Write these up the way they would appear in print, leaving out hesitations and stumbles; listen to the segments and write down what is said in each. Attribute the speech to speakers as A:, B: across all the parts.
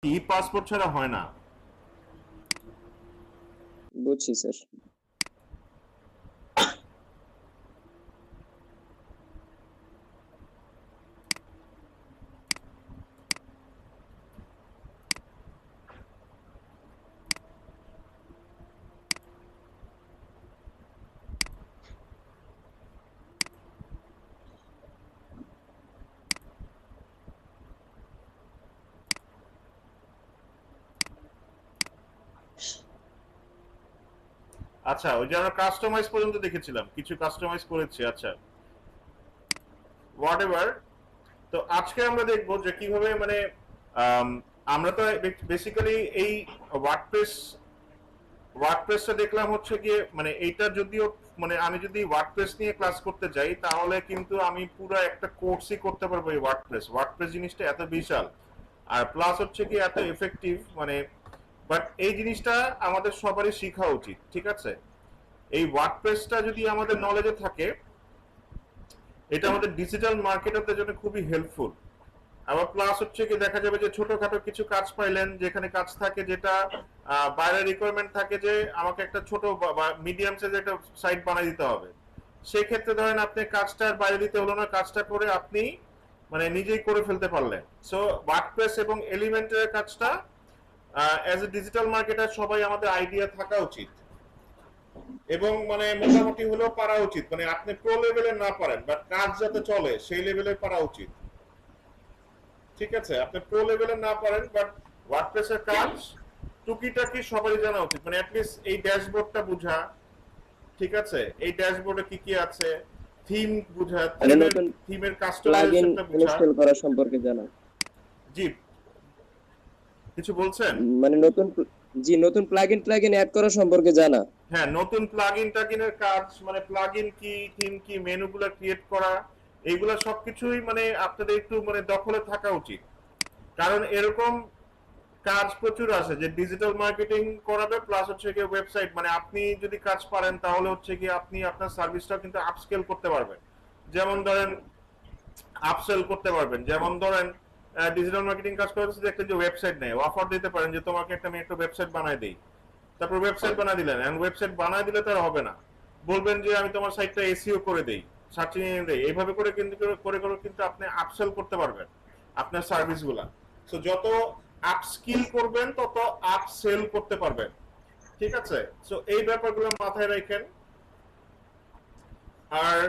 A: ই passport ছাড়া হয় না।
B: বুঝছি স্যার।
A: আচ্ছা, ওই যে আমরা কাস্টমাইজ পর্যন্ত দেখেছিলাম, কিছু কাস্টমাইজ করেছি। আচ্ছা, হোয়াট এভার। তো আজকে আমরা দেখবো যে কিভাবে মানে আমরা তো বেসিক্যালি এই ওয়ার্ডপ্রেস ওয়ার্ডপ্রেসটা দেখলাম হচ্ছে গিয়ে মানে এইটা যদিও মানে আমি যদি ওয়ার্ডপ্রেস নিয়ে ক্লাস করতে যাই তাহলে কিন্তু আমি পুরো একটা কোর্সই করতে পারবো এই ওয়ার্ডপ্রেস। ওয়ার্ডপ্রেস জিনিসটা এত বিশাল আর প্লাস হচ্ছে কি এত এফেক্টিভ মানে, বাট এই জিনিসটা আমাদের সবারই শেখা উচিত, ঠিক আছে? এই ওয়ার্ডপ্রেসটা যদি আমাদের নলেজে থাকে এটা আমাদের ডিজিটাল মার্কেটারদের জন্য খুবই হেল্পফুল। আবার প্লাস হচ্ছে কি দেখা যাবে যে ছোটখাটো কিছু কাজ পাইলেন যেখানে কাজ থাকে যেটা বাইরের রিকোয়ারমেন্ট থাকে যে আমাকে একটা ছোট বা মিডিয়াম সাইজের একটা সাইট বানিয়ে দিতে হবে, সেই ক্ষেত্রে ধরেন আপনি কাজটা বাইরে দিতে হলো না, কাজটা করে আপনি মানে নিজেই করে ফেলতে পারলেন। সো ওয়ার্ডপ্রেস এবং এলিমেন্টের কাজটা অ্যাজ এ ডিজিটাল মার্কেটার সবাই আমাদের আইডিয়া থাকা উচিত এবং মানে মোটামুটি হলেও পারা উচিত, মানে আপনি প্রো লেভেলে না পারেন বাট কাজ যাতে চলে সেই লেভেলে পারা উচিত, ঠিক আছে? আপনি প্রো লেভেলে না পারেন বাট ওয়ার্ডপ্রেসের কাজ টুকিটাকি সবারই জানা উচিত, মানে অ্যাটলিস্ট এই ড্যাশবোর্ডটা বুঝা, ঠিক আছে? এই ড্যাশবোর্ডে কি কি আছে, থিম বুঝা, থিমের কাস্টমাইজেশনটা বুঝা।
B: ইনস্টল করা সম্পর্কে জানা।
A: জি, কিছু বলছেন?
B: মানে নতুন প্লাগইন অ্যাড করা সম্পর্কে জানা।
A: হ্যাঁ, নতুন প্লাগইন টাগিনের কাজ, মানে প্লাগইন কি, থিম কি, মেনুগুলো ক্রিয়েট করা, এইগুলা সবকিছুই মানে আপনাদের একটু মানে দখলে থাকা উচিত। কারণ এরকম কাজ প্রচুর আছে যে ডিজিটাল মার্কেটিং করাবে প্লাস হচ্ছে কি ওয়েবসাইট, মানে আপনি যদি কাজ পারেন তাহলে হচ্ছে কি আপনি আপনার সার্ভিসটা কিন্তু আপস্কেল করতে পারবেন। যেমন ধরেন আপসেল করতে পারবেন, যেমন ধরেন ডিজিটাল মার্কেটিং কাজ করতেছে একটা যে ওয়েবসাইট নেই, অফার দিতে পারেন যে তোমাকে আমি একটা ওয়েবসাইট বানাই দেই। তারপর ওয়েবসাইট বানাই দিলেন, এন্ড ওয়েবসাইট বানাই দিলে তার হবে না, বলবেন যে আমি তোমার সাইটটা এসইও করে দেই, সার্চ ইঞ্জিন দেই, এইভাবে করে কিন্তু কিন্তু আপনি আপসেল করতে পারবেন আপনার সার্ভিসগুলা। সো যত আপস্কিল করবেন তত আপসেল করতে পারবেন, ঠিক আছে? সো এই ব্যাপারগুলো মাথায় রাখেন। আর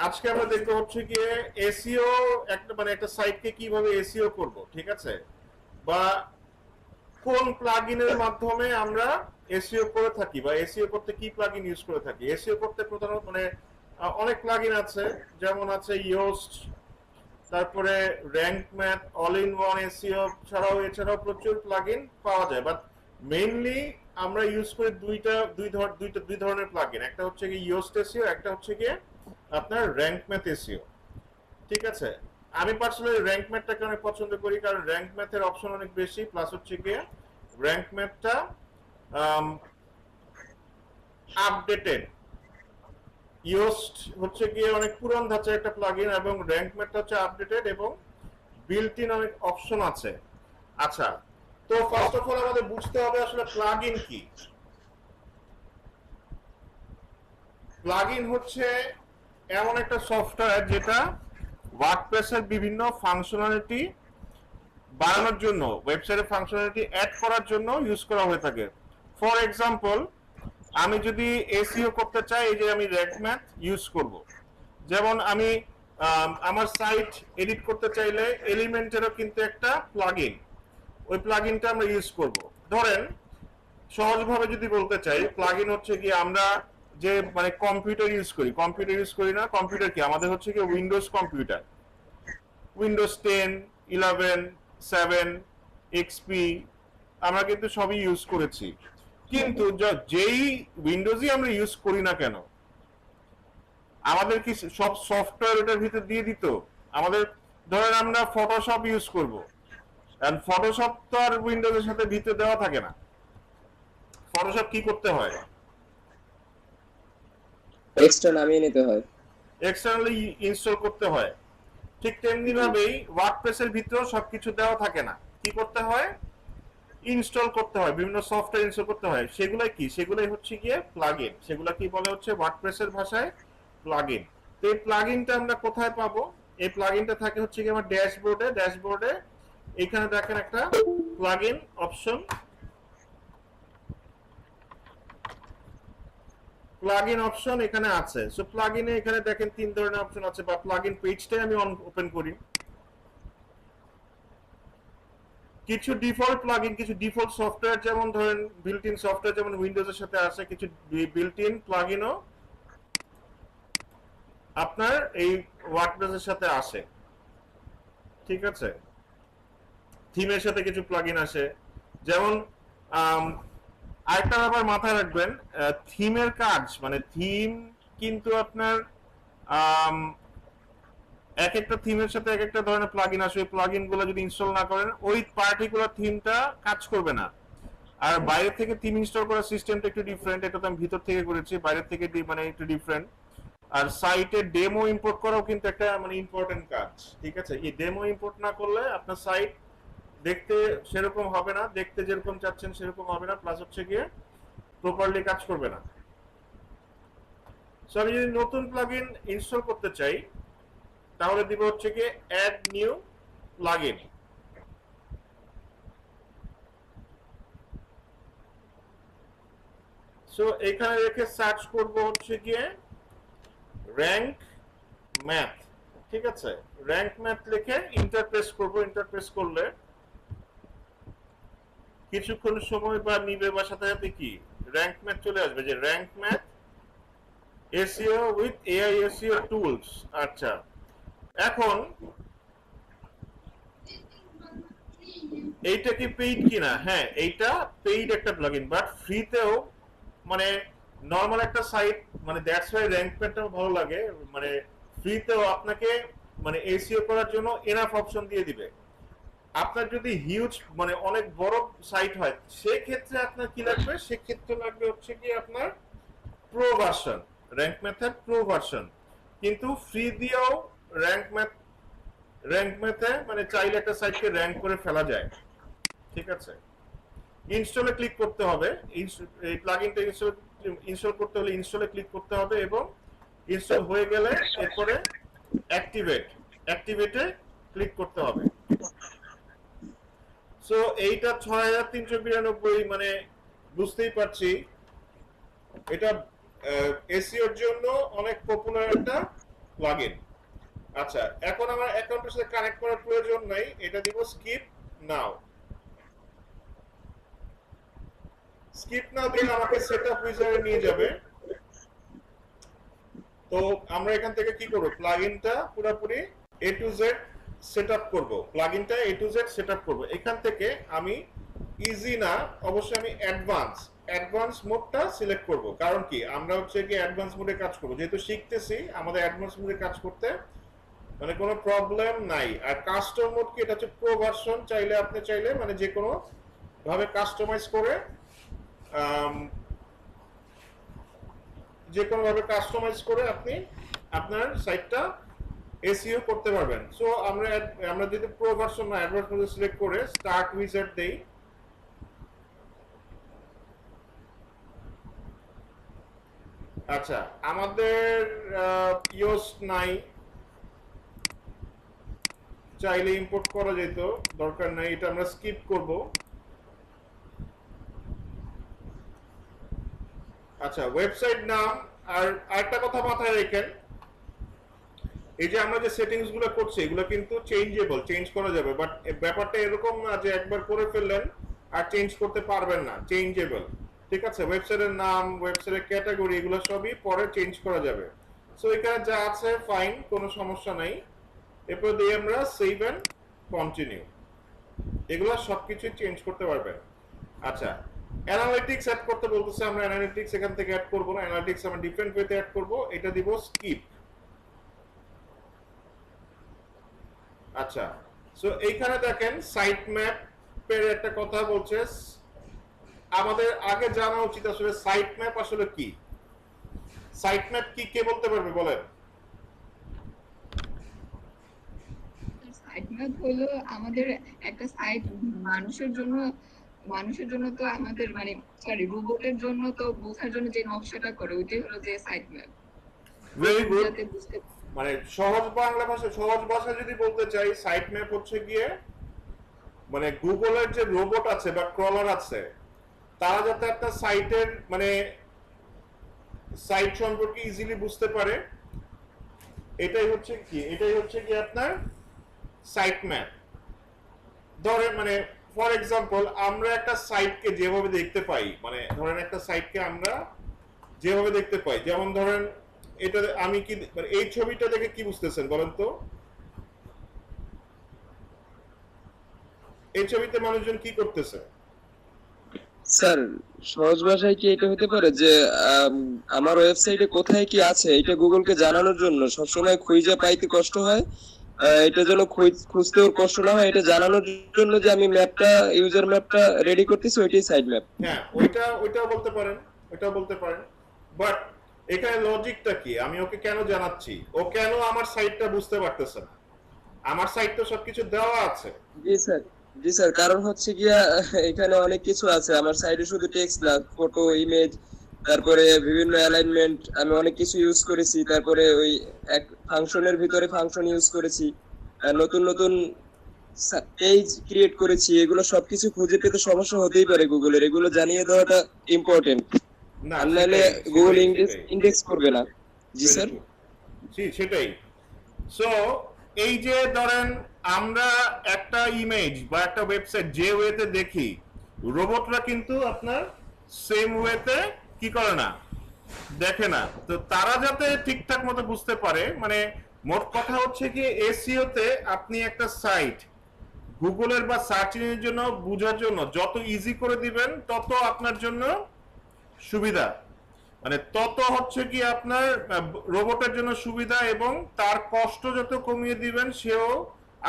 A: আজকে আমরা দেখবো হচ্ছে গিয়ে এসইও, একটা মানে একটা সাইটকে কিভাবে এসইও করব, ঠিক আছে? বা কোন প্লাগইনের মাধ্যমে আমরা এসইও করে থাকি বা এসইও করতে কি প্লাগইন ইউজ করে থাকি। এসইও করতে প্রধানত মানে অনেক প্লাগইন আছে, যেমন আছে ইয়োস্ট, তারপরে rank math, all in one SEO ছাড়াও এছাড়াও প্রচুর প্লাগইন পাওয়া যায়, বাট মেইনলি আমরা ইউজ করি দুই ধরনের প্লাগইন। একটা হচ্ছে কি ইয়োস্ট এসইও, একটা হচ্ছে কি আপনার র‍্যাঙ্ক ম্যাথ এসইও, ঠিক আছে? আমি পার্সোনালি র‍্যাঙ্ক ম্যাথটাকে অনেক পছন্দ করি কারণ র‍্যাঙ্ক ম্যাথের অপশন অনেক বেশি, প্লাস হচ্ছে গিয়ে র‍্যাঙ্ক ম্যাথটা আপডেটেড। ইয়োস্ট হচ্ছে গিয়ে অনেক পুরান ধাঁচের একটা প্লাগইন এবং র‍্যাঙ্ক ম্যাথটা হচ্ছে আপডেটেড এবং বিল্ট ইন অনেক অপশন আছে। আচ্ছা, তো ফার্স্ট অফ অল আমাদের বুঝতে হবে আসলে প্লাগইন কি। প্লাগইন হচ্ছে এমন একটা সফটওয়্যার যেটা ওয়ার্ডপ্রেসের বিভিন্ন ফাংশনালিটি বাড়ানোর জন্য, ওয়েবসাইটের ফাংশনালিটি অ্যাড করার জন্য ইউজ করা হয়ে থাকে। ফর এক্সাম্পল, আমি যদি এসইও করতে চাই, এই যে আমি র‍্যাঙ্ক ম্যাথ ইউজ করব। যেমন আমি আমার সাইট এডিট করতে চাইলে এলিমেন্টেরও কিন্তু একটা প্লাগইন, ওই প্লাগইনটা আমরা ইউজ করব। ধরেন সহজভাবে যদি বলতে চাই, প্লাগইন হচ্ছে কি আমরা যে মানে কম্পিউটার ইউজ করি না, কম্পিউটার কি আমাদের হচ্ছে কি উইন্ডোজ কম্পিউটার, উইন্ডোজ 10, 11, 7, এক্সপি আমরা কিন্তু সবই ইউজ করেছি। কিন্তু যেই উইন্ডোজই আমরা ইউজ করি না কেন, আমাদের কি সব সফটওয়্যার ওটার ভিতর দিয়ে দিত? আমাদের ধরেন আমরা ফটোশপ ইউজ করব, এন্ড ফটোশপ তো আর উইন্ডোজের সাথে ভিতরে দেওয়া থাকে না। ফটোশপ কি করতে হয়?
B: এক্সট্রা নামিয়ে নিতে হয়,
A: এক্সটার্নালি ইনস্টল করতে হয়। ঠিক তেমনি ভাবেই ওয়ার্ডপ্রেসের ভিতরেও সবকিছু দেওয়া থাকে না, কি করতে হয়? ইনস্টল করতে হয়, বিভিন্ন সফটওয়্যার ইনস্টল করতে হয়, সেগুলাই কি, সেগুলাই হচ্ছে গিয়ে প্লাগইন। সেগুলা কি বলে হচ্ছে ওয়ার্ডপ্রেসের ভাষায় প্লাগইন। তো এই প্লাগইনটা আমরা কোথায় পাবো? এই প্লাগইনটা থাকে হচ্ছে কি আমার ড্যাশবোর্ডে এখানে দেখেন একটা প্লাগইন অপশন, প্লাগইন অপশন এখানে আছে। সো প্লাগইনে এখানে দেখেন তিন ধরনের অপশন আছে, বা প্লাগইন পেজটাই আমি ওপেন করি। কিছু ডিফল্ট প্লাগইন, কিছু ডিফল্ট সফটওয়্যার, যেমন ধরেন বিল্ট ইন সফটওয়্যার যেমন উইন্ডোজের সাথে আছে, কিছু বিল্ট ইন প্লাগইনও আপনার এই ওয়ার্ডপ্রেসের সাথে আসে। ঠিক আছে, থিমের সাথে কিছু প্লাগইন আসে। যেমন আরেকটা ব্যাপার মাথায় রাখবেন, থিমের কাজ মানে থিম কিন্তু আপনার এক একটা থিমের সাথে এক একটা ধরনের প্লাগইন আসে। ওই প্লাগইন গুলো যদি ইনস্টল না করেন ওই পার্টিকুলার থিমটা কাজ করবে না। আর বাইরে থেকে থিম ইনস্টল করার সিস্টেমটা একটু ডিফারেন্ট, এটা তো আমি ভিতর থেকে করেছি, বাইরে থেকে মানে একটু ডিফারেন্ট। আর সাইটে ডেমো ইম্পোর্ট করাও কিন্তু একটা মানে ইম্পর্টেন্ট কাজ। ঠিক আছে, এই ডেমো ইম্পোর্ট না করলে আপনার সাইট দেখতে সেরকম হবে না, দেখতে যেরকম চাচ্ছেন সেরকম হবে না, প্লাস হচ্ছে গিয়ে প্রপারলি কাজ করবে না। সো আমি যদি নতুন প্লাগইন ইনস্টল করতে চাই তাহলে দিব হচ্ছে গিয়ে অ্যাড নিউ প্লাগইন। সো এখানে রেখে সার্চ করব হচ্ছে গিয়ে র্যাঙ্ক ম্যাথ। ঠিক আছে, র্যাঙ্ক ম্যাথ লিখে ইন্টারপ্রেস করব। ইন্টারপ্রেস করলে কিছুক্ষণ সময় বা নিবে, বা সাথে সাথে কি র্যাঙ্ক ম্যাথ চলে আসবে, যে rank math SEO with AI SEO tools. আচ্ছা, এখন এইটা কি পেইড কিনা? হ্যাঁ, এইটা পেইড একটা প্লাগইন, বাট ফ্রিতেও মানে নরমাল একটা সাইট, মানে দ্যাটস ওয়াই র্যাঙ্ক ম্যাথটা ভালো লাগে, মানে ফ্রিতেও আপনাকে মানে এসইও করার জন্য এনাফ অপশন দিয়ে দিবে। আপনার যদি হিউজ মানে অনেক বড় সাইট হয় সেক্ষেত্রে আপনার কি লাগবে? সেক্ষেত্রে লাগবে হচ্ছে কি আপনার প্রো ভার্সন, র্যাঙ্ক ম্যাথের প্রো ভার্সন। কিন্তু ফ্রি দিয়েও র্যাঙ্ক ম্যাথে মানে চাইলে একটা সাইটকে র্যাঙ্ক করে ফেলা যায়। ঠিক আছে, ইনস্টলে ক্লিক করতে হবে। এই প্লাগইনটা ইনস্টল করতে হলে ইনস্টলে ক্লিক করতে হবে, এবং ইনস্টল হয়ে গেলে এরপরে অ্যাক্টিভেটে ক্লিক করতে হবে। সো এইটা 6392, মানে বুঝতেই পারছি এটা এসইওর জন্য অনেক পপুলার একটা প্লাগইন। আচ্ছা, এখন আমার অ্যাকাউন্টের সাথে কানেক্ট করার প্রয়োজন নাই, এটা দিব স্কিপ নাও। স্কিপ নাও দিলে আমাকে সেটআপ উইজার্ডে নিয়ে যাবে। তো আমরা এখান থেকে কি করব? প্লাগইনটা পুরোপুরি এ টু জেড সেটআপ করব। প্লাগইনটা এ টু জেড সেটআপ করব। এখান থেকে আমি ইজি না, অবশ্যই আমি অ্যাডভান্স মোডটা সিলেক্ট করব। কারণ কি, আমরা হচ্ছে কি অ্যাডভান্স মোডে কাজ করব, যেহেতু শিখতেছি আমাদের অ্যাডভান্স মোডে কাজ করতে মানে কোনো প্রবলেম নাই। আর কাস্টম মোড কি, এটা হচ্ছে প্রো ভার্সন, আপনি চাইলে মানে যে কোনো ভাবে কাস্টমাইজ করে যে কোনো ভাবে কাস্টমাইজ করে আপনি আপনার সাইটটা এসইও করতে পারবেন। সো আমরা যদি প্রো ভার্সন না অ্যাডভান্স মোড সিলেক্ট করে স্টার্ট উইজার্ড দেই, আচ্ছা আমাদের ইয়োস্ট নাই, চাইলে ইম্পোর্ট করা যেত, দরকার নাই, এটা আমরা স্কিপ করব। আচ্ছা, ওয়েবসাইট নাম। আর আরেকটা কথা মাথায় রাখেন, এই যে আমরা যে সেটিংস গুলো করছি এগুলো কিন্তু চেঞ্জ করা যাবে, বাট ব্যাপারটা এরকম না যে একবার করে ফেললেন আর চেঞ্জ করতে পারবেন না, চেঞ্জেবল। ঠিক আছে, ওয়েবসাইটের নাম, ওয়েবসাইটের ক্যাটাগরি এগুলো সবই পরে চেঞ্জ করা যাবে। সো এখানে যা আছে ফাইন, কোনো সমস্যা নাই। এরপর দিয়ে আমরা সেভ এন্ড কন্টিনিউ, এগুলো সবকিছু চেঞ্জ করতে পারবেন। আচ্ছা, অ্যানালিটিক্স অ্যাড করতে বলতেছে, আমরা অ্যানালিটিক্স এখান থেকে অ্যাড করব না, অ্যানালিটিক্স আমরা ডিফারেন্ট ওয়েতে অ্যাড করব, এটা দিব স্কিপ। আচ্ছা, সো এইখানে দেখেন সাইট ম্যাপের একটা কথা বলছে, আমাদের আগে জানা উচিত আসলে সাইট ম্যাপ আসলে কি। সাইট ম্যাপ কি, কে বলতে পারবে বলেন?
C: সাইট ম্যাপ হলো আমাদের একটা সাইট মানুষের জন্য মানুষের জন্য তো আমাদের মানে সরি রোবটের জন্য তো বোঝার জন্য যে নকশাটা করে ওইটাই হলো যে সাইট ম্যাপ,
A: ভেরি গুড।
C: যাতে বুঝতে
A: মানে সহজ বাংলা ভাষা, সহজ ভাষা যদি বলতে চাই, সাইট ম্যাপ হচ্ছে গিয়ে মানে গুগলের যে রোবট আছে বা ক্রলার আছে, তারা যাতে একটা সাইটের মানে সাইট সম্পর্কে ইজিলি বুঝতে পারে, এটাই হচ্ছে কি আপনার সাইট ম্যাপ। ধরেন মানে ফর এক্সাম্পল আমরা একটা সাইটকে যেভাবে দেখতে পাই, মানে ধরেন একটা সাইটকে আমরা যেভাবে দেখতে পাই, যেমন ধরেন এটা আমি কি মানে এই ছবিটা দেখে কি বুঝতেছেন বলেন তো? এই ছবিতে মানুষজন কি করতেছে?
B: স্যার সহজ ভাষায় কি এটা হতে পারে যে আমার ওয়েবসাইটে কোথায় কি আছে এটা গুগলকে জানানোর জন্য সবসময় খুঁজে পাইতে কষ্ট হয়, এটা যেন খুঁজতে ওর কষ্ট না হয়, এটা জানানোর জন্য যে আমি ম্যাপটা ইউজার ম্যাপটা রেডি করতেছি, ওইটাই সাইট ম্যাপ।
A: হ্যাঁ, ওইটাও বলতে পারেন, ওইটাও বলতে পারেন। বাট এখানে লজিকটা কি? আমি ওকে কেন জানাচ্ছি? ও কেন আমার সাইটটা বুঝতে পারতেছে না? আমার সাইট তো সবকিছু দেওয়া আছে।
B: জি স্যার, জি স্যার, কারণ হচ্ছে গিয়া এখানে অনেক কিছু আছে, আমার সাইডে শুধু টেক্সট না, ফটো, ইমেজ, তারপরে বিভিন্ন অ্যালাইনমেন্ট আমি অনেক কিছু ইউজ করেছি, তারপরে ওই এক ফাংশনের ভিতরে ফাংশন ইউজ করেছি, নতুন নতুন পেজ ক্রিয়েট করেছি, এগুলো সবকিছু খুঁজে পেতে সমস্যা হতেই পারে গুগলের, এগুলো জানিয়ে দেওয়াটা ইম্পর্টেন্ট,
A: না,
B: আর নাহলে গুগল ইন্ডেক্স করবে না। জি
A: Very
B: স্যার।
A: good. সেটাই। সো এই যে ধরেন আমরা একটা ইমেজ বা একটা ওয়েবসাইট যে ওয়েতে দেখি, রোবটরা কিন্তু আপনার সেম ওয়েতে কি করে না, দেখে না। তো তারা যাতে ঠিকঠাক মতো বুঝতে পারে, মানে মোট কথা হচ্ছে কি এসইও তে আপনি একটা সাইট গুগলের বা সার্চ ইঞ্জিনের জন্য বোঝার জন্য যত ইজি করে দিবেন তত আপনার জন্য সুবিধা, মানে তত হচ্ছে কি আপনার রোবটের জন্য সুবিধা, এবং তার কষ্ট যত কমিয়ে দিবেন সেও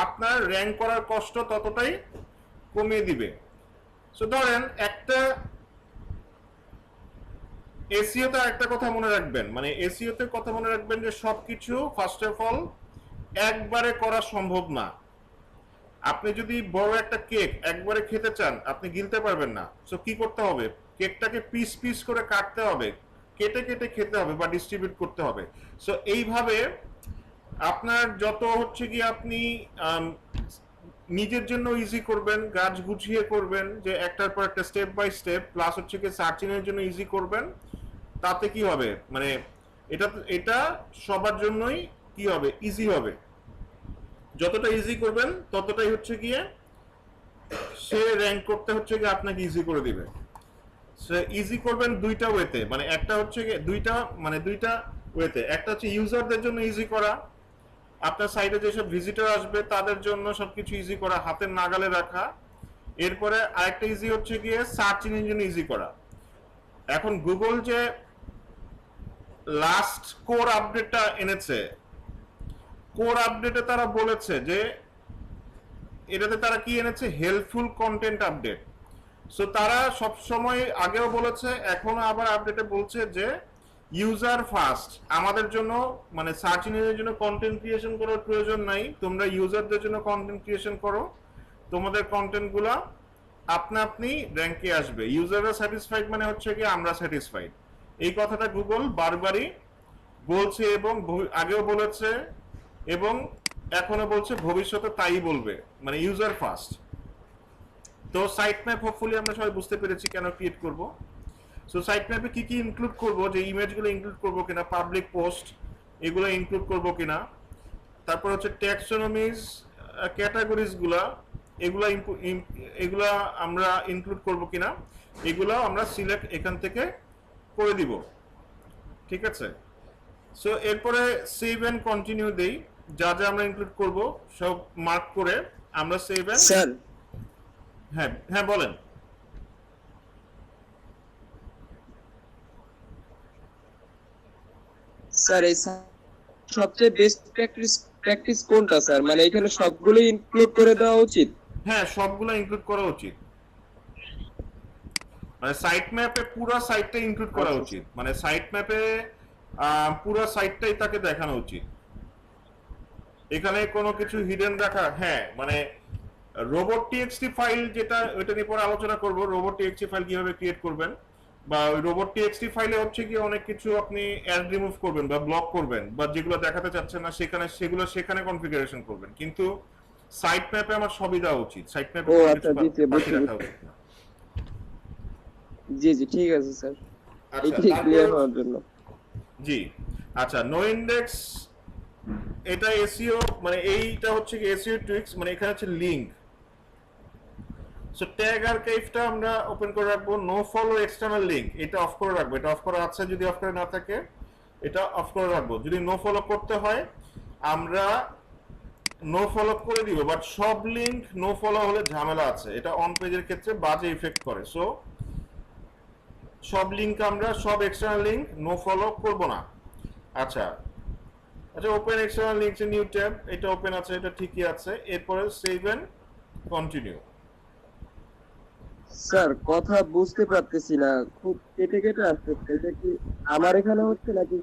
A: আপনার র্যাঙ্ক করার কষ্ট ততটাই কমিয়ে দিবে। সো ধরেন একটা এসইওতে একটা কথা মনে রাখবেন, মানে এসইওতে কথা মনে রাখবেন যে সবকিছু ফার্স্ট অফ অল একবারে করা সম্ভব না। আপনি যদি বড় একটা কেক একবারে খেতে চান, আপনি গিলতে পারবেন না। সো কি করতে হবে? কেকটাকে পিস পিস করে কাটতে হবে, কেটে কেটে খেতে হবে বা ডিস্ট্রিবিউট করতে হবে। সো এইভাবে আপনার যত হচ্ছে কি আপনি নিজের জন্য ইজি করবেন, গাছ গুছিয়ে করবেন, যে একটার পর একটা স্টেপ বাই স্টেপ, প্লাস হচ্ছে কি সার্চিং এর জন্য ইজি করবেন, তাতে কি হবে মানে এটা এটা সবার জন্যই কি হবে, ইজি হবে। যতটা ইজি করবেন ততটাই হচ্ছে গিয়ে সে র্যাঙ্ক করতে হচ্ছে গিয়ে আপনাকে ইজি করে দিবে। সে ইজি করবেন দুইটা ওয়েতে, মানে একটা হচ্ছে গিয়ে দুইটা ওয়েতে। একটা হচ্ছে ইউজারদের জন্য ইজি করা, আপনার সাইটে যেসব ভিজিটর আসবে তাদের জন্য সবকিছু ইজি করা, হাতের নাগালে রাখা। এরপরে আরেকটা ইজি হচ্ছে গিয়ে সার্চ ইঞ্জিন ইজি করা। এখন গুগল যে লাস্ট কোর আপডেটটা এনেছে, কোর আপডেটে তারা বলেছে যে এটাতে তারা কি এনেছে, হেল্পফুল কন্টেন্ট আপডেট। সো তারা সব সময় আগেও বলেছে, এখনো আবার আপডেটে বলছে যে ইউজার ফার্স্ট, আমাদের জন্য মানে সার্চ ইঞ্জিনের জন্য কন্টেন্ট ক্রিয়েশন করার প্রয়োজন নাই, তোমরা ইউজারদের জন্য কন্টেন্ট ক্রিয়েশন করো, তোমাদের কন্টেন্টগুলো আপনা আপনি র্যাঙ্কে আসবে। ইউজাররা স্যাটিসফাইড মানে হচ্ছে কি আমরা স্যাটিসফাইড। এই কথাটা গুগল বারবারই বলছে, এবং আগেও বলেছে এবং এখনো বলছে, ভবিষ্যতে তাই বলবে, মানে ইউজার ফার্স্ট। তো সাইট ম্যাপ হোপফুলি আমরা সবাই বুঝতে পেরেছি কেন ক্রিয়েট করব। সো সাইট ম্যাপে কি কি ইনক্লুড করব, যে ইমেজগুলো ইনক্লুড করব কিনা, পাবলিক পোস্ট এগুলো ইনক্লুড করব কিনা, তারপর হচ্ছে ট্যাক্সোনমিজ, ক্যাটাগরিজ গুলা এগুলা আমরা ইনক্লুড করব কিনা, এগুলো আমরা সিলেক্ট এখান থেকে করে দিব। ঠিক আছে? সো এরপরে সেভ এন্ড কন্টিনিউ দেই, যা যা আমরা ইনক্লুড করব সব মার্ক করে আমরা সেভ এন্ড।
B: স্যার,
A: হ্যাঁ হ্যাঁ বলেন।
B: স্যার এই সবচেয়ে বেস্ট প্র্যাকটিস কোনটা স্যার, মানে এখানে সবগুলো ইনক্লুড করে দেওয়া উচিত?
A: হ্যাঁ, সবগুলো ইনক্লুড করা উচিত, মানে সাইট ম্যাপে পুরো সাইটটা ইনক্লুড করা
B: আচ্ছা,
A: উচিত, মানে সাইট ম্যাপে পুরো সাইটটাই তাকে দেখানো উচিত। এখানে কোনো কিছু হিডেন রাখা, হ্যাঁ মানে রোবট টিএক্সটি ফাইল যেটা ওইটা নিয়ে পরে আলোচনা করব, রোবট টিএক্সটি ফাইল কিভাবে ক্রিয়েট করবেন, বা ওই রোবট টিএক্সটি ফাইলে হচ্ছে কি অনেক কিছু আপনি অ্যাড রিমুভ করবেন বা ব্লক করবেন, বা যেগুলো দেখাতে চাচ্ছেন না সেখানে কনফিগারেশন করবেন। কিন্তু সাইট ম্যাপে আমার সবই দেওয়া উচিত, সাইট ম্যাপে
B: ও
A: কোনো
B: আচ্ছা,
A: কিছু
B: জি জি,
A: বাকি
B: বুঝছি
A: রাখা
B: বুঝছি।
A: উচিত না।
B: জি জি, ঠিক আছে স্যার,
A: আচ্ছা,
B: এইটাই ক্লিয়ার
A: তারপর
B: হওয়ার জন্য।
A: জি, আচ্ছা, নো ইন্ডেক্স, এটা এসইও, মানে এইটা হচ্ছে কি এসইও ট্রিক্স, মানে এখানে হচ্ছে লিংক। সো ট্যাগ আর্কাইভটা আমরা ওপেন করে রাখবো। নো ফলো এক্সটার্নাল লিংক, এটা অফ করে রাখবো। এটা অফ করা আছে, যদি অফ করে না থাকে এটা অফ করে রাখবো। যদি নো ফলো করতে হয় আমরা নো ফলো করে দিব, বাট সব লিংক নো ফলো হলে ঝামেলা আছে, এটা অন পেজের ক্ষেত্রে বাজে ইফেক্ট করে। সো সব লিংক আমরা, সব এক্সটার্নাল লিংক নো ফলো করব না। আচ্ছা, আচ্ছা, open external links new tab, এটা ওপেন আছে, এটা ঠিকই আছে। এরপরে সেভ এন্ড কন্টিনিউ।
B: স্যার কথা বুঝতে পারতেছি না, খুব কেটে কেটে আসতেছে। এটা কি আমার এখানে হচ্ছে নাকি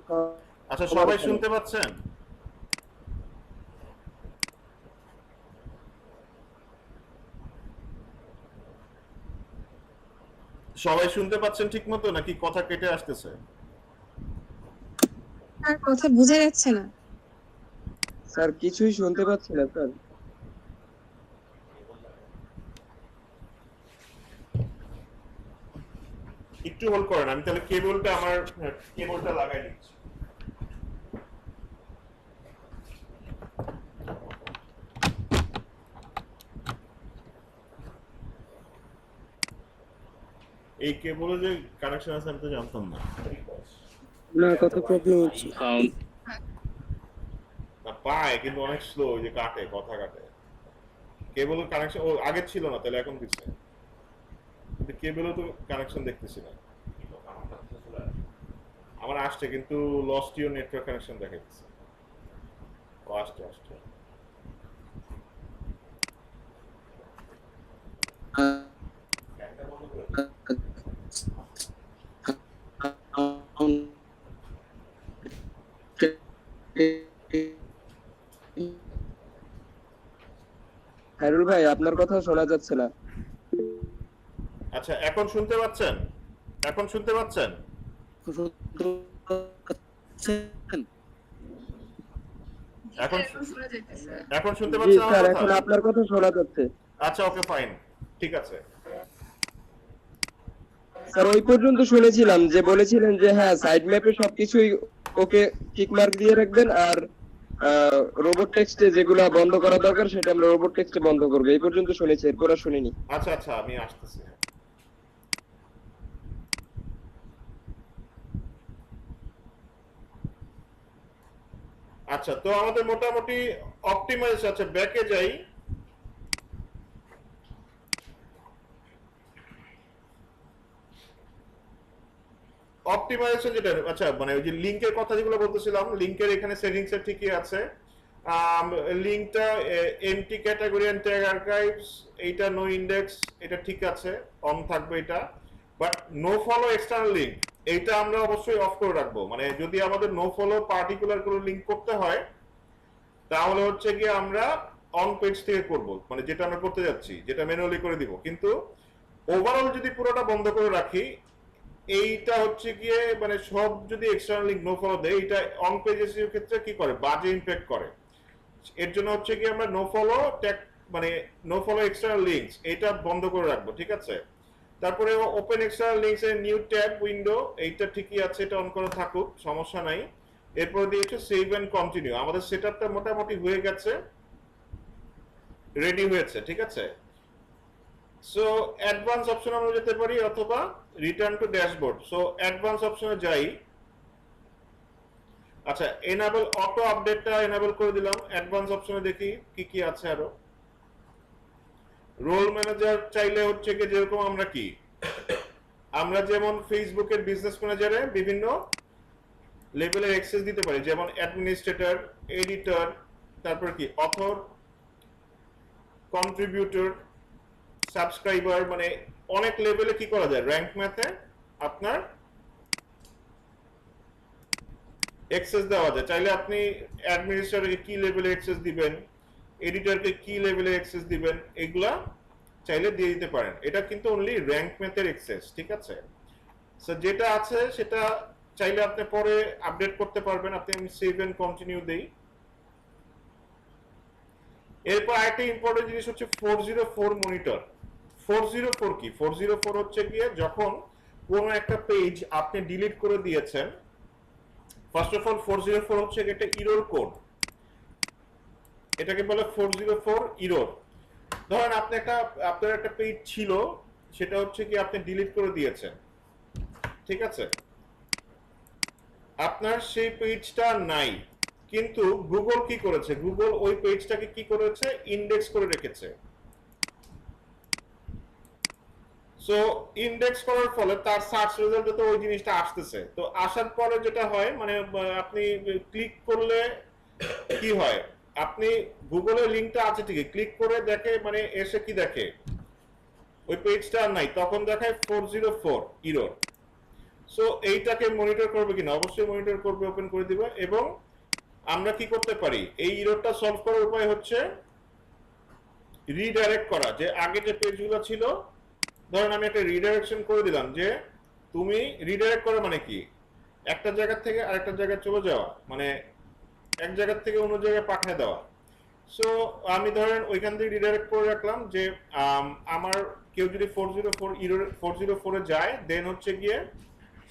A: আচ্ছা,
B: সবার
A: সবাই
B: এখানে?
A: শুনতে পাচ্ছেন? সবাই শুনতে পাচ্ছেন ঠিক মতো, নাকি কথা কেটে আসতেছে?
D: আর কথা বোঝা যাচ্ছে না।
B: স্যার কিছুই শুনতে পাচ্ছি না স্যার।
A: একটু হোল্ড করেন, আমি তাহলে কেবলটা লাগাই দিচ্ছি। এই কেবলে যে কানেকশন আছে আমি তো জানতাম না।
B: না, কত প্রবলেম হচ্ছে।
A: না পায়, কিন্তু অনেক স্লো, যে কাটে, কথা কাটে। কেবলের কানেকশন ও আগে ছিল না, তাহলে এখন দিচ্ছে। কিন্তু কেবলও তো কানেকশন দেখতেছি না। আমার আসছে, কিন্তু লস্ট ইউর নেটওয়ার্ক কানেকশন দেখাচ্ছে। ও আসছে আসছে।
B: হারুল ভাই, আপনার কথা শোনা যাচ্ছে না।
A: আচ্ছা, এখন শুনতে পাচ্ছেন? এখন শুনতে পাচ্ছেন? এখন
C: এখন শোনা যাইতেছে।
A: এখন শুনতে
B: জি
A: পাচ্ছেন আমার
B: স্যার,
A: কথা?
B: এখন আপনার কথা শোনা যাচ্ছে।
A: আচ্ছা, ওকে, ফাইন, ঠিক আছে।
B: স্যার ওই পর্যন্ত শুনেছিলাম যে বলেছিলেন যে হ্যাঁ সাইড ম্যাপে সবকিছুই ওকে টিক মার্ক দিয়ে রাখবেন, আর রোবট টেক্সটে যেগুলা বন্ধ করা দরকার সেটা আমরা রোবট টেক্সটে বন্ধ করবো, এই পর্যন্ত শুনেছি, এরপর আর শুনিনি।
A: আচ্ছা আচ্ছা, আমি আসতেছি। আচ্ছা, তো আমাদের মোটামুটি অপটিমাইজ আছে। ব্যাকে যাই। অপটিমাইজেশন যেটা, আচ্ছা, মানে ওই যে লিংকের কথা যেগুলো বলতেছিলাম, লিংকের এখানে সেটিংস এর ঠিকই আছে। লিংকটা empty category and tag archives, এইটা নো ইন্ডেক্স, এটা ঠিক আছে, অন থাকবে এটা। But no follow external link, এইটা আমরা অবশ্যই অফ করে রাখবো। মানে যদি আমাদের নো ফলো পার্টিকুলার কোনো লিংক করতে হয়, তাহলে হচ্ছে কি আমরা অন পেজ থেকে করব, মানে যেটা আমরা করতে যাচ্ছি, যেটা ম্যানুয়ালি করে দিব। কিন্তু ওভারঅল যদি পুরোটা বন্ধ করে রাখি, এইটা হচ্ছে গিয়ে মানে সব যদি এক্সটার্নাল লিংক নো ফলো দেয়, এটা অন পেজের ক্ষেত্রে কি করে, বাজে ইমপ্যাক্ট করে। এর জন্য হচ্ছে কি আমরা নো ফলো ট্যাগ, মানে নো ফলো এক্সটার্নাল লিংকস, এটা বন্ধ করে রাখবো, ঠিক আছে। তারপরে ওপেন এক্সটার্নাল লিংকস এর নিউ ট্যাব উইন্ডো, এইটা ঠিকই আছে, এটা অন করে থাকুক, সমস্যা নাই। এরপর দিয়েছে সেভ এন্ড কন্টিনিউ। আমাদের সেটআপটা মোটামুটি হয়ে গেছে, রেডি হয়েছে, ঠিক আছে। সো অ্যাডভান্স অপশন আমরা যেতে পারি, অথবা return to dashboard. So advance অপশনে যাই। আচ্ছা, এনাবল অটো আপডেটটা এনাবল করে দিলাম। অ্যাডভান্স অপশনে দেখি কি কি আছে আরো। রোল ম্যানেজার চাইলে হচ্ছে কি, যেরকম আমরা যেমন ফেসবুকের বিজনেস ম্যানেজারে বিভিন্ন লেভেলের অ্যাক্সেস দিতে পারি, যেমন অ্যাডমিনিস্ট্রেটর, এডিটর, তারপর কি অথর, কন্ট্রিবিউটর, সাবস্ক্রাইবার, মানে অনেক লেভেলে কি করা যায়, র্যাঙ্ক ম্যাথে আপনার অ্যাক্সেস দেওয়া যায়। চাইলে আপনি অ্যাডমিনিস্ট্রেটরকে কি লেভেলে অ্যাক্সেস দিবেন, এডিটরকে কি লেভেলে অ্যাক্সেস দিবেন, এগুলা চাইলে দিয়ে দিতে পারেন। এটা কিন্তু অনলি র্যাঙ্ক ম্যাথের অ্যাক্সেস, ঠিক আছে? সো যেটা আছে সেটা চাইলে আপনি পরে আপডেট করতে পারবেন। আপনি আমি সেভ এন্ড কন্টিনিউ দেই। এরপর আরেকটা ইম্পর্টেন্ট জিনিস হচ্ছে 404 মনিটর। 404 কি? 404 হচ্ছে গিয়ে যখন কোনো একটা পেজ আপনি ডিলিট করে দিয়েছেন, ফার্স্ট অফ অল 404 হচ্ছে একটা ইরর কোড, এটাকে বলে 404 ইরর। ধরেন আপনি আপনার একটা পেজ ছিল, সেটা হচ্ছে কি আপনি ডিলিট করে দিয়েছেন, ঠিক আছে? আপনার সেই পেজটা নাই, কিন্তু গুগল কি করেছে, গুগল ওই পেজটাকে কি করেছে, ইন্ডেক্স করে রেখেছে। সো ইন্ডেক্স করার ফলে তার সার্চ রেজাল্টে তো ওই জিনিসটা আসতেছে। তো আসার পরে যেটা হয়, মানে আপনি ক্লিক করলে কি হয়, আপনি গুগলের লিংকটা আছে ঠিকই, ক্লিক করে দেখে, মানে এসে কি দেখে, ওই পেজটা নাই, তখন দেখায় 404 ইরর। সো এইটাকে মনিটর করবে কিনা, অবশ্যই মনিটর করবে, ওপেন করে দিবে। এবং আমরা কি করতে পারি, এই ইররটা সলভ করার উপায় হচ্ছে রিডাইরেক্ট করা। যে আগে যে পেজগুলো ছিল, ধরেন আমি একটা রিডাইরেকশন করে দিলাম, যে তুমি রিডাইরেক্ট করা মানে কি, একটা জায়গা থেকে আরেকটা জায়গায় চলে যাওয়া, মানে এক জায়গা থেকে অন্য জায়গায় পাঠিয়ে দেওয়া। সো আমি ধরেন ওইখান থেকে রিডাইরেক্ট করে রাখলাম যে আমার কেউ যদি 404 এ যায়, দেন হচ্ছে গিয়ে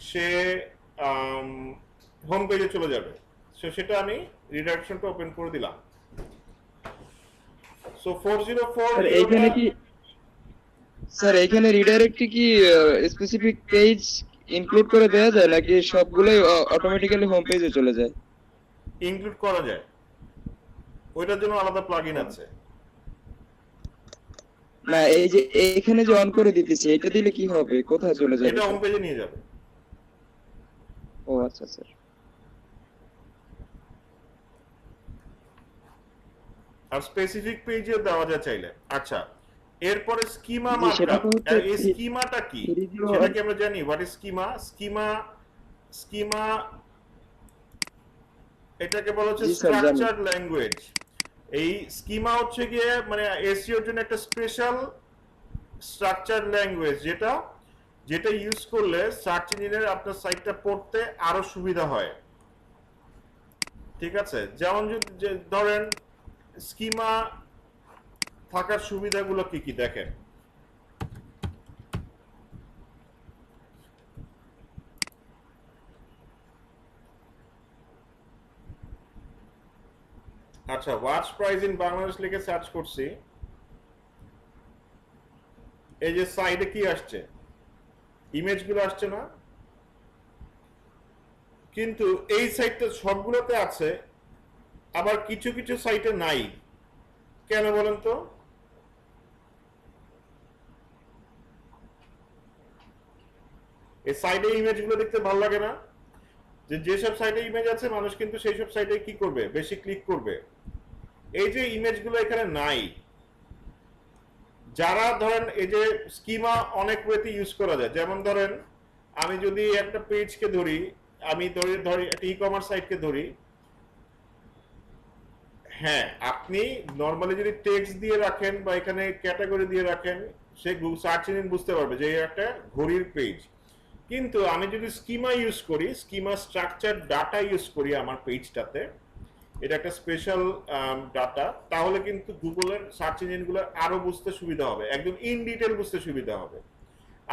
A: সে হোম পেজে চলে যাবে। সো সেটা আমি রিডাইরেকশনটা ওপেন করে দিলাম। সো 404
B: এইখানে কি স্যার এইখানে রিডাইরেক্টে কি স্পেসিফিক পেজ ইনক্লুড করে দেওয়া যায়, নাকি সবগুলোই অটোমেটিক্যালি হোম পেজে চলে যায়?
A: ইনক্লুড করা যায়, ওইটার জন্য আলাদা প্লাগইন আছে।
B: না, এই যে এইখানে যে অন করে দিতেছি, এটা দিলে কি হবে, কোথায় চলে যাবে?
A: এটা হোম পেজে নিয়ে যাবে।
B: ও আচ্ছা স্যার।
A: আর স্পেসিফিক পেজে দেওয়া যায় চাইলে। আচ্ছা, এরপরে স্কিমা
B: জি, সেটা
A: মার্কআপ।
B: তো হচ্ছে
A: এই স্কিমাটা কি, সেটা কি আমরা জানি? What is schema? স্কিমা এটাকে বলা হচ্ছে
B: জি স্যার, জানি।
A: Structured language. এই স্কিমা হচ্ছে গিয়ে মানে এসইওর জন্য একটা স্পেশাল স্ট্রাকচারড ল্যাঙ্গুয়েজ, যেটা ইউজ করলে সার্চ ইঞ্জিনের আপনার সাইটটা পড়তে আরো সুবিধা হয়, ঠিক আছে? যেমন যদি ধরেন স্কিমা থাকার সুবিধাগুলো কি কি দেখেন। আচ্ছা, ওয়াচ প্রাইস ইন বাংলাদেশ লিখে সার্চ করছি, এই যে সাইডে কি আসছে, ইমেজগুলো আসছে না? কিন্তু এই সাইটটা সবগুলোতে আছে, আবার কিছু কিছু সাইটে নাই। কেন বলেন তো? এই সাইডে ইমেজগুলো দেখতে ভালো লাগে না? যেসব সাইটে ইমেজ আছে, মানুষ কিন্তু সেই সব সাইটে কি করবে, বেশি ক্লিক করবে। এই যে ইমেজগুলো এখানে নাই, যারা ধরেন এই যে স্কিমা অনেক ওয়েতে ইউজ করা যায়। যেমন ধরেন আমি যদি একটা পেজকে ধরি, আমি ধরি একটা ই কমার্স সাইটকে ধরি, হ্যাঁ, আপনি নরমালি যদি টেক্সট দিয়ে রাখেন বা এখানে ক্যাটাগরি দিয়ে রাখেন, সে সার্চ ইঞ্জিন বুঝতে পারবে যে একটা ঘড়ির পেজ। কিন্তু আমি যদি স্কিমা ইউজ করি, স্কিমা স্ট্রাকচার ডাটা ইউজ করি আমার পেজটাতে, এটা একটা স্পেশাল ডাটা, তাহলে কিন্তু গুগলের সার্চ ইঞ্জিনগুলো আরো বুঝতে সুবিধা হবে, একদম ইন ডিটেল বুঝতে সুবিধা হবে।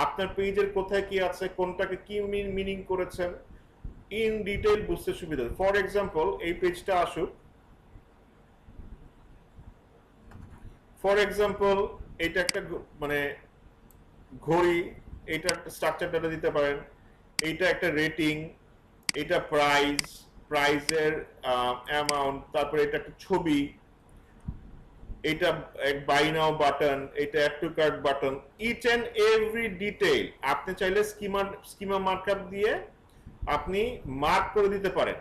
A: আপনার পেজের কোথায় কি আছে, কোনটাকে কি মিনিং করেছেন, ইন ডিটেল বুঝতে সুবিধা হবে। ফর এক্সাম্পল, এই পেজটা আসুক, ফর এক্সাম্পল এটা একটা মানে ঘড়ি, এটা একটা স্ট্রাকচার ডাটা দিতে পারেন, এইটা একটা রেটিং, এটা প্রাইজের অ্যামাউন্ট, তারপরে এটা একটা ছবি, এটা বাই নাও বাটন, এটা add to cart button, each and every detail আপনি চাইলে স্কিমা মার্কআপ দিয়ে আপনি মার্ক করে দিতে পারেন।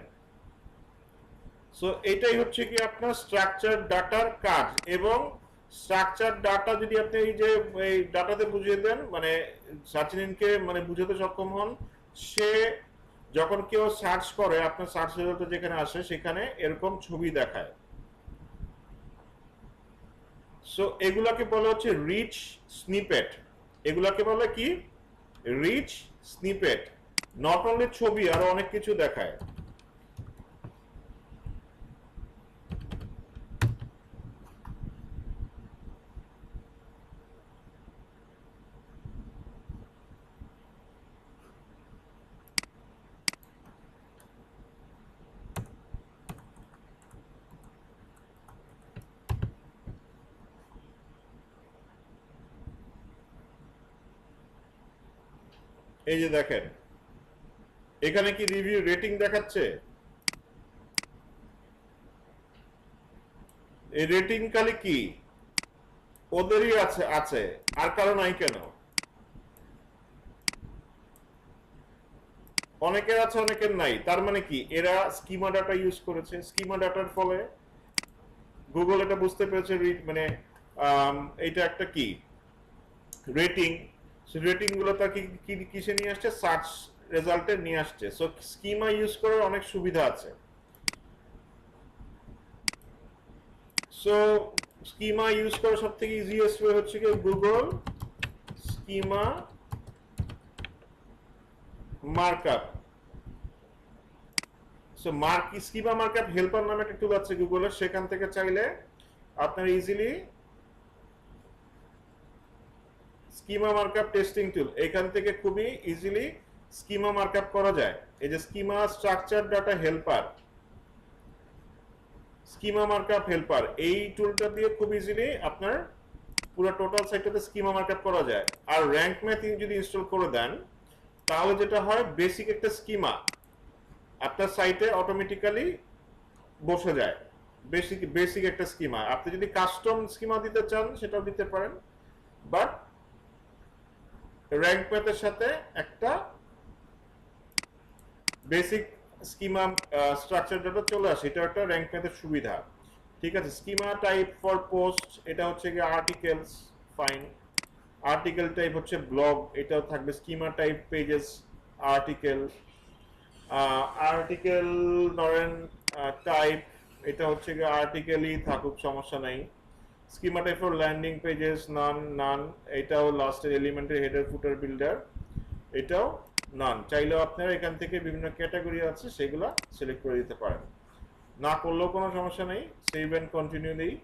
A: সো এটাই হচ্ছে কি আপনার স্ট্রাকচার ডাটার কাজ। এবং স্ট্রাকচার ডাটা যদি আপনি এই যে এই ডাটাতে বুঝিয়ে দেন, মানে সার্চ ইঞ্জিনকে মানে বুঝাতে সক্ষম হন, সে যখন কেউ সার্চ করে, আপনার সার্চ রেজাল্ট যেখানে আসে সেখানে এরকম ছবি দেখায়। সো এগুলাকে বলা হচ্ছে রিচ স্নিপেট। এগুলাকে বলে কি? Rich snippet. নট অনলি ছবি, আরো অনেক কিছু দেখায়। এই যে দেখেন, এখানে কি রিভিউ রেটিং দেখাচ্ছে? এই রেটিং খালি কি ওদেরই আছে আছে, আর কারো নাই কেন? অনেকের আছে অনেকের নাই, তার মানে কি এরা স্কিমা ডাটা ইউজ করেছে। স্কিমা ডাটার ফলে গুগল এটা বুঝতে পেরেছে মানে এটা একটা কি রেটিং। রেটিং গুলো তার কিসে নিয়ে আসছে? সার্চ রেজাল্টে নিয়ে আসছে। সো স্কিমা ইউজ করার অনেক সুবিধা আছে। সো স্কিমা ইউজ করার সব থেকে ইজিয়েস্ট ওয়ে হচ্ছে কি Google schema markup. So schema markup helper নামে একটা টুল আছে গুগলের, সেখান থেকে চাইলে আপনার easily schema markup testing tool, এখান থেকে খুবই ইজিলি স্কিমা মার্কআপ করা যায়। এই যে schema structure data helper, schema markup helper, এই টুলটা দিয়ে খুব ইজিলি আপনার পুরো টোটাল সাইটটাতে স্কিমা মার্কআপ করা যায়। আর র‍্যাঙ্ক ম্যাথ যদি ইনস্টল করে দেন, তাহলে যেটা হয় বেসিক একটা স্কিমা আপনার সাইটে অটোমেটিক্যালি বসে যায়। বেসিক একটা স্কিমা। আপনি যদি কাস্টম স্কিমা দিতে চান সেটাও দিতে পারেন, বাট র‍্যাঙ্ক ম্যাথের সাথে একটা বেসিক স্কিমা স্ট্রাকচার যেটা চলে আসে, এটা একটা র‍্যাঙ্ক ম্যাথের সুবিধা। ঠিক আছে। স্কিমা টাইপ ফর পোস্ট, এটা হচ্ছে গিয়ে আর্টিকেলস, ফাইন। আর্টিকেল টাইপ হচ্ছে ব্লগ, এটাও থাকবে। Schema type pages, article. Article ধরেন টাইপ, এটা হচ্ছে গিয়ে আর্টিকেলই থাকুক, সমস্যা নাই। Schema type for landing pages, none. এটাও লাস্টের এলিমেন্টের হেডার ফুটার বিল্ডার, এটাও নান। চাইলেও আপনারা এখান থেকে বিভিন্ন ক্যাটাগরি আছে সেগুলো সিলেক্ট করে দিতে পারেন, না করলেও কোনো সমস্যা নেই। সেভ এন্ড কন্টিনিউ দিই।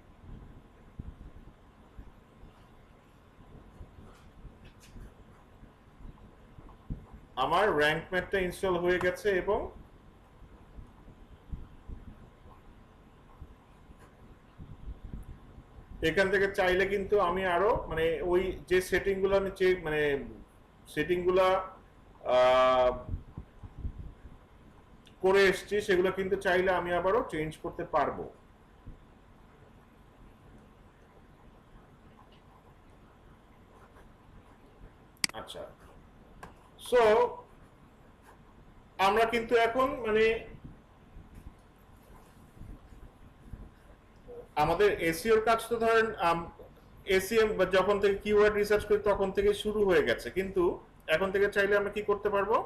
A: আমার র‍্যাঙ্ক ম্যাথটা ইনস্টল হয়ে গেছে এবং এখান থেকে চাইলে কিন্তু আমি আরো মানে ওই যে সেটিং গুলো আমি মানে সেটিং গুলা করে এসছি, সেগুলো কিন্তু চাইলে আমি আবারও চেঞ্জ করতে পারবো। আচ্ছা, সো আমরা কিন্তু এখন মানে আমাদের এসইওর কাজ তো ধরেন এসইএম যখন থেকে কিওয়ার্ড রিসার্চ করি তখন থেকে শুরু হয়ে গেছে, কিন্তু এখন থেকে চাইলে আমরা কি করতে পারবো?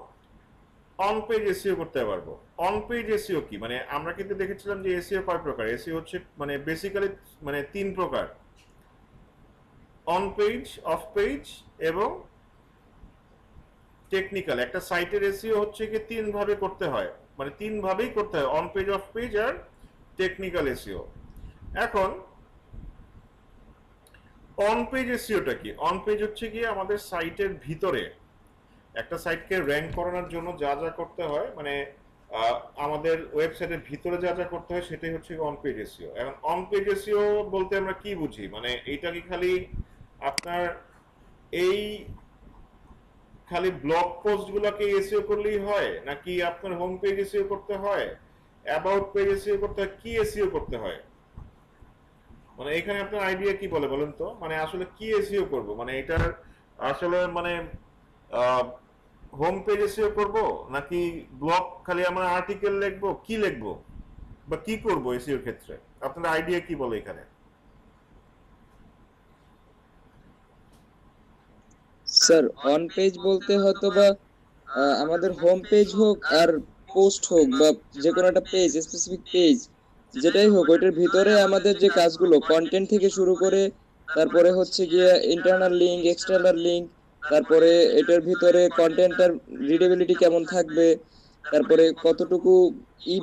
A: অন পেজ এসইও করতে পারবো। অন পেজ এসইও কি মানে আমরা কিন্তু দেখেছিলাম যে এসইও কয় প্রকার। এসইও হচ্ছে মানে বেসিক্যালি মানে 3 প্রকার: অন পেজ, অফ পেজ এবং টেকনিক্যাল। একটা সাইটের এসইও হচ্ছে কি 3 ভাবে করতে হয়, মানে 3 ভাবেই করতে হয়: অন পেজ, অফ পেজ আর টেকনিক্যাল এসইও। এখন অন পেজ এসইওটা কি? অন পেজ হচ্ছে কি আমাদের সাইটের ভিতরে একটা সাইটকে র‍্যাঙ্ক করানোর জন্য যা যা করতে হয়, মানে আমাদের ওয়েবসাইটের ভিতরে যা যা করতে হয় সেটাই হচ্ছে অন পেজ এসইও। এখন অন পেজ এসইও বলতে আমরা কি বুঝি? মানে এইটা কি খালি আপনার এই খালি ব্লগ পোস্ট গুলোকে এসইও করলেই হয়, নাকি আপনার হোম পেজ এসইও করতে হয়, অ্যাবাউট পেজ এসইও করতে হয়, কি এসইও করতে হয়? মানে এখানে আপনার আইডিয়া কি বলে বলেন তো? মানে আসলে কি এসইও করব? মানে এটার আসলে মানে হোম পেজ এসইও করব, নাকি ব্লগ খালি আমরা আর্টিকেল লিখবো, কি লিখবো বা কি করব এসইওর ক্ষেত্রে? আপনার আইডিয়া কি বলে এখানে?
B: স্যার অন পেজ বলতে হয়তো বা আমাদের হোম পেজ হোক আর পোস্ট হোক বা যে কোনো একটা পেজ, স্পেসিফিক পেজ যেটাই হোক, ওইটার ভিতরে আমাদের যে কাজগুলো কন্টেন্ট থেকে শুরু করে তারপরে হচ্ছে গিয়ে ইন্টারনাল লিঙ্ক, এক্সটার্নাল লিঙ্ক, তারপরে এটার ভিতরে কন্টেন্টটার রিডেবিলিটি কেমন থাকবে, তারপরে কতটুকু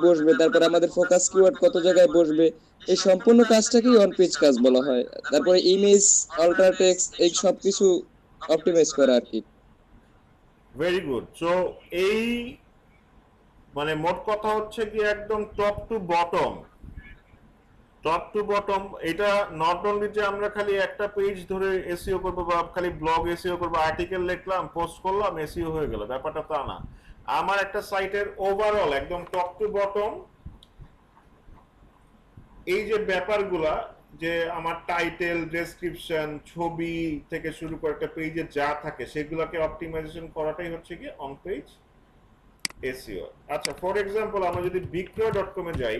B: বসবে, তারপরে আমাদের ফোকাস কিওয়ার্ড কত জায়গায় বসবে, এই সম্পূর্ণ কাজটাকেই অন পেজ কাজ বলা হয়। তারপরে ইমেজ, অল্টার টেক্সট, এই সব কিছু অপটিমাইজ করা আর কি।
A: Very good. সো এই মানে মোট কথা হচ্ছে কি একদম top to bottom, top to bottom, এটা নট অনলি যে আমরা খালি একটা পেজ ধরে এসইও করবো বা খালি ব্লগ এসইও করবো, আর্টিকেল লিখলাম, পোস্ট করলাম, এসইও হয়ে গেল, ব্যাপারটা তা না। আমার একটা সাইটের ওভারঅল একদম টপ টু বটম এই যে ব্যাপারগুলা, যে আমার টাইটেল, ডেসক্রিপশন, ছবি থেকে শুরু করে একটা পেজে যা থাকে সেগুলোকে অপটিমাইজেশন করাটাই হচ্ছে কি অন পেজ এসইও। আচ্ছা, ফর এক্সাম্পল আমরা যদি বিক্রয়.com এ যাই,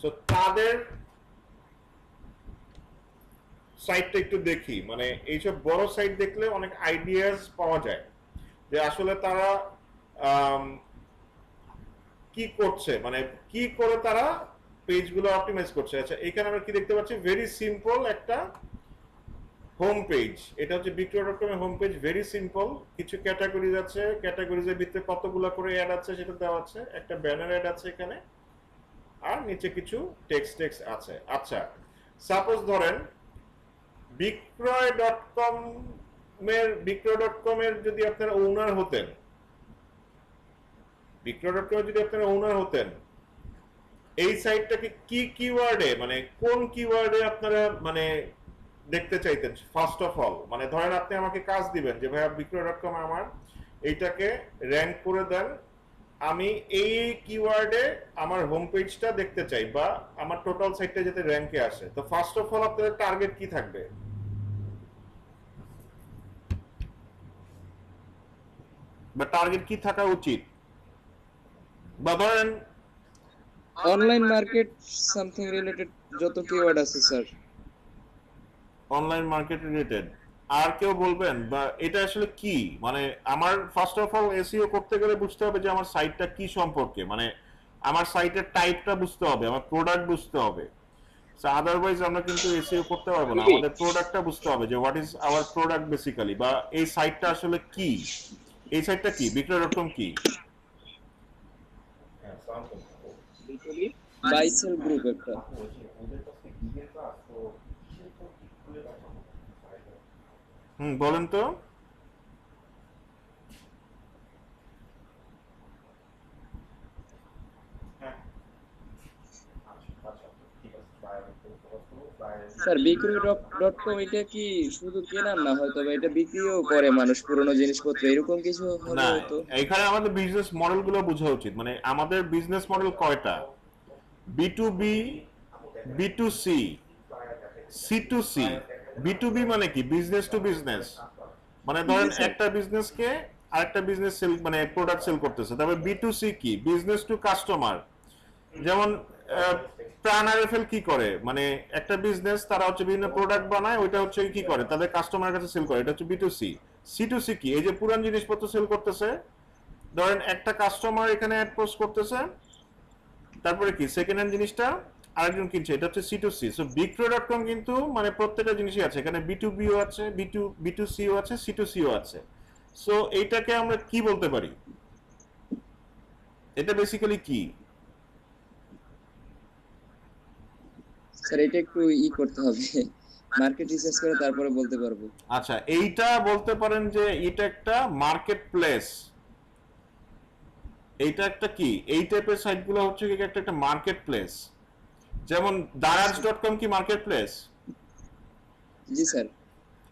A: সো তাদের সাইটটা একটু দেখি, মানে এইসব বড় সাইট দেখলে অনেক আইডিয়াস পাওয়া যায় যে আসলে তারা কি করছে, মানে কি করে তারা পেজগুলো অপটিমাইজ করছে। আচ্ছা, এখানে আমরা কি দেখতে পাচ্ছি, ভেরি সিম্পল একটা হোম পেজ। এটা হচ্ছে বিক্রয়.com এর হোম পেজ, ভেরি সিম্পল। কিছু ক্যাটাগরিজ আছে, ক্যাটাগরিজের ভিতরে কতগুলো করে অ্যাড আছে সেটা দেওয়া আছে, একটা ব্যানার অ্যাড আছে এখানে, আর নিচে কিছু টেক্সট আছে। আচ্ছা, সাপোজ ধরেন বিক্রয়.com এর যদি আপনারা ওনার হতেন, বিক্রয়.com এর যদি আপনারা ওনার হতেন, এই সাইটটাকে কি কিওয়ার্ডে, মানে কোন কিওয়ার্ডে আপনারা মানে দেখতে চাইতেন ফার্স্ট অফ অল? মানে ধরেন আপনি আমাকে কাজ দিবেন যে ভাইয়া বিক্রয়.com আমার এইটাকে র্যাঙ্ক করে দেন, আমি এই কিওয়ার্ডে আমার হোম পেজটা দেখতে চাই বা আমার টোটাল সাইটটা যাতে র্যাঙ্কে আসে। তো ফার্স্ট অফ অল আপনাদের টার্গেট কি থাকবে বা টার্গেট কি থাকা উচিত? বা ধরেন
B: অনলাইন মার্কেট সামথিং রিলেটেড যত কিওয়ার্ড আছে স্যার।
A: অনলাইন মার্কেট রিলেটেড আর কেউ বলবেন? বা এটা আসলে কি, মানে আমার ফার্স্ট অফ অল এসইও করতে গেলে বুঝতে হবে যে আমার সাইটটা কি সম্পর্কে, মানে আমার সাইটের টাইপটা বুঝতে হবে, আমার প্রোডাক্ট বুঝতে হবে। আদারওয়াইজ আমরা কিন্তু এসইও করতে পারবো না। আমাদের প্রোডাক্টটা বুঝতে হবে যে what is our product basically, বা এই সাইটটা আসলে কি, এই সাইটটা কি, বিক্রয়.com কি।
B: বাইসেল গ্রুপ একটা।
A: বলেন তো।
B: স্যার বিক্রয়.com এটা কি শুধু কেনার না, হয়তো এটা বিক্রিও করে মানুষ পুরনো জিনিসপত্র, এরকম কিছু হলে
A: না,
B: তো।
A: এখানে আমাদের বিজনেস মডেল গুলো বোঝা উচিত। মানে আমাদের বিজনেস মডেল কয়টা? B2B, B2C, C2C। B2B মানে কি? Business to business. মানে ধরেন একটা বিজনেসকে আরেকটা বিজনেস সেল, মানে প্রোডাক্ট সেল করতেছে। তারপর B2C কি? Business to customer. যেমন প্রাণ আরএফএল কি করে, মানে একটা বিজনেস, তারা হচ্ছে বিভিন্ন প্রোডাক্ট বানায়, ওইটা হচ্ছে কি করে তাদের কাস্টমারের কাছে সেল করে, এটা হচ্ছে B2C। C2C কি? এই যে পুরান জিনিসপত্র সেল করতেছে, ধরেন একটা কাস্টমার এখানে অ্যাড পোস্ট করতেছে, তারপরে কি সেকেন্ড হ্যান্ড জিনিসটা আরেকজন কিনছে, এটা হচ্ছে C2C। সো বিক্রয়.com কিন্তু মানে প্রত্যেকটা জিনিসই আছে এখানে, B2Bও আছে, B2Cও আছে, C2Cও আছে। সো এইটাকে আমরা কি বলতে পারি? এটা বেসিক্যালি কি?
B: স্যার এটা একটু করতে হবে, মার্কেট রিসার্চ করে তারপরে বলতে পারবো।
A: আচ্ছা, এইটা বলতে পারেন যে এটা একটা মার্কেট প্লেস। এইটা একটা কি, এই টাইপের সাইটগুলো হচ্ছে কি একটা মার্কেট প্লেস। যেমন দারাজ.com কি মার্কেট প্লেস?
B: জি স্যার।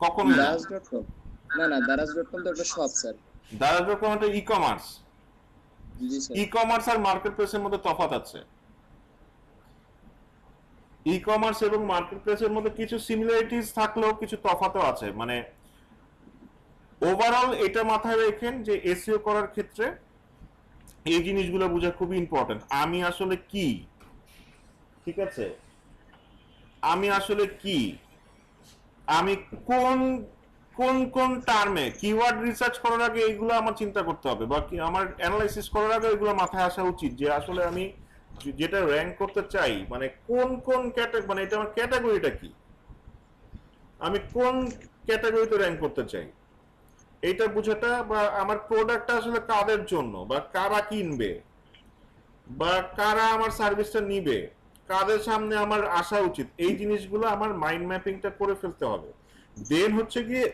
A: কখনো না।
B: দারাজ.com না, দারাজ.com তো একটা শপ স্যার।
A: দারাজ.com একটা ই কমার্স।
B: জি স্যার।
A: ই কমার্স আর মার্কেট প্লেসের মধ্যে তফাৎ আছে। ই কমার্স এবং মার্কেট প্লেসের মধ্যে কিছু সিমিলারিটিস থাকলেও কিছু তফাৎও আছে। মানে ওভারঅল এটা মাথায় রাখেন যে এসইও করার ক্ষেত্রে এই জিনিসগুলো বোঝা খুবই ইম্পর্টেন্ট। আমি আসলে কি, ঠিক আছে, আমি আসলে কি, আমি কোন কোন কোন টার্মে কিওয়ার্ড রিসার্চ করার আগে এইগুলো আমার চিন্তা করতে হবে, বা কি আমার অ্যানালাইসিস করার আগে এগুলো মাথায় আসা উচিত যে আসলে আমি যেটা র্যাঙ্ক করতে চাই, মানে কোন কোন ক্যাটাগরি, মানে এটা আমার ক্যাটাগরিটা কি। আমি কোন ক্যাটাগরিতে র্যাঙ্ক করতে চাই এইটা বোঝাটা, বা আমার প্রোডাক্টটা আসলে কাদের জন্য বা কারা কিনবে বা কারা আমার সার্ভিসটা নিবে, কাদের সামনে আমার আসা উচিত, এই জিনিসগুলো আমার মাইন্ড ম্যাপিংটা করে ফেলতে হবে। দেন হচ্ছে গিয়ে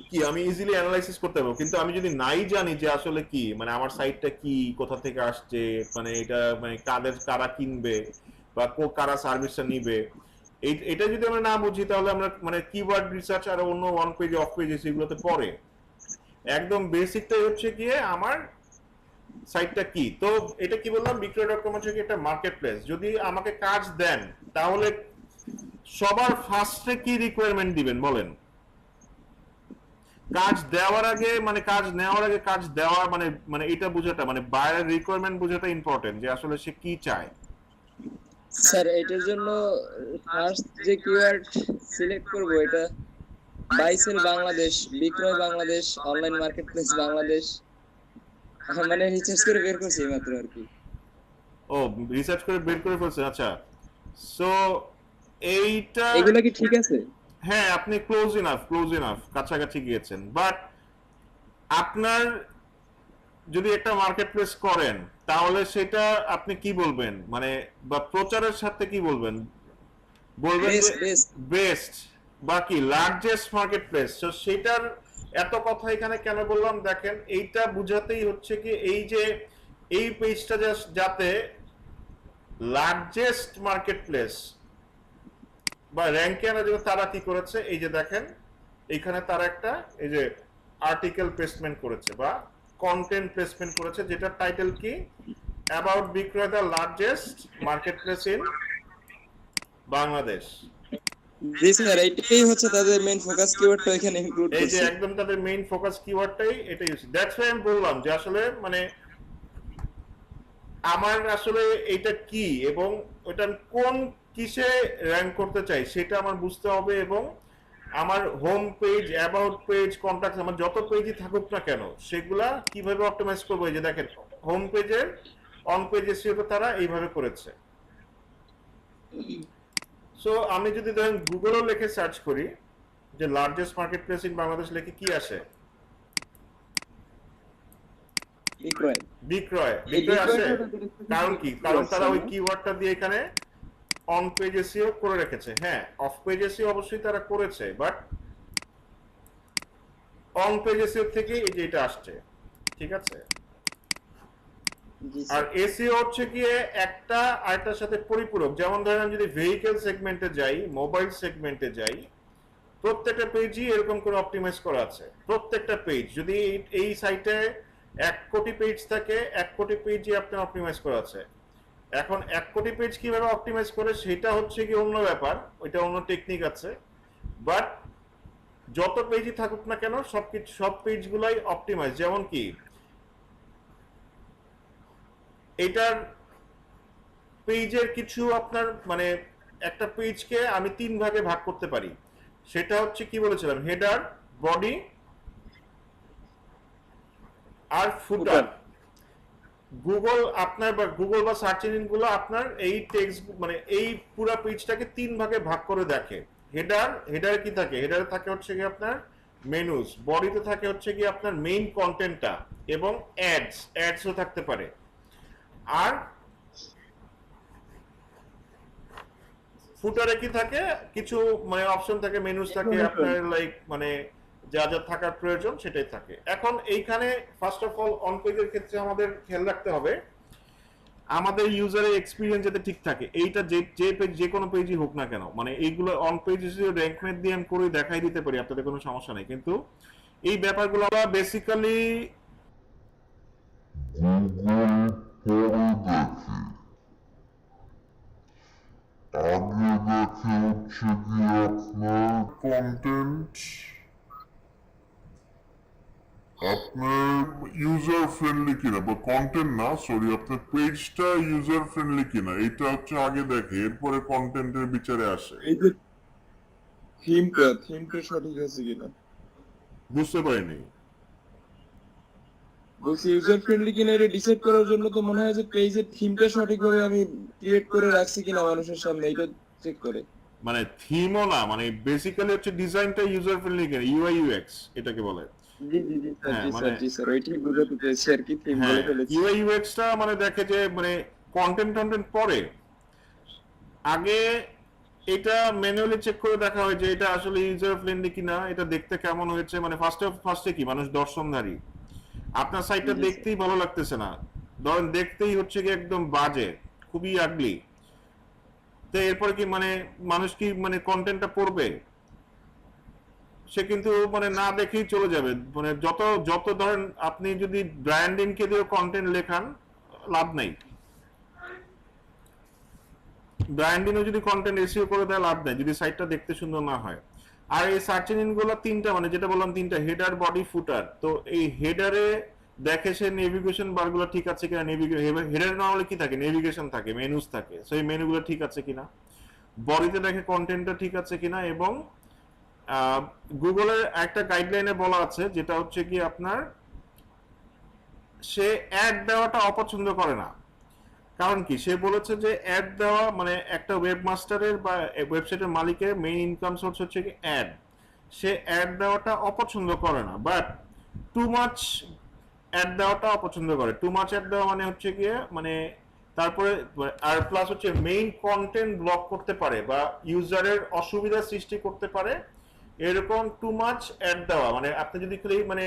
A: কি আমি ইজিলি অ্যানালাইসিস করতে পারবো। কিন্তু আমি যদি নাই জানি যে আসলে কি মানে আমার সাইটটা কি, কোথা থেকে আসছে, মানে এটা মানে কারা কিনবে বা কারা সার্ভিসটা নিবে, এটা যদি আমরা না বুঝি তাহলে আমরা মানে কিওয়ার্ড রিসার্চ আর অন্য ওয়ান পেজ অফ পেজ সেগুলোতে পড়ে। একদম বেসিকটাই হচ্ছে গিয়ে আমার সাইটটা কি। তো এটা কি বললাম, বিক্রয়.কম হচ্ছে কি একটা মার্কেট প্লেস। যদি আমাকে কাজ দেন তাহলে সবার ফার্স্টে কি রিকোয়ারমেন্ট দিবেন বলেন? কাজ দেওয়ার আগে মানে কাজ নেওয়ার আগে কাজ দেওয়া মানে মানে এটা বোঝাটা মানে বায়ারের রিকোয়ারমেন্ট বোঝাটা ইম্পর্টেন্ট, যে আসলে সে কি চায়।
B: স্যার এটার জন্য ফার্স্ট যে কিওয়ার্ড সিলেক্ট করব এটা বাই সেল বাংলাদেশ, বিক্রয় বাংলাদেশ, অনলাইন মার্কেটপ্লেস বাংলাদেশ, মানে রিসার্চ করে বের করছি মাত্র আর কি।
A: ও, রিসার্চ করে বের করে ফেলছেন, আচ্ছা। সো এইটা
B: এগুলা কি ঠিক আছে?
A: হ্যাঁ, আপনি ক্লোজ ইনাফ কাছাকাছি গিয়েছেন। বাট আপনার যদি একটা মার্কেট প্লেস করেন তাহলে সেটা আপনি কি বলবেন, মানে বা প্রচারের সাথে কি বলবেন? বলবেন যে
B: বেস্ট
A: বেস্ট বা কি লার্জেস্ট মার্কেট প্লেস। তো সেটার এত কথা এখানে কেন বললাম দেখেন, এইটা বুঝাতেই হচ্ছে কি এই যে এই পেজটা যাতে লার্জেস্ট মার্কেট প্লেস বা র্যাঙ্কে আনার জন্য তারা কি করেছে, এই যে দেখেন এইখানে তারা একটা এই যে আর্টিকেল প্লেসমেন্ট করেছে বা কন্টেন্ট প্লেসমেন্ট করেছে, যেটা টাইটেল কি, অ্যাবাউট বিক্রয় the largest market place in Bangladesh.
B: G sir, এইটাই হচ্ছে তাদের মেইন ফোকাস কিওয়ার্ডটা এখানে ইনক্লুড
A: এই যে
B: করছে।
A: একদম তাদের মেইন ফোকাস কিওয়ার্ডটাই এটাই হচ্ছে। দ্যাটস ওয়াই আমি বললাম যে আসলে মানে আমার আসলে এটা কি এবং ওটা কোন কিসে র্যাঙ্ক করতে চাই সেটা আমার বুঝতে হবে। এবং আমার home page, about page, contact, আমার যত পেজই থাকুক না কেন সেগুলা কিভাবে অপটিমাইজ করবো। এই যে দেখেন হোম পেজের অন পেজ এসইও তারা এইভাবে করেছে। সো আমি যদি ধরেন গুগলও লিখে সার্চ করি যে largest market place in Bangladesh, লিখে কি আসে?
B: বিক্রয়।
A: বিক্রয়
B: এই
A: বিক্রয় আসে।
B: বিক্রয়টা তাদের
A: কারণ কি?
B: specific
A: কারণ
B: keywords,
A: তারা ওই
B: না?
A: কিওয়ার্ডটা দিয়ে এখানে অন পেজ এসইও করে রেখেছে। হ্যাঁ, অফ পেজ এসইও অবশ্যই তারা করেছে, বাট অন পেজ এসইও থেকে এই যে এটা আসছে, ঠিক আছে।
B: জি
A: আর
B: স্যার।
A: এসইও হচ্ছে গিয়ে একটা আরেকটার সাথে পরিপূরক। যেমন ধরেন আমি যদি ভেহিকেল সেগমেন্টে যাই, মোবাইল সেগমেন্টে যাই, প্রত্যেকটা পেজই এরকম করে অপটিমাইজ করা আছে। প্রত্যেকটা পেজ যদি এই সাইটে 1 কোটি পেজ থাকে, 1 কোটি পেজই আপনার অপটিমাইজ করা আছে। এখন 1 কোটি পেজ কিভাবে অপটিমাইজ করে সেটা হচ্ছে কি অন্য ব্যাপার, ওইটা অন্য টেকনিক আছে। বাট যত পেজই থাকুক না কেন সব পেজগুলাই অপটিমাইজ। যেমন কি এটার পেজের কিছু আপনার মানে একটা পেজকে আমি 3 ভাগে ভাগ করতে পারি। সেটা হচ্ছে কি বলেছিলাম, হেডার, বডি আর ফুটার। গুগল আপনার বা গুগল বা সার্চ ইঞ্জিন গুলো আপনার এই টেক্সট মানে এই পুরো পেজটাকে 3 ভাগে ভাগ করে দেখে। হেডারে কি থাকে? হেডারে থাকে হচ্ছে কি আপনার মেনুস, বডিতে থাকে হচ্ছে কি আপনার মেইন কন্টেন্টটা এবং অ্যাডসও থাকতে পারে। আর ফুটারে কি থাকে? কিছু মানে অপশন থাকে, মেনুস থাকে আপনার লাইক মানে যা যা থাকার প্রয়োজন সেটাই থাকে। এখন এইখানে ফার্স্ট অফ অল অন পেজের ক্ষেত্রে আমাদের খেয়াল রাখতে হবে আমাদের ইউজারের এক্সপিরিয়েন্স যাতে ঠিক থাকে। এইটা যে পেজ যে কোনো পেজই হোক না কেন, মানে এইগুলো অন পেজ র্যাঙ্ক মেট দিয়ে আমি করে দেখাই দিতে পারি, আপনাদের কোনো সমস্যা নেই। কিন্তু এই ব্যাপারগুলো আমরা বেসিক্যালি
E: আগে দেখে হচ্ছে গিয়ে আপনার কন্টেন্ট আপনার ইউজার ফ্রেন্ডলি কিনা, বা কন্টেন্ট না সরি আপনার পেজটা ইউজার ফ্রেন্ডলি কিনা, এটা হচ্ছে আগে দেখে, এরপরে কন্টেন্টের বিচারে আসে।
B: এই যে থিমটা সঠিক আছে কিনা,
A: বুঝতে পারিনি।
B: বলছি ইউজার ফ্রেন্ডলি কিনা এটা ডিসাইড করার জন্য তো মনে হয় যে পেজের থিমটা সঠিকভাবে আমি ক্রিয়েট করে রাখছি কিনা মানুষের সামনে, এটা চেক করে।
A: মানে থিমও না, মানে বেসিক্যালি হচ্ছে ডিজাইনটা ইউজার ফ্রেন্ডলি কেন, ইউআই ইউএক্স এটাকে বলে।
B: জি জি জি স্যার,
A: হ্যাঁ
B: জি
A: মানে
B: স্যার, জি স্যার, ওইটাই বুঝাতে চেয়েছি আর কি, থিম
A: হ্যাঁ
B: বলে ফেলেছি।
A: ইউআই ইউএক্সটা মানে দেখে যে মানে কন্টেন্ট পরে আগে এটা ম্যানুয়ালি চেক করে দেখা হয় যে এটা আসলে ইউজার ফ্রেন্ডলি কিনা, এটা দেখতে কেমন হয়েছে, মানে ফার্স্টে কি মানুষ দর্শনধারী, আপনার সাইটটা
B: জি স্যার।
A: দেখতেই ভালো লাগতেছে না, ধরেন দেখতেই হচ্ছে কি একদম বাজে, খুবই আগলি, তো এরপরে কি মানে মানুষ কি মানে কন্টেন্টটা পড়বে? সে কিন্তু মানে না দেখেই চলে যাবে। মানে যত যত ধরেন আপনি যদি ব্র্যান্ডিংকে দিয়ে কন্টেন্ট লেখান, লাভ নাই। ব্র্যান্ডিংও যদি কন্টেন্ট এসইও করে দেয়, লাভ নাই যদি সাইটটা দেখতে সুন্দর না হয়। আর এই সার্চ ইঞ্জিন গুলো তিনটা, মানে যেটা বললাম তিনটা, হেডার, বডি, ফুটার। তো এই হেডারে দেখে সে নেভিগেশন বার গুলো ঠিক আছে কিনা, হেডার না হলে কি থাকে, নেভিগেশন থাকে, মেনুস থাকে, সেই মেনুগুলো ঠিক আছে কিনা। বডিতে দেখে কন্টেন্টটা ঠিক আছে কিনা, এবং গুগলের একটা গাইডলাইনে বলা আছে যেটা হচ্ছে কি আপনার, সে অ্যাড দেওয়াটা অপছন্দ করে না। কারণ কি, সে বলেছে যে অ্যাড দেওয়া মানে একটা ওয়েবমাস্টারের বা ওয়েবসাইটের মালিকের মেইন ইনকাম সোর্স হচ্ছে কি অ্যাড। সে অ্যাড দেওয়াটা অপছন্দ করে না, বাট টু মাচ অ্যাড দেওয়াটা অপছন্দ করে। টু মাচ অ্যাড দেওয়া মানে হচ্ছে গিয়ে মানে তারপরে আর প্লাস হচ্ছে মেইন কন্টেন্ট ব্লক করতে পারে বা ইউজারের অসুবিধা সৃষ্টি করতে পারে, এরকম টু মাচ অ্যাড দেওয়া। মানে আপনি যদি খালি মানে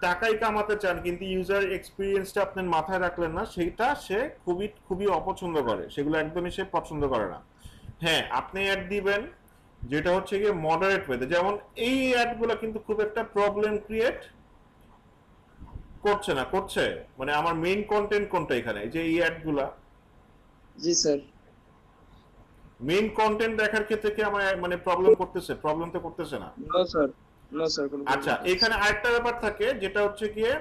A: টাকাই কামাতে চান কিন্তু ইউজার এক্সপিরিয়েন্সটা আপনার মাথায় রাখলেন না, সেটা সে খুবই খুবই অপছন্দ করে, সেগুলো একদমই সে পছন্দ করে না। হ্যাঁ, আপনি অ্যাড দিবেন যেটা হচ্ছে গিয়ে মডারেট ওয়েতে, যেমন এই অ্যাডগুলো কিন্তু খুব একটা প্রবলেম ক্রিয়েট করছে না, করছে মানে আমার মেইন কন্টেন্ট কোনটা এখানে, এই যে এই অ্যাডগুলা
B: জি স্যার।
A: মেইন কন্টেন্ট দেখার ক্ষেত্রে কি আমার মানে প্রবলেম করতেছে? প্রবলেম তো করতেছে না।
B: নো স্যার, নো স্যার, কোনো
A: আচ্ছা, এখানে আরেকটা ব্যাপার থাকে যেটা হচ্ছে গিয়ে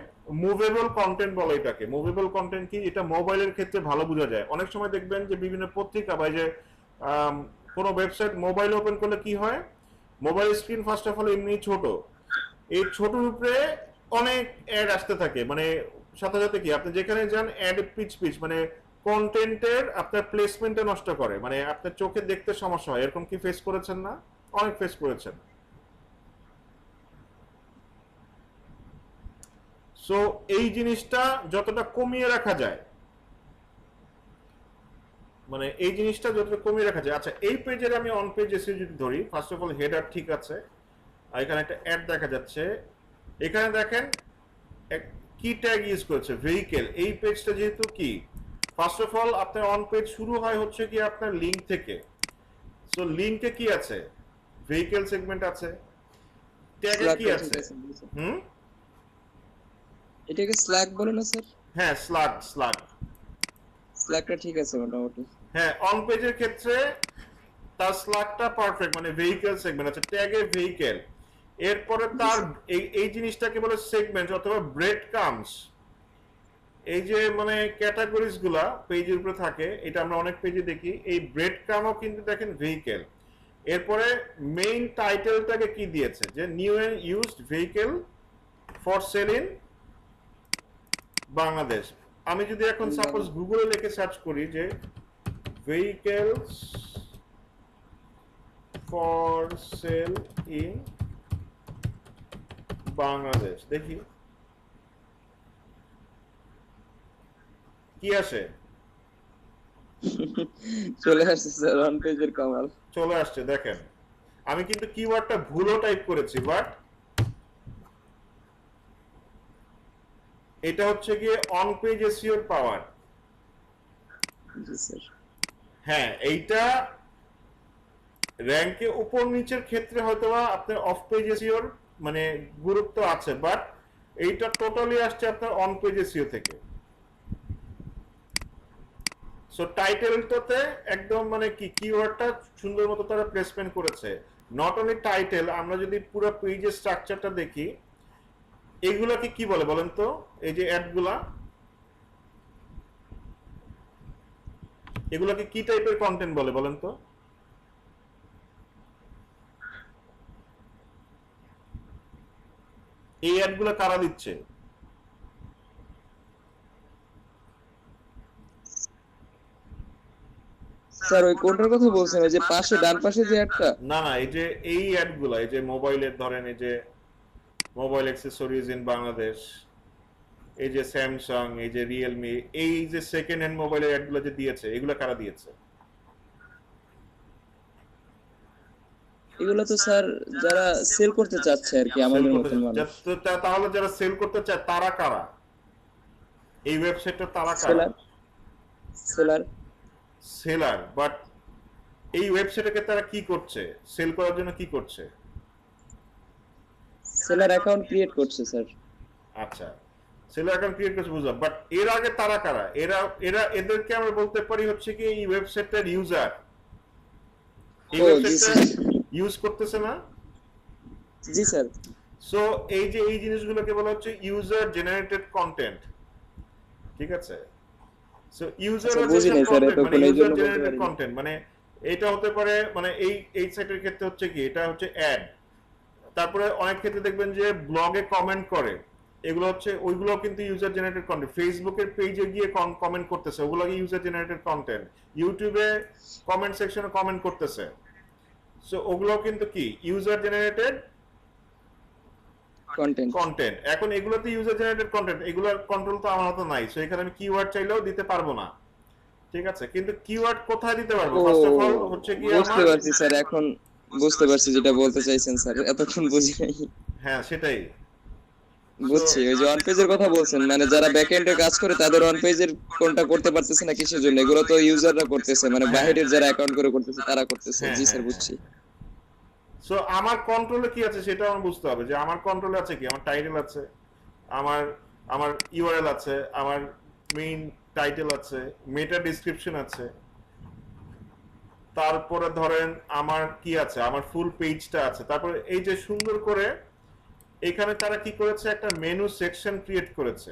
A: মুভেবল কন্টেন্ট বলে এটাকে। মুভেবল কন্টেন্ট কি, এটা মোবাইলের ক্ষেত্রে ভালো বোঝা যায়। অনেক সময় দেখবেন যে বিভিন্ন পত্রিকা বা যে কোনো ওয়েবসাইট মোবাইল ওপেন করলে কি হয়, mobile screen first of all এমনি ছোট, এই ছোটর উপরে অনেক অ্যাড আসতে থাকে, মানে সাথে সাথে কি আপনি যেখানে যান অ্যাড পিচ পিচ, মানে কন্টেন্টের আপনার প্লেসমেন্টটা নষ্ট করে, মানে আপনার চোখে দেখতে সমস্যা হয়। এরকম কি ফেস করেছেন না? অনেক ফেস করেছেন। সো এই জিনিসটা যতটা কমিয়ে রাখা যায়, মানে এই জিনিসটা যতটা কমিয়ে রাখা যায়। আচ্ছা, এই পেজের আমি অন পেজ এসে যদি ধরি, ফার্স্ট অফ অল হেডার ঠিক আছে, আর এখানে একটা অ্যাড দেখা যাচ্ছে। এখানে দেখেন কি ট্যাগ ইউজ করেছে, ভেহিকেল। এই পেজটা যেহেতু কি, ফার্স্ট অফ অল আপনার অন পেজ শুরু হয় হচ্ছে কি আপনার লিঙ্ক থেকে। সো লিঙ্কে কি আছে, ভেহিকেল সেগমেন্ট আছে, ট্যাগে কি আছে, হুম,
B: এটাকে স্ল্যাক বলে না স্যার?
A: হ্যাঁ স্লাগ স্লাগ,
B: স্ল্যাকটা ঠিক আছে মোটামুটি।
A: হ্যাঁ অন পেজের ক্ষেত্রে তার স্লাগটা পারফেক্ট, মানে ভেহিকেল সেগমেন্ট আছে, ট্যাগে ভেহিকেল। এরপরে তার এই জিনিসটাকে বলে সেগমেন্ট অথবা ব্রেড কামস। এই যে মানে ক্যাটাগরিজ গুলা পেজের উপরে থাকে, এটা আমরা অনেক পেজে দেখি, এই ব্রেড কামও কিন্তু দেখেন ভেহিকেল। এরপরে মেইন টাইটেলটাকে কি দিয়েছে, যে new and used vehicle for sale in Bangladesh. আমি যদি এখন সাপোজ গুগলে লিখে সার্চ করি যে vehicles for sale in Bangladesh, দেখি কি আসে।
B: চলে আসছে স্যার, ওয়ান পেজের কামাল।
A: চলে আসছে, দেখেন আমি কিন্তু কিওয়ার্ডটা ভুলও টাইপ করেছি, বাট এটা হচ্ছে গিয়ে অন পেজ এসইওর পাওয়ার।
B: জি স্যার।
A: হ্যাঁ, এইটা র্যাঙ্কে উপর নিচের ক্ষেত্রে হয়তোবা আপনার অফ পেজ এসইওর মানে গুরুত্ব আছে, বাট এইটা টোটালি আসছে আপনার অন পেজ এসইও থেকে। সো টাইটেলটাতে একদম মানে কি কিওয়ার্ডটা সুন্দর মতো তারা প্লেসমেন্ট করেছে। নট অনলি টাইটেল, আমরা যদি পুরো পেজের স্ট্রাকচারটা দেখি, এগুলাকে কি বলে বলেন তো, এই যে অ্যাডগুলা, এগুলাকে কি টাইপের কন্টেন্ট বলে বলেন তো? এই অ্যাডগুলা কারা দিচ্ছে?
B: স্যার ওই কোনটার কথা বলছেন, ওই যে পাশে ডান পাশে যে একটা?
A: না না, এই যে এই অ্যাডগুলো, এই যে মোবাইলের ধরেন, এই যে মোবাইল অ্যাক্সেসরিজ ইন বাংলাদেশ, এই যে স্যামসাং, এই যে রিয়েলমি, এই যে সেকেন্ড হ্যান্ড মোবাইলের অ্যাডগুলো যে দিয়েছে, এগুলো কারা দিয়েছে?
B: এগুলো তো স্যার যারা সেল করতে চাচ্ছে আর কি,
A: সেল
B: আমাদের
A: করতে
B: মতন মানুষ।
A: তাহলে যারা সেল করতে চায় তারা কারা? এই ওয়েবসাইটটা তারা কারা?
B: Seller, seller.
A: সেলার। বাট এই ওয়েবসাইটে তারা কি করছে? সেল করার জন্য কি করছে?
B: সেলার অ্যাকাউন্ট ক্রিয়েট করছে স্যার।
A: আচ্ছা, সেলার অ্যাকাউন্ট ক্রিয়েট করছে, বুঝলাম। বাট এর আগে তারা কারা? এদেরকে আমরা বলতে পারি হচ্ছে কি এই ওয়েবসাইটটার ইউজার। এই
B: ও জি
A: ওয়েবসাইটটা
B: স্যার,
A: ইউজ করতেছে না?
B: জি স্যার।
A: সো এই যে এই জিনিসগুলোকে বলা হচ্ছে ইউজার জেনারেটেড কন্টেন্ট, ঠিক আছে? সো ইউজার
B: আচ্ছা, বুঝি নাই স্যার
A: কন্টেন্ট মানে
B: এতক্ষণ, এই
A: ইউজার
B: জন্য বলতে
A: জেনারেটেড
B: পারি।
A: কন্টেন্ট মানে এটা হতে পারে, মানে এই সাইটের ক্ষেত্রে হচ্ছে কি, এটা হচ্ছে অ্যাড। তারপরে অনেক ক্ষেত্রে দেখবেন যে ব্লগে কমেন্ট করে, এগুলো হচ্ছে ওইগুলো কিন্তু ইউজার জেনারেটেড কন্টেন্ট। ফেসবুকের পেজে গিয়ে কমেন্ট করতেছে, ওগুলোকে ইউজার জেনারেটেড কন্টেন্ট। ইউটিউবে কমেন্ট সেকশনে কমেন্ট করতেছে, সো ওগুলো কিন্তু কি ইউজার জেনারেটেড
B: কন্টেন্ট।
A: কন্টেন্ট। এখন এগুলোতে ইউজার জেনারেটেড কন্টেন্ট, এগুলোর কন্ট্রোল তো আমার হাতে নাই, সো এখানে আমি কিওয়ার্ড চাইলেও দিতে পারবো না, ঠিক আছে? কিন্তু কিওয়ার্ড কোথায় দিতে পারবো?
B: ও
A: ফার্স্ট অফ অল হচ্ছে কি
B: বুঝতে
A: আমার,
B: পারছি স্যার, এখন বুঝতে পারছি যেটা বলতে চাইছেন স্যার, এতক্ষণ বুঝি নাই।
A: হ্যাঁ সেটাই।
B: বুঝছি, ওই যে অন পেজের কথা বলছেন, মানে যারা ব্যাক এন্ডে কাজ করে তাদের অন পেজের কোনটা করতে পারতেছে না কিসের জন্য, এগুলো তো ইউজাররা করতেছে, মানে বাইরের যারা অ্যাকাউন্ট করে করতেছে তারা করতেছে।
A: হ্যাঁ
B: জি
A: হ্যাঁ
B: স্যার,
A: হ্যাঁ।
B: বুঝছি।
A: সো আমার কন্ট্রোলে কি আছে সেটা আমার বুঝতে হবে, যে আমার কন্ট্রোলে আছে কি, আমার টাইটেল আছে, আমার আমার ইউআরএল আছে, আমার মেইন টাইটেল আছে, মেটা ডেসক্রিপশন আছে, তারপরে ধরেন আমার কি আছে, আমার ফুল পেজটা আছে, তারপরে এই যে সুন্দর করে এখানে তারা কি করেছে, একটা মেনু সেকশন ক্রিয়েট করেছে।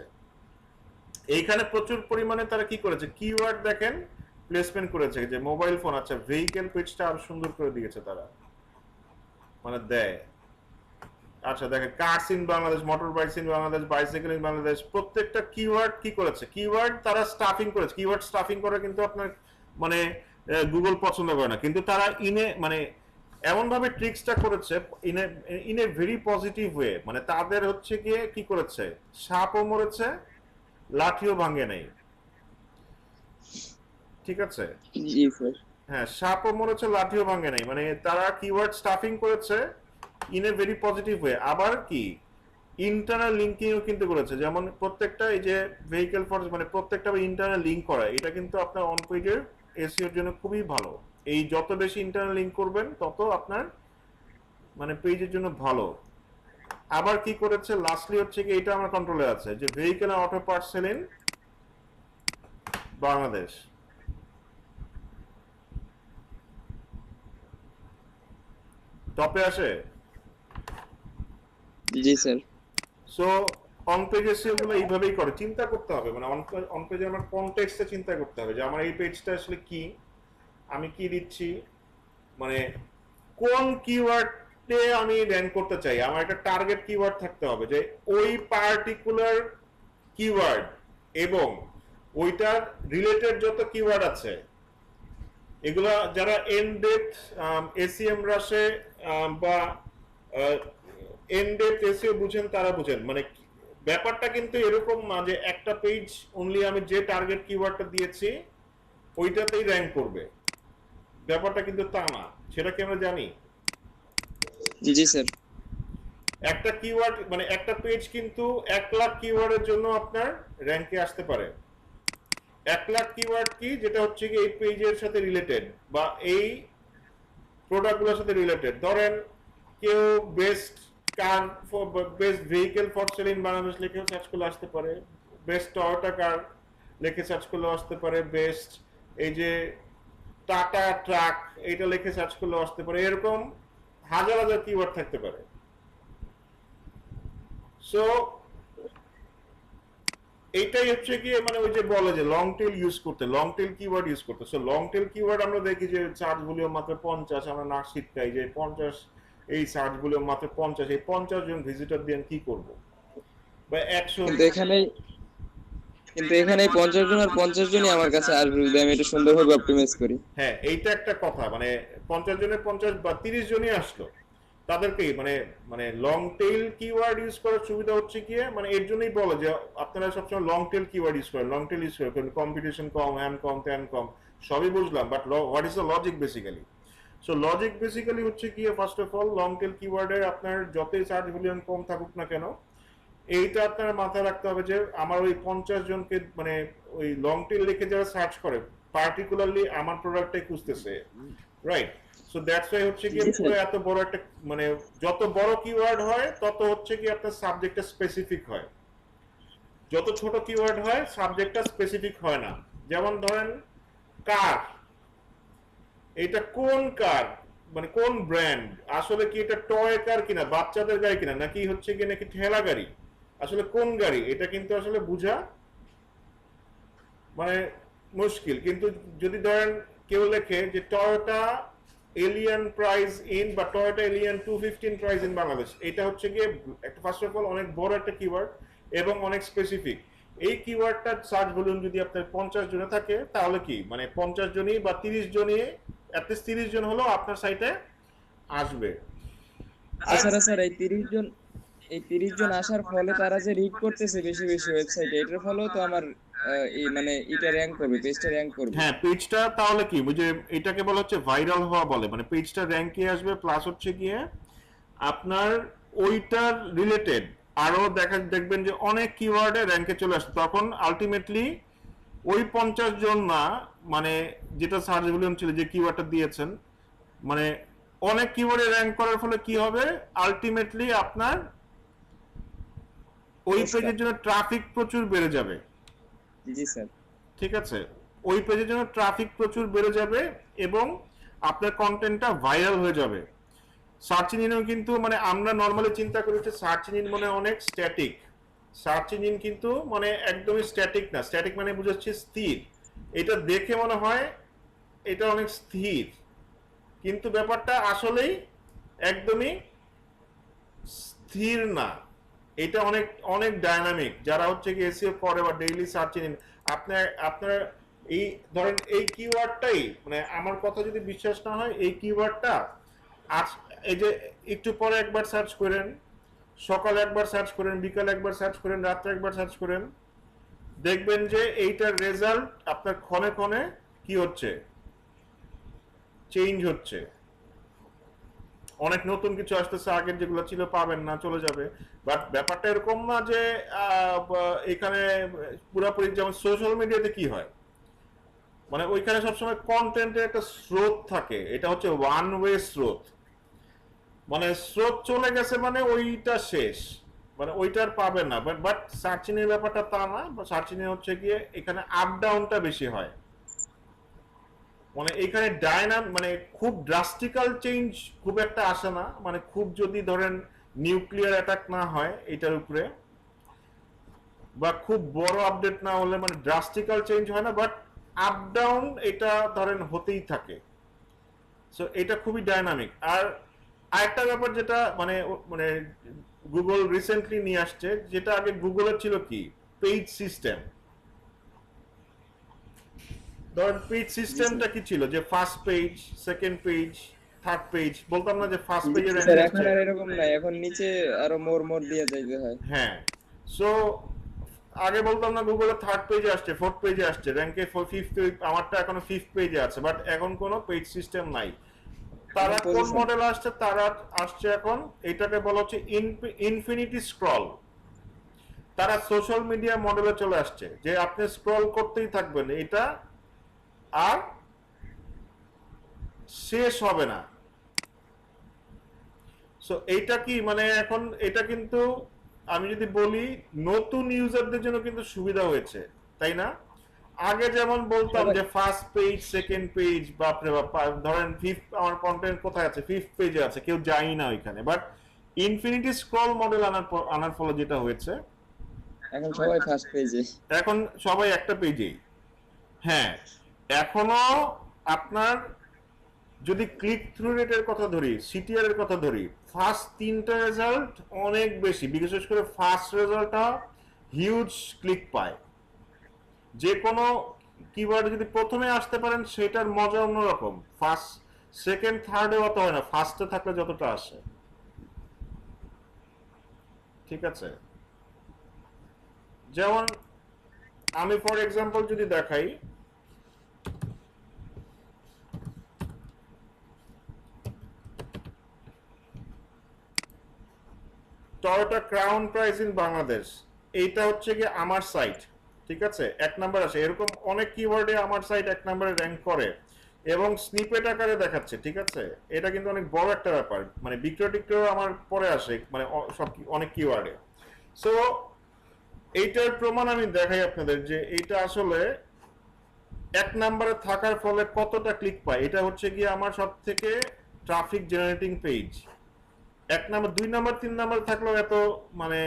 A: এইখানে প্রচুর পরিমাণে তারা কি করেছে, কিওয়ার্ড দেখেন প্লেসমেন্ট করেছে, যে মোবাইল ফোন, আচ্ছা ভেহিকেল পেজটা আরো সুন্দর করে দিয়েছে তারা, মানে দেয়। আচ্ছা দেখেন, cars in Bangladesh, motor bikes in Bangladesh, bicycle in Bangladesh, প্রত্যেকটা কিওয়ার্ড কি করেছে, কিওয়ার্ড তারা স্টাফিং করেছে। কিওয়ার্ড স্টাফিং করে কিন্তু আপনার মানে গুগল পছন্দ করে না, কিন্তু তারা মানে এমন ভাবে ট্রিক্সটা করেছে in a very positive way, মানে তাদের হচ্ছে গিয়ে কি করেছে, সাপও মরেছে লাঠিও ভাঙে নাই, ঠিক আছে?
B: জি স্যার।
A: হ্যাঁ, সাপও মরেছে লাঠিও ভাঙে নাই, মানে তারা কিওয়ার্ড স্টাফিং করেছে in a very positive way. আবার কি ইন্টারনাল লিঙ্কিংও কিন্তু করেছে, যেমন প্রত্যেকটা এই যে ভেহিকেল ফর, মানে প্রত্যেকটা ইন্টারনাল লিঙ্ক করা, এটা কিন্তু আপনার অন পেজের এসইওর জন্য খুবই ভালো। এই যত বেশি ইন্টারনাল লিঙ্ক করবেন তত আপনার মানে পেজের জন্য ভালো। আবার কি করেছে লাস্টলি হচ্ছে কি, এটা আমার কন্ট্রোলে আছে, যে vehicle and auto parts sale in Bangladesh, টপে আসে।
B: জি sir.
A: So on page SEO গুলো এইভাবেই করে, চিন্তা করতে হবে, মানে অন পেজে আমার কনটেক্সটে চিন্তা করতে হবে যে আমার এই পেজটা আসলে কি, আমি কি দিচ্ছি, মানে কোন কিওয়ার্ডে আমি র্যাঙ্ক করতে চাই। আমার একটা টার্গেট কিওয়ার্ড থাকতে হবে, যে ওই পার্টিকুলার কিওয়ার্ড এবং ওইটার রিলেটেড যত কিওয়ার্ড আছে, এগুলা যারা এন ডেপথ এসইএম রাশে বা এন ডেপথ এসইও বুঝেন তারা বুঝেন, মানে ব্যাপারটা কিন্তু এরকম না যে একটা পেজ অনলি আমি যে টার্গেট কিওয়ার্ডটা দিয়েছি ওইটাতেই র্যাঙ্ক করবে, ব্যাপারটা কিন্তু তা না, সেটা কি আমরা জানি?
B: জি স্যার।
A: একটা কিওয়ার্ড মানে একটা পেজ কিন্তু 1 লাখ কিওয়ার্ডের জন্য আপনার র্যাঙ্কে আসতে পারে। 1 লাখ কিওয়ার্ড কি, যেটা হচ্ছে কি এই পেজের সাথে রিলেটেড বা এই প্রোডাক্টগুলোর সাথে রিলেটেড। ধরেন কেউ best car best vehicle for sale in Bangladesh লিখে সার্চ করলে আসতে পারে, বেস্ট টয়োটা কার লিখে সার্চ করলে আসতে পারে, বেস্ট এই যে টাটা ট্রাক এইটা লিখে সার্চ করলে আসতে পারে, এরকম হাজার হাজার কিওয়ার্ড থাকতে পারে। সো এইটাই হচ্ছে কি, মানে ওই যে বলে যে লং টেল ইউজ করতে, লং টেল কিওয়ার্ড ইউজ করতে। সো লং টেল কিওয়ার্ড আমরা দেখি যে সার্চ ভলিউম মাত্র 50, আমরা নাক শিটকাই যে 50, এই সার্চ ভলিউম মাত্র 50, এই 50 জন ভিজিটর দিয়ে কি করব, বা 100।
B: কিন্তু এখানে কিন্তু এখানে 50 জন আর 50 জনই আমার কাছে আসবে যদি আমি এটা সুন্দরভাবে অপটিমাইজ করি।
A: হ্যাঁ, এইটা একটা কথা, মানে 50 জনের 50 বা 30 জনই আসলো, তাদেরকেই মানে মানে লং টেইল কিওয়ার্ড ইউজ করার সুবিধা হচ্ছে কি, মানে এর জন্যই বলে যে আপনারা সবসময় লং টেইল কিওয়ার্ড ইউজ করেন, লং টেইল ইউজ করেন, কম্পিটিশন কম, হ্যান কম, ত্যান কম, সবই বুঝলাম, but what is the logic basically? So logic basically হচ্ছে কি, first of all long tail কিওয়ার্ডে আপনার যতই সার্চ ভলিউম কম থাকুক না কেন, এইটা আপনার মাথায় রাখতে হবে যে আমার ওই 50 জনকে মানে ওই লং টেল লিখে যারা সার্চ করে পার্টিকুলারলি আমার প্রোডাক্টটাই খুঁজতেছে, রাইট? সো দ্যাটস ওয়াই হচ্ছে কি পুরো এত বড় একটা মানে যত বড় কিওয়ার্ড হয় তত হচ্ছে কি আপনার সাবজেক্টটা স্পেসিফিক হয়, যত ছোট কিওয়ার্ড হয় সাবজেক্টটা স্পেসিফিক হয় না। যেমন ধরেন কার, এটা কোন কার, মানে কোন ব্র্যান্ড, আসলে কি এটা টয় কার কিনা, বাচ্চাদের গাড়ি কিনা, নাকি হচ্ছে কি নাকি ঠেলা গাড়ি, আসলে কোন গাড়ি, এটা কিন্তু আসলে বুঝা মানে মুশকিল। কিন্তু যদি ধরেন কেউ লেখে যে টয়োটা এলিয়ান প্রাইস ইন বা Toyota alien 215 price in Bangladesh, এটা হচ্ছে গিয়ে একটা ফার্স্ট অফ অল অনেক বড় একটা কিওয়ার্ড এবং অনেক স্পেসিফিক। এই কিওয়ার্ডটা সার্চ ভলিউম যদি আপনার 50 জনে থাকে তাহলে কি মানে 50 জনই বা 30 জনই, অ্যাটলিস্ট 30 জন হলেও আপনার সাইটে আসবে।
B: তাছাড়া স্যার এই 30 জন আসার ফলে তারা যে রিড করতেছে বেশি বেশি ওয়েবসাইটে, এটার ফলেও তো আমার এই মানে এটা র‍্যাঙ্ক করবে, পেজটা র‍্যাঙ্ক করবে।
A: হ্যাঁ, পেজটা তাহলে কি ওই যে এটাকে বলা হচ্ছে ভাইরাল হওয়া বলে, মানে পেজটা র্যাঙ্কে আসবে, প্লাস হচ্ছে গিয়ে আপনার ওইটার রিলেটেড আরো দেখবেন যে অনেক কিওয়ার্ডে র্যাঙ্কে চলে আসে, তখন আলটিমেটলি ওই 50 জন না, মানে যেটা সার্চ ভলিউম ছিল যে কিওয়ার্ডটা দিয়েছেন, মানে অনেক কিওয়ার্ডে র্যাঙ্ক করার ফলে কি হবে, আলটিমেটলি আপনার ওই পেজের জন্য ট্রাফিক প্রচুর বেড়ে যাবে।
B: জি স্যার।
A: ঠিক আছে, ওই পেজের জন্য ট্রাফিক প্রচুর বেড়ে যাবে এবং আপনার কন্টেন্টটা ভাইরাল হয়ে যাবে। সার্চ ইঞ্জিনেও কিন্তু মানে আমরা নর্মালি চিন্তা করি যে সার্চ ইঞ্জিন মানে অনেক স্ট্যাটিক, সার্চ ইঞ্জিন কিন্তু মানে একদমই স্ট্যাটিক না। স্ট্যাটিক মানে বুঝাচ্ছি স্থির, এটা দেখে মনে হয় এটা অনেক স্থির, কিন্তু ব্যাপারটা আসলেই একদমই স্থির না, এটা অনেক অনেক ডাইনামিক। যারা হচ্ছে কি এসইও করে বা ডেইলি সার্চ ইঞ্জিন, আপনার এই ধরেন এই কিওয়ার্ডটাই, মানে আমার কথা যদি বিশ্বাস না হয়, এই কিওয়ার্ডটা আজ এই যে একটু পরে একবার সার্চ করেন, সকালে একবার সার্চ করেন, বিকালে একবার সার্চ করেন, রাত্রে একবার সার্চ করেন, দেখবেন যে এইটার রেজাল্ট আপনার ক্ষণে ক্ষণে কি হচ্ছে, চেঞ্জ হচ্ছে, অনেক নতুন কিছু আসতেছে, আগের যেগুলো ছিল পাবেন না, চলে যাবে। বাট ব্যাপারটা এরকম না যে এখানে পুরোপুরি যেমন সোশ্যাল মিডিয়াতে কি হয়, মানে ওইখানে সবসময় কন্টেন্টের একটা স্রোত থাকে, এটা হচ্ছে ওয়ান ওয়ে স্রোত, মানে স্রোত চলে গেছে মানে ওইটা শেষ, মানে ওইটার পাবে না। বাট সার্চিং এর ব্যাপারটা তা না, সার্চিং এ হচ্ছে গিয়ে এখানে আপ ডাউনটা বেশি হয়, মানে এখানে মানে খুব ড্রাস্টিক্যাল চেঞ্জ খুব একটা আসে না, মানে খুব যদি ধরেন নিউক্লিয়ার অ্যাটাক না হয় এটার উপরে, বা খুব বড় আপডেট না হলে মানে ড্রাস্টিক্যাল চেঞ্জ হয় না, বাট আপ ডাউন এটা ধরেন হতেই থাকে। সো এটা খুবই ডাইনামিক। আর আরেকটা ব্যাপার যেটা মানে মানে গুগল রিসেন্টলি নিয়ে আসছে, যেটা আগে গুগলের ছিল কি পেজ সিস্টেম। ধরেন পেজ সিস্টেমটা কি ছিল, যে first page, second page, third page, বলতাম না যে ফার্স্ট পেজে
B: স্যার এখন আর এরকম নাই, এখন নিচে আরো মোর দিয়ে যাইতে হয়।
A: হ্যাঁ, সো আগে বলতাম না গুগলে থার্ড পেজে আসছে, ফোর্থ পেজে আসছে, র্যাঙ্কে ফিফথ, আমারটা এখনো ফিফথ পেজে আছে, বাট এখন কোনো পেজ সিস্টেম নাই। তারা কোন মডেল আসছে, তারা আসছে এখন এটাকে বলা হচ্ছে ইনফিনিটি স্ক্রল। তারা সোশ্যাল মিডিয়া মডেলে চলে আসছে, যে আপনি স্ক্রল করতেই থাকবেন, এটা আর শেষ হবে না। সো এইটা কি মানে এখন এটা কিন্তু আমি যদি বলি নতুন ইউজারদের জন্য কিন্তু সুবিধা হয়েছে, তাই না? আগে যেমন বলতাম যে ফার্স্ট পেজ, সেকেন্ড পেজ, বাপরে বাপ, ধরেন ফিফথ, আমার কন্টেন্ট কোথায় আছে, ফিফথ পেজে আছে, কেউ যাই না ওইখানে। বাট ইনফিনিটি স্ক্রল মডেল আনার ফলে যেটা হয়েছে,
B: এখন সবাই ফার্স্ট পেজে,
A: এখন সবাই একটা পেজেই। হ্যাঁ, এখনো আপনার যদি ক্লিক থ্রু রেটের কথা ধরি, সিটিআর এর কথা ধরি, ফার্স্ট 3টা রেজাল্ট অনেক বেশি, বিশেষ করে ফার্স্ট রেজাল্টটা হিউজ ক্লিক পায়, যে কোনো কিওয়ার্ড যদি প্রথমে আসতে পারেন সেটার মজা অন্যরকম, ফার্স্ট সেকেন্ড থার্ডে অত হয় না, ফার্স্টে থাকলে যতটা আসে। ঠিক আছে, যেমন আমি ফর এক্সাম্পল যদি দেখাই, Toyota crown price in Bangladesh, এইটা হচ্ছে কি আমার সাইট। ঠিক আছে, 1 নাম্বার আসে। এরকম অনেক কিওয়ার্ডে আমার সাইট 1 নম্বরে র্যাঙ্ক করে এবং স্নিপেট আকারে দেখাচ্ছে। ঠিক আছে, এটা কিন্তু অনেক বড় একটা ব্যাপার, মানে বিক্রয় টিক্রয় আমার পরে আসে, মানে সব অনেক কিওয়ার্ডে। সো এইটার প্রমাণ আমি দেখাই আপনাদের যে এইটা আসলে 1 নম্বরে থাকার ফলে কতটা ক্লিক পায়। এটা হচ্ছে গিয়ে আমার সব থেকে ট্রাফিক জেনারেটিং পেজ। 1 নম্বর, 2 নম্বর, 3 নম্বর থাকলেও এত মানে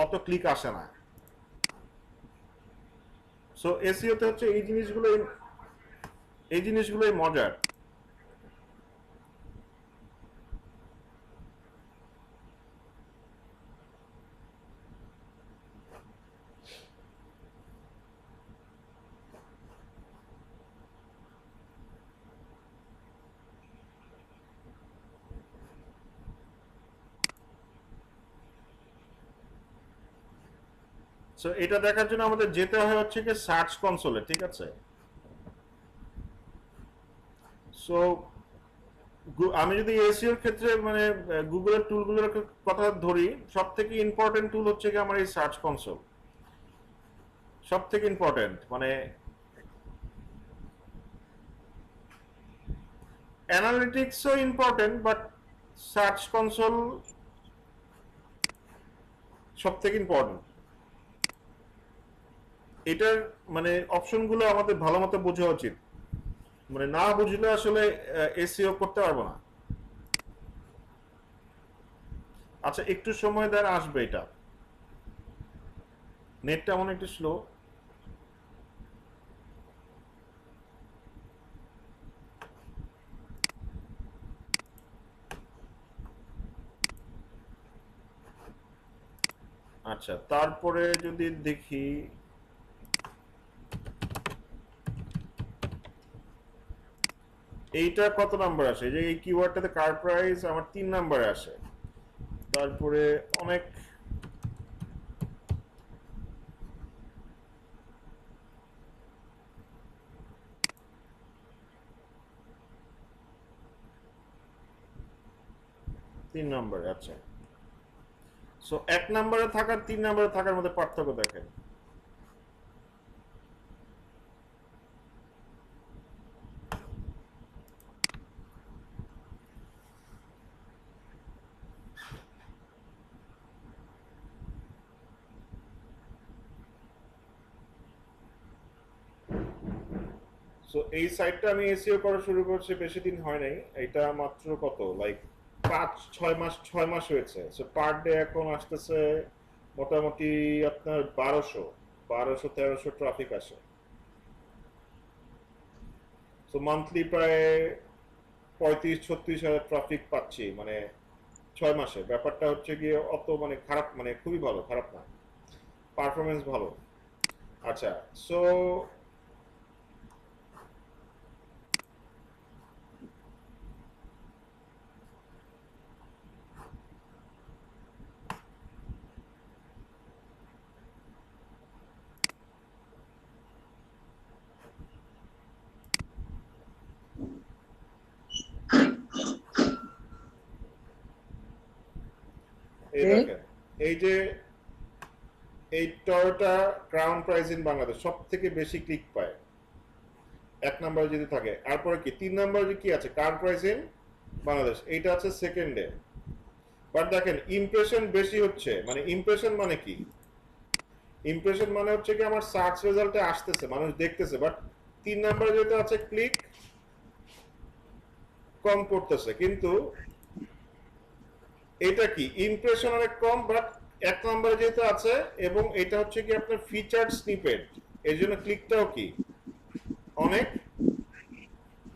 A: অত ক্লিক আসে না। সো এসইওতে হচ্ছে এই জিনিসগুলোই মজার। সো এটা দেখার জন্য আমাদের যেতে হয় হচ্ছে কি সার্চ কনসোলে। ঠিক আছে, সো আমি যদি এসইওর ক্ষেত্রে মানে গুগলের টুলগুলোর কথা ধরি, সব থেকে ইম্পর্টেন্ট টুল হচ্ছে কি আমার এই সার্চ কনসোল, সব থেকে ইম্পর্টেন্ট। মানে অ্যানালিটিক্সও ইম্পর্টেন্ট, বাট সার্চ কনসোল সব থেকে ইম্পর্টেন্ট। এটার মানে অপশনগুলো আমাদের ভালো মতো বোঝা উচিত, মানে না বুঝলে আসলে এসইও করতে পারবো না। আচ্ছা, একটু সময় দেন, আসবে। এটা নেটটা মনে একটু স্লো। আচ্ছা, তারপরে যদি দেখি এইটা কত নাম্বার আসে, যে এই কিওয়ার্ডটাতে কার প্রাইস আমার 3 নাম্বারে আসে। তারপরে অনেক তিন নম্বরে। আচ্ছা, সো 1 নম্বরে থাকার 3 নম্বরে থাকার মধ্যে পার্থক্য দেখেন। সো এই সাইটটা আমি এসইও করা শুরু করছি বেশি দিন হয় নাই, এটা মাত্র কত লাইক 6 মাস হয়েছে। সো পার ডে এখন আসতেছে মোটামুটি আপনার 1200 ট্রাফিক আসে। সো মান্থলি প্রায় 35-36 হাজার ট্রাফিক পাচ্ছি, মানে 6 মাসে। ব্যাপারটা হচ্ছে গিয়ে অত মানে খারাপ, মানে খুবই ভালো, খারাপ না, পারফরমেন্স ভালো। আচ্ছা, সো এই দেখেন, এই যে এই Toyota crown price in Bangladesh সব থেকে বেশি ক্লিক পায় 1 নম্বরে যদি থাকে। তারপরে কি 3 নম্বরে কি আছে, কার প্রাইস ইন বাংলাদেশ, এইটা আছে সেকেন্ডে। বাট দেখেন ইমপ্রেশন বেশি হচ্ছে। মানে ইমপ্রেশন মানে কি, ইমপ্রেশন মানে হচ্ছে কি আমার সার্চ রেজাল্টে আসতেছে, মানুষ দেখতেছে, বাট 3 নম্বরে যেটা আছে ক্লিক কম করতেছে। কিন্তু এটা কি ইমপ্রেশন অনেক কম, বাট 1 নম্বরে যেহেতু আছে এবং এটা হচ্ছে কি আপনার ফিচার্ড স্নিপেট, এই জন্য ক্লিকটাও কি অনেক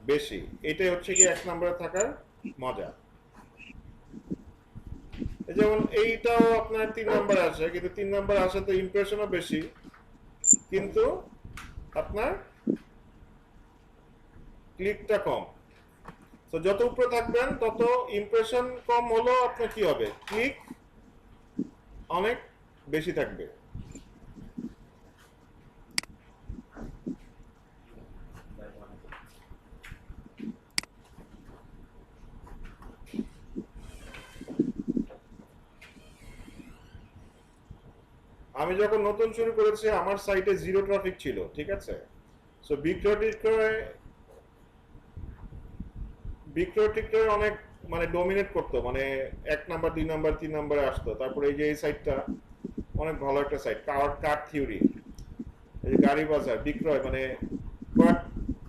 A: বেশি। এটাই হচ্ছে কি 1 নম্বরে থাকার মজা। যেমন এইটাও আপনার 3 নম্বরে আসে, কিন্তু 3 নম্বরে আসে তো ইমপ্রেশনও বেশি, কিন্তু আপনার ক্লিকটা কম। তো যত উপরে থাকবেন তত ইমপ্রেশন কম হলো আপনার কি হবে, ক্লিক অনেক বেশি থাকবে। আমি যখন নতুন শুরু করেছি আমার সাইটে জিরো ট্রাফিক ছিল, ঠিক আছে। সো বিক্রয় অনেক মানে ডোমিনেট করতো, মানে 1 নাম্বার 2 নাম্বার 3 নাম্বারে আসতো। তারপরে এই যে এই সাইটটা অনেক ভালো একটা সাইট, কার থিওরি, এই যে গাড়ি বাজার বিক্রয়, মানে বাট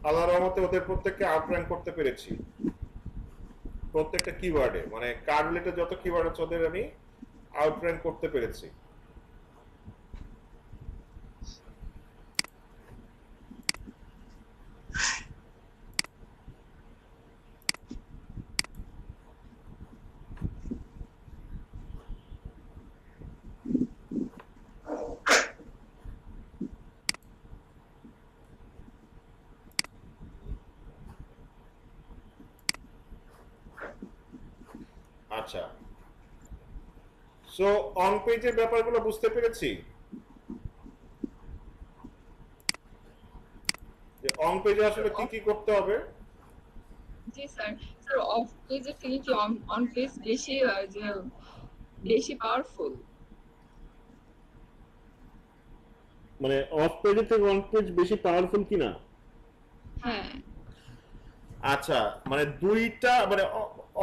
A: আল্লাহর রহমতে ওদের প্রত্যেককে আউটর্যাঙ্ক করতে পেরেছি প্রত্যেকটা কিওয়ার্ডে, মানে কার রিলেটেড যত কিওয়ার্ড আছে ওদের আমি আউটর্যাঙ্ক করতে পেরেছি। আচ্ছা, সো অন পেজের ব্যাপারগুলো বুঝতে পেরেছি যে অন পেজে আসলে কি কি করতে হবে।
C: জি স্যার। স্যার অফ পেজের থেকে কি অন পেজ বেশি যে বেশি পাওয়ারফুল?
A: মানে অফ পেজে থেকে অন পেজ বেশি পাওয়ারফুল কিনা?
C: হ্যাঁ।
A: আচ্ছা, মানে দুইটা, মানে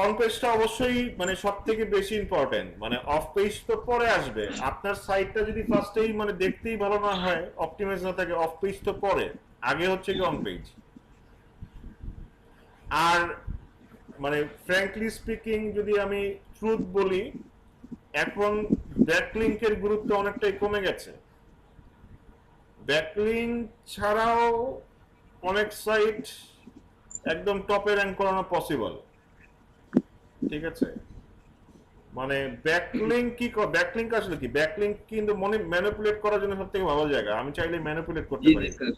A: অন পেজটা অবশ্যই মানে সবথেকে বেশি ইম্পর্টেন্ট, মানে অফ পেজ তো পরে আসবে। আপনার সাইটটা যদি ফার্স্টেই মানে দেখতেই ভালো না হয়, অপটিমাইজ না থাকে, অফ পেজ তো পরে, আগে হচ্ছে কি অন পেজ। আর মানে ফ্র্যাঙ্কলি স্পিকিং যদি আমি ট্রুথ বলি, এখন ব্যাকলিংকের গুরুত্ব অনেকটাই কমে গেছে। ব্যাকলিং ছাড়াও অনেক সাইট একদম টপে র্যাঙ্ক করানো পসিবল, ঠিক আছে। মানে ব্যাকলিং কি, ব্যাকলিংক আসলে কি, ব্যাকলিংক কিন্তু মনে ম্যানিপুলেট করার জন্য সবথেকে ভালো জায়গা, আমি চাইলে ম্যানিপুলেট করতে
B: জি
A: পারি।
B: জি স্যার।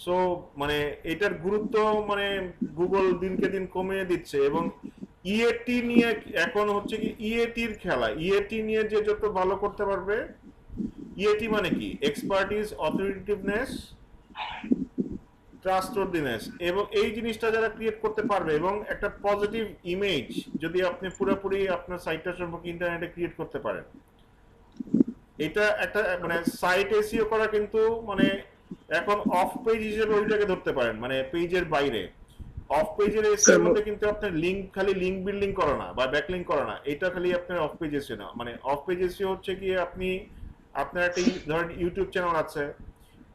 A: সো মানে এটার গুরুত্ব মানে গুগল দিনকে দিন কমিয়ে দিচ্ছে। এবং ইএটি নিয়ে এখন হচ্ছে কি ইএটির খেলা, ইএটি নিয়ে যে যত ভালো করতে পারবে। ইএটি মানে কি, এক্সপার্টিস, অথরিটেটিভনেস, ট্রাস্টওয়ার্দিনেস, এবং এই জিনিসটা যারা ক্রিয়েট করতে পারবে এবং একটা পজিটিভ ইমেজ যদি আপনি পুরোপুরি আপনার সাইটটা সম্পর্কে ইন্টারনেটে ক্রিয়েট করতে পারেন, এটা একটা মানে সাইট এসইও করা কিন্তু মানে এখন অফ পেজ হিসেবে ওইটাকে ধরতে পারেন, মানে পেজের বাইরে। অফ পেজের এসইও মধ্যে কিন্তু আপনার লিংক, খালি লিংক বিল্ডিং করা না বা ব্যাকলিংক করা না, এটা খালি আপনার অফ পেজ এসইও না। মানে অফ পেজ এসইও হচ্ছে কি, আপনি আপনার একটা ধরেন ইউটিউব চ্যানেল আছে,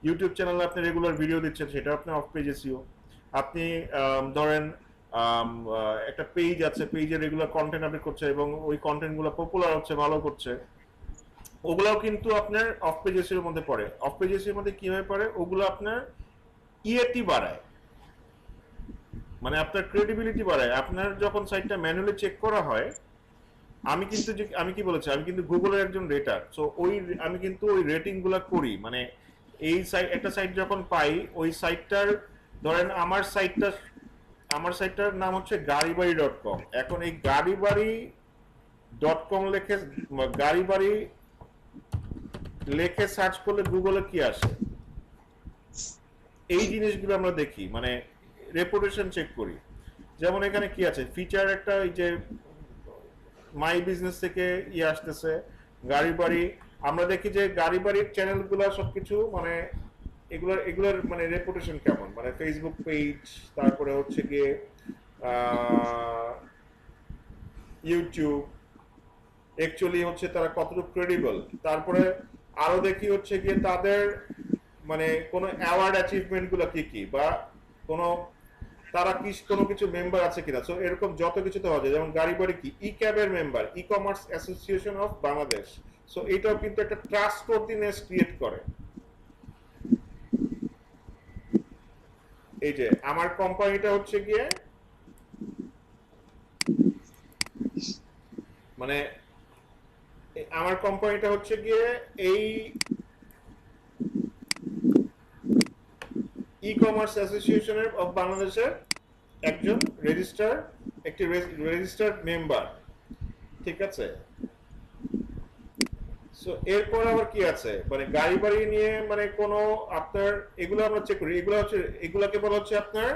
A: ইউটিউব চ্যানেলে আপনি রেগুলার ভিডিও দিচ্ছেন, সেটা আপনার অফ পেজ এসইও। আপনি ধরেন একটা পেজ আছে, পেজে রেগুলার কন্টেন্ট আপডেট করছে এবং ওই কন্টেন্টগুলো পপুলার হচ্ছে, ভালো করছে, ওগুলাও কিন্তু আপনার অফ পেজ এসইওর মধ্যে পড়ে। অফ পেজ এসইওর মধ্যে কিভাবে পড়ে, ওগুলো আপনার ইএটি বাড়ায়, মানে আপনার ক্রেডিবিলিটি বাড়ায়। আপনার যখন সাইটটা ম্যানুয়ালি চেক করা হয়, আমি কি বলেছি, আমি কিন্তু গুগলের একজন রেটার। সো ওই আমি কিন্তু ওই রেটিং গুলা করি, মানে এই সাইট, একটা সাইট যখন পাই, ওই সাইটটার ধরেন আমার সাইটটার নাম হচ্ছে গাড়িবাড়ি.com। এখন এই গাড়িবাড়ি.com গাড়িবাড়ি লেখে সার্চ করলে গুগলে কি আসে, এই জিনিসগুলো আমরা দেখি, মানে রেপুটেশন চেক করি। যেমন এখানে কি আছে, ফিচার একটা, এই যে মাই বিজনেস থেকে আসতেছে গাড়ি বাড়ি, আমরা দেখি যে গাড়ি বাড়ির চ্যানেলগুলো সবকিছু মানে এগুলোর মানে রেপুটেশন কেমন, মানে ফেসবুক পেজ, তারপরে হচ্ছে গিয়ে ইউটিউব, অ্যাকচুয়ালি হচ্ছে তারা কতটুকু ক্রেডিবল। তারপরে আরো দেখি হচ্ছে গিয়ে তাদের মানে কোনো অ্যাওয়ার্ড অ্যাচিভমেন্ট গুলো কি কি, বা কোনো তারা কি কোনো কিছু মেম্বার আছে কিনা। সো এরকম যত কিছু তো হবে, যেমন গাড়ি বাড়ি কি ই ক্যাবের member, e commerce association of Bangladesh. So এটাও কিন্তু একটা ট্রাস্টওয়ার্দিনেস ক্রিয়েট করে। এই যে আমার কোম্পানিটা হচ্ছে গিয়ে মানে আমার কোম্পানিটা হচ্ছে গিয়ে এই ই কমার্স অ্যাসোসিয়েশনের অফ বাংলাদেশের একজন একটি রেজিস্টার্ড মেম্বার, ঠিক আছে। সো এরপর আবার কি আছে, মানে গাড়ি বাড়ি নিয়ে মানে কোনো আপনার এগুলো আমরা চেক করি, এগুলাকে বলা হচ্ছে আপনার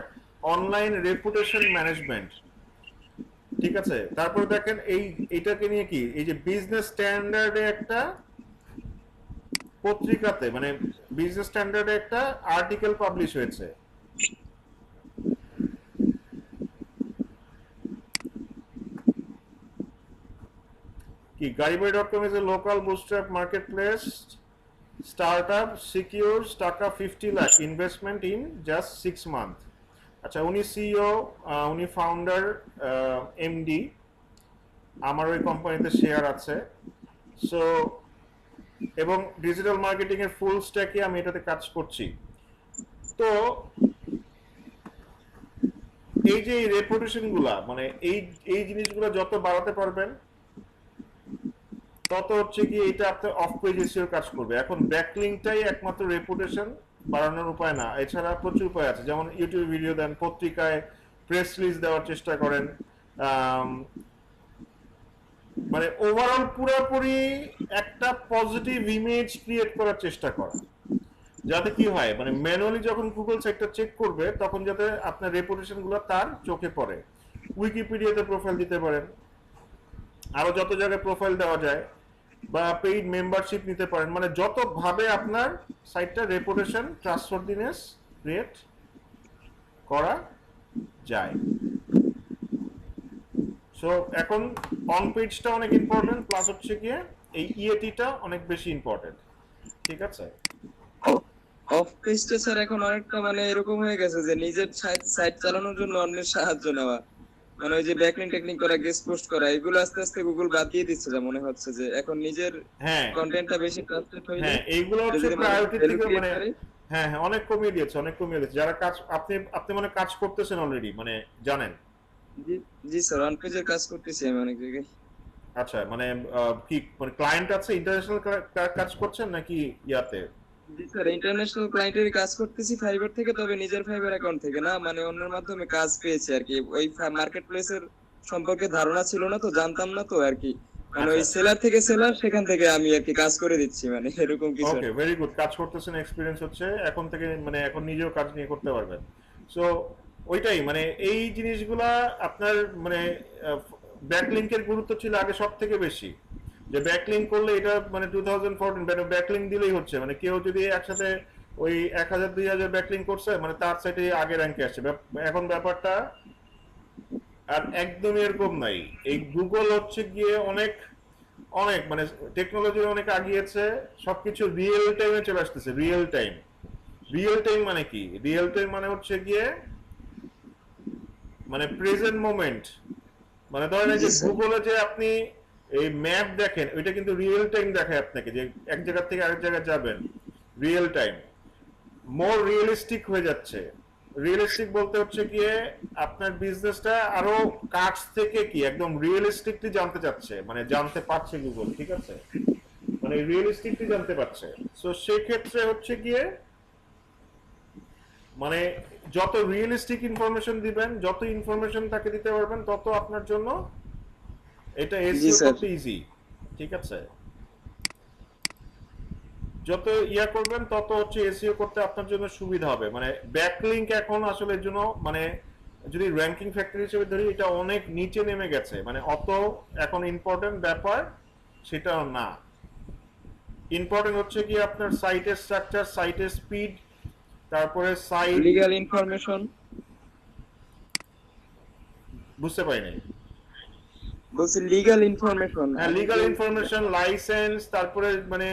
A: অনলাইন রেপুটেশন ম্যানেজমেন্ট, ঠিক আছে। তারপর দেখেন এইটাকে নিয়ে কি, এই যে বিজনেস স্ট্যান্ডার্ডে একটা পত্রিকাতে মানে বিজনেস স্ট্যান্ডার্ডে একটা আর্টিকেল পাবলিশ হয়েছে, কি গাড়িবাড়ি.com is a local bootstrap marketplace startup secures টাকা 50 lakh investment in just 6 month. আচ্ছা, উনি সিইও, উনি ফাউন্ডার, এমডি, আমার ওই কোম্পানিতে শেয়ার আছে। সো এবং ডিজিটাল মার্কেটিং এর ফুল স্ট্যাকে আমি এটাতে কাজ করছি। তো এই যে এই রেপুটেশন গুলা মানে এই জিনিসগুলো যত বাড়াতে পারবেন তত হচ্ছে কি এটা আপনার অফ পেজ এসইও কাজ করবে। এখন ব্যাকলিংকটাই একমাত্র রেপুটেশন বাড়ানোর উপায় না, এছাড়া প্রচুর উপায় আছে, যেমন ইউটিউবে ভিডিও দেন, পত্রিকায় প্রেস রিলিজ দেওয়ার চেষ্টা করেন, মানে ওভারঅল পুরোপুরি একটা পজিটিভ ইমেজ ক্রিয়েট করার চেষ্টা করা, যাতে কি হয় মানে ম্যানুয়ালি যখন গুগল সাইটটা চেক করবে তখন যাতে আপনার রেপুটেশন গুলো তার চোখে পড়ে। উইকিপিডিয়াতে প্রোফাইল দিতে পারেন, আরো যত জায়গায় প্রোফাইল দেওয়া যায়, বা পেইড মেম্বারশিপ নিতে পারেন, মানে যত ভাবে আপনার সাইটটা রেপুটেশন ট্রাস্টওয়ার্দিনেস ক্রিয়েট করা যায়। সো এখন অন পেজটা অনেক ইম্পর্টেন্ট, প্লাস হচ্ছে গিয়ে এই ইএটিটা অনেক বেশি ইম্পর্টেন্ট, ঠিক আছে।
B: অফ পেজটা স্যার এখন অনেকটা মানে এরকম হয়ে গেছে যে নিজের সাইট চালানোর জন্য অন্যের সাহায্য নেওয়া, মানে ওই যে ব্যাকলিং টেকনিক করা, গেস্ট পোস্ট করা, এগুলো আস্তে আস্তে গুগল বাদ দিয়ে দিচ্ছে, যা মনে হচ্ছে যে এখন নিজের
A: হ্যাঁ
B: কন্টেন্টটা বেশি ট্রাস্টেড হয়ে
A: হ্যাঁ, এইগুলো হচ্ছে প্রায়োরিটি থেকে মানে হ্যাঁ হ্যাঁ অনেক কমিয়ে দিয়েছে, অনেক কমিয়ে দিয়েছে। যারা কাজ আপনি মানে কাজ করতেছেন অলরেডি, মানে জানেন।
B: জি জি স্যার, অন পেজের কাজ করতেছি আমি অনেক জায়গায়।
A: আচ্ছা, মানে কি মানে ক্লায়েন্ট আছে, ইন্টারন্যাশনাল কাজ করছেন নাকি ইয়াতে?
B: জি স্যার, ইন্টারন্যাশনাল ক্লায়েন্টের কাজ করতেছি ফাইবার থেকে, তবে নিজের ফাইবার অ্যাকাউন্ট থেকে না, মানে অন্যের মাধ্যমে কাজ পেয়েছি আর কি। ওই মার্কেট প্লেসের সম্পর্কে ধারণা ছিল না তো, জানতাম না তো আর কি, মানে ওই সেলার থেকে সেলার, সেখান থেকে আমি আর কি কাজ করে দিচ্ছি, মানে এরকম কিছু।
A: ওকে, ভেরি গুড, কাজ করতেছেন, এক্সপেরিয়েন্স হচ্ছে, এখন থেকে মানে এখন নিজেও কাজ নিয়ে করতে পারবেন। সো ওইটাই মানে এই জিনিসগুলা আপনার মানে ব্যাকলিংকের গুরুত্ব ছিল আগে সব থেকে বেশি, যে ব্যাকলিং করলে এটা মানে 2014 ব্যাকলিং দিলেই হচ্ছে, মানে কেউ যদি একসাথে ওই 1000-2000 ব্যাকলিং করছে মানে তার সাইটে আগে র্যাঙ্কে আসছে। এখন ব্যাপারটা আর একদমই এরকম নাই। এই গুগল হচ্ছে গিয়ে অনেক অনেক মানে টেকনোলজি অনেক আগিয়েছে, সবকিছু রিয়েল টাইমে চলে আসতেছে। রিয়েল টাইম মানে কি? রিয়েল টাইম মানে হচ্ছে গিয়ে মানে প্রেজেন্ট মোমেন্ট। মানে ধরেন এই যে গুগলে যে আপনি এই ম্যাপ দেখেন, ওইটা কিন্তু রিয়েল টাইম দেখায় আপনাকে, যে এক জায়গা থেকে আরেক জায়গায় যাবেন, রিয়েল টাইম। মোর রিয়েলিস্টিক হয়ে যাচ্ছে। রিয়েলিস্টিক বলতে হচ্ছে গিয়ে আপনার বিজনেসটা আরো কাজ থেকে কি একদম রিয়েলিস্টিকলি জানতে চাচ্ছে, মানে জানতে পারছে গুগল, ঠিক আছে, মানে রিয়েলিস্টিকলি জানতে পারছে। সো সেক্ষেত্রে হচ্ছে গিয়ে মানে যত রিয়েলিস্টিক ইনফরমেশন দিবেন, যত ইনফরমেশন তাকে দিতে পারবেন, তত আপনার জন্য এটা এসইও করতে ইজি, ঠিক আছে। যত ইয়া করবেন তত হচ্ছে এসইও করতে আপনার জন্য সুবিধা হবে। মানে ব্যাকলিংক এখন আসলে এর জন্য মানে যদি র্যাঙ্কিং ফ্যাক্টর হিসেবে ধরি, এটা অনেক নিচে নেমে গেছে, মানে অত এখন ইম্পর্টেন্ট ব্যাপার সেটাও না। ইম্পর্টেন্ট হচ্ছে কি আপনার সাইটের স্ট্রাকচার, সাইটের স্পিড, তারপরে সাইট
B: লিগ্যাল ইনফরমেশন।
A: বুঝতে পারিনি,
B: বলছি লিগ্যাল ইনফরমেশন।
A: হ্যাঁ লিগ্যাল ইনফরমেশন, লাইসেন্স, তারপরে মানে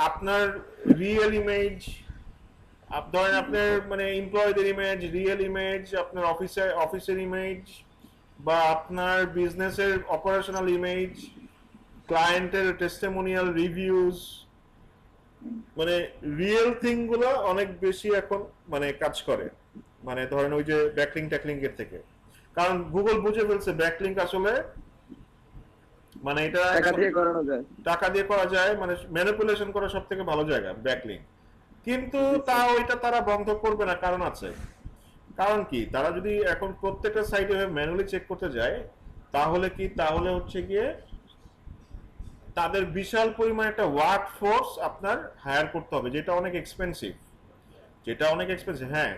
A: আপনার রিয়েল ইমেজ, ধরেন আপনার মানে এমপ্লয়ীদের ইমেজ, রিয়েল ইমেজ, আপনার অফিসের ইমেজ, বা আপনার বিজনেসের অপারেশনাল ইমেজ, ক্লায়েন্টের টেস্টিমোনিয়াল রিভিউজ, মানে রিয়েল থিং গুলো অনেক বেশি এখন মানে কাজ করে, মানে ধরেন ওই যে ব্যাকলিং ট্যাকলিং এর থেকে। কারণ গুগল বুঝে ফেলছে ব্যাকলিংক আসলে মানে এটা
B: টাকা দিয়ে করানো যায়,
A: টাকা দিয়ে করা যায়, মানে ম্যানিপুলেশন করা সব থেকে ভালো জায়গা ব্যাকলিং। কিন্তু ওইটা তারা বন্ধ করবে না, কারণ আছে। কারণ কি, তারা যদি এখন প্রত্যেকটা সাইটে ম্যানুয়ালি চেক করতে যায়, তাহলে হচ্ছে গিয়ে তাদের বিশাল পরিমাণ একটা ওয়ার্ক ফোর্স আপনার হায়ার করতে হবে, যেটা অনেক এক্সপেন্সিভ। হ্যাঁ,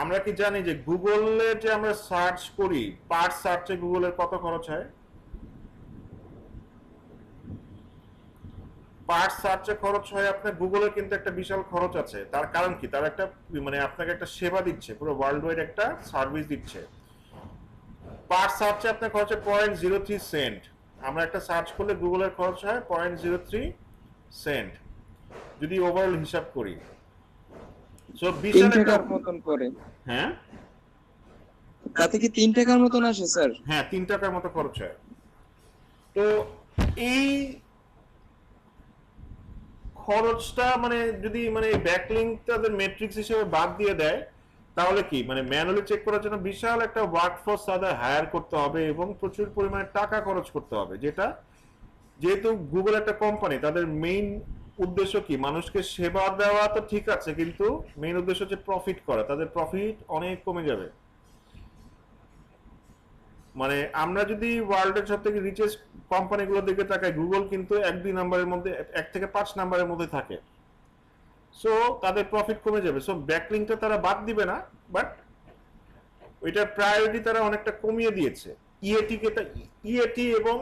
A: আমরা কি জানি যে গুগলে যে আমরা সার্চ করি, পার সার্চে গুগলের কত খরচ হয়? পার সার্চে খরচ হয় আপনার, গুগলের কিন্তু একটা বিশাল খরচ আছে। তার কারণ কি, তারা একটা মানে আপনাকে একটা সেবা দিচ্ছে, পুরো ওয়ার্ল্ড ওয়াইড একটা সার্ভিস দিচ্ছে। পার সার্চে আপনার খরচ হয় 0.03 সেন্ট। আমরা একটা সার্চ করলে গুগলের খরচ হয় 0.03 সেন্ট, যদি ওভারঅল হিসাব করি। সো
B: 3
A: বিশাল একটা,
B: টাকার মতন করে।
A: হ্যাঁ
B: তাতে কি 3 টাকার মতন আসে স্যার?
A: হ্যাঁ 3 টাকার মতো খরচ হয়। তো এই খরচটা মানে যদি মানে ব্যাকলিংক তাদের ম্যাট্রিক্স হিসেবে বাদ দিয়ে দেয়, তাহলে কি মানে ম্যানুয়ালি চেক করার জন্য বিশাল একটা ওয়ার্কফোর্স তাদের হায়ার করতে হবে এবং প্রচুর পরিমাণে টাকা খরচ করতে হবে। যেহেতু গুগল একটা কোম্পানি, তাদের মেইন উদ্দেশ্য কি, মানুষকে সেবা দেওয়া তো ঠিক আছে, কিন্তু মেইন উদ্দেশ্য হচ্ছে প্রফিট করা। তাদের প্রফিট অনেক কমে যাবে। মানে আমরা যদি ওয়ার্ল্ডের সব থেকে রিচেস্ট কোম্পানিগুলো দিকে তাকাই, গুগল কিন্তু 1-2 নাম্বারের মধ্যে, 1 থেকে 5 নাম্বারের মধ্যে থাকে। সো তাদের প্রফিট কমে যাবে। সো ব্যাকলিংকটা তারা বাদ দিবে না, বাট ওইটার প্রায়োরিটি তারা অনেকটা কমিয়ে দিয়েছে। ইএটি এবং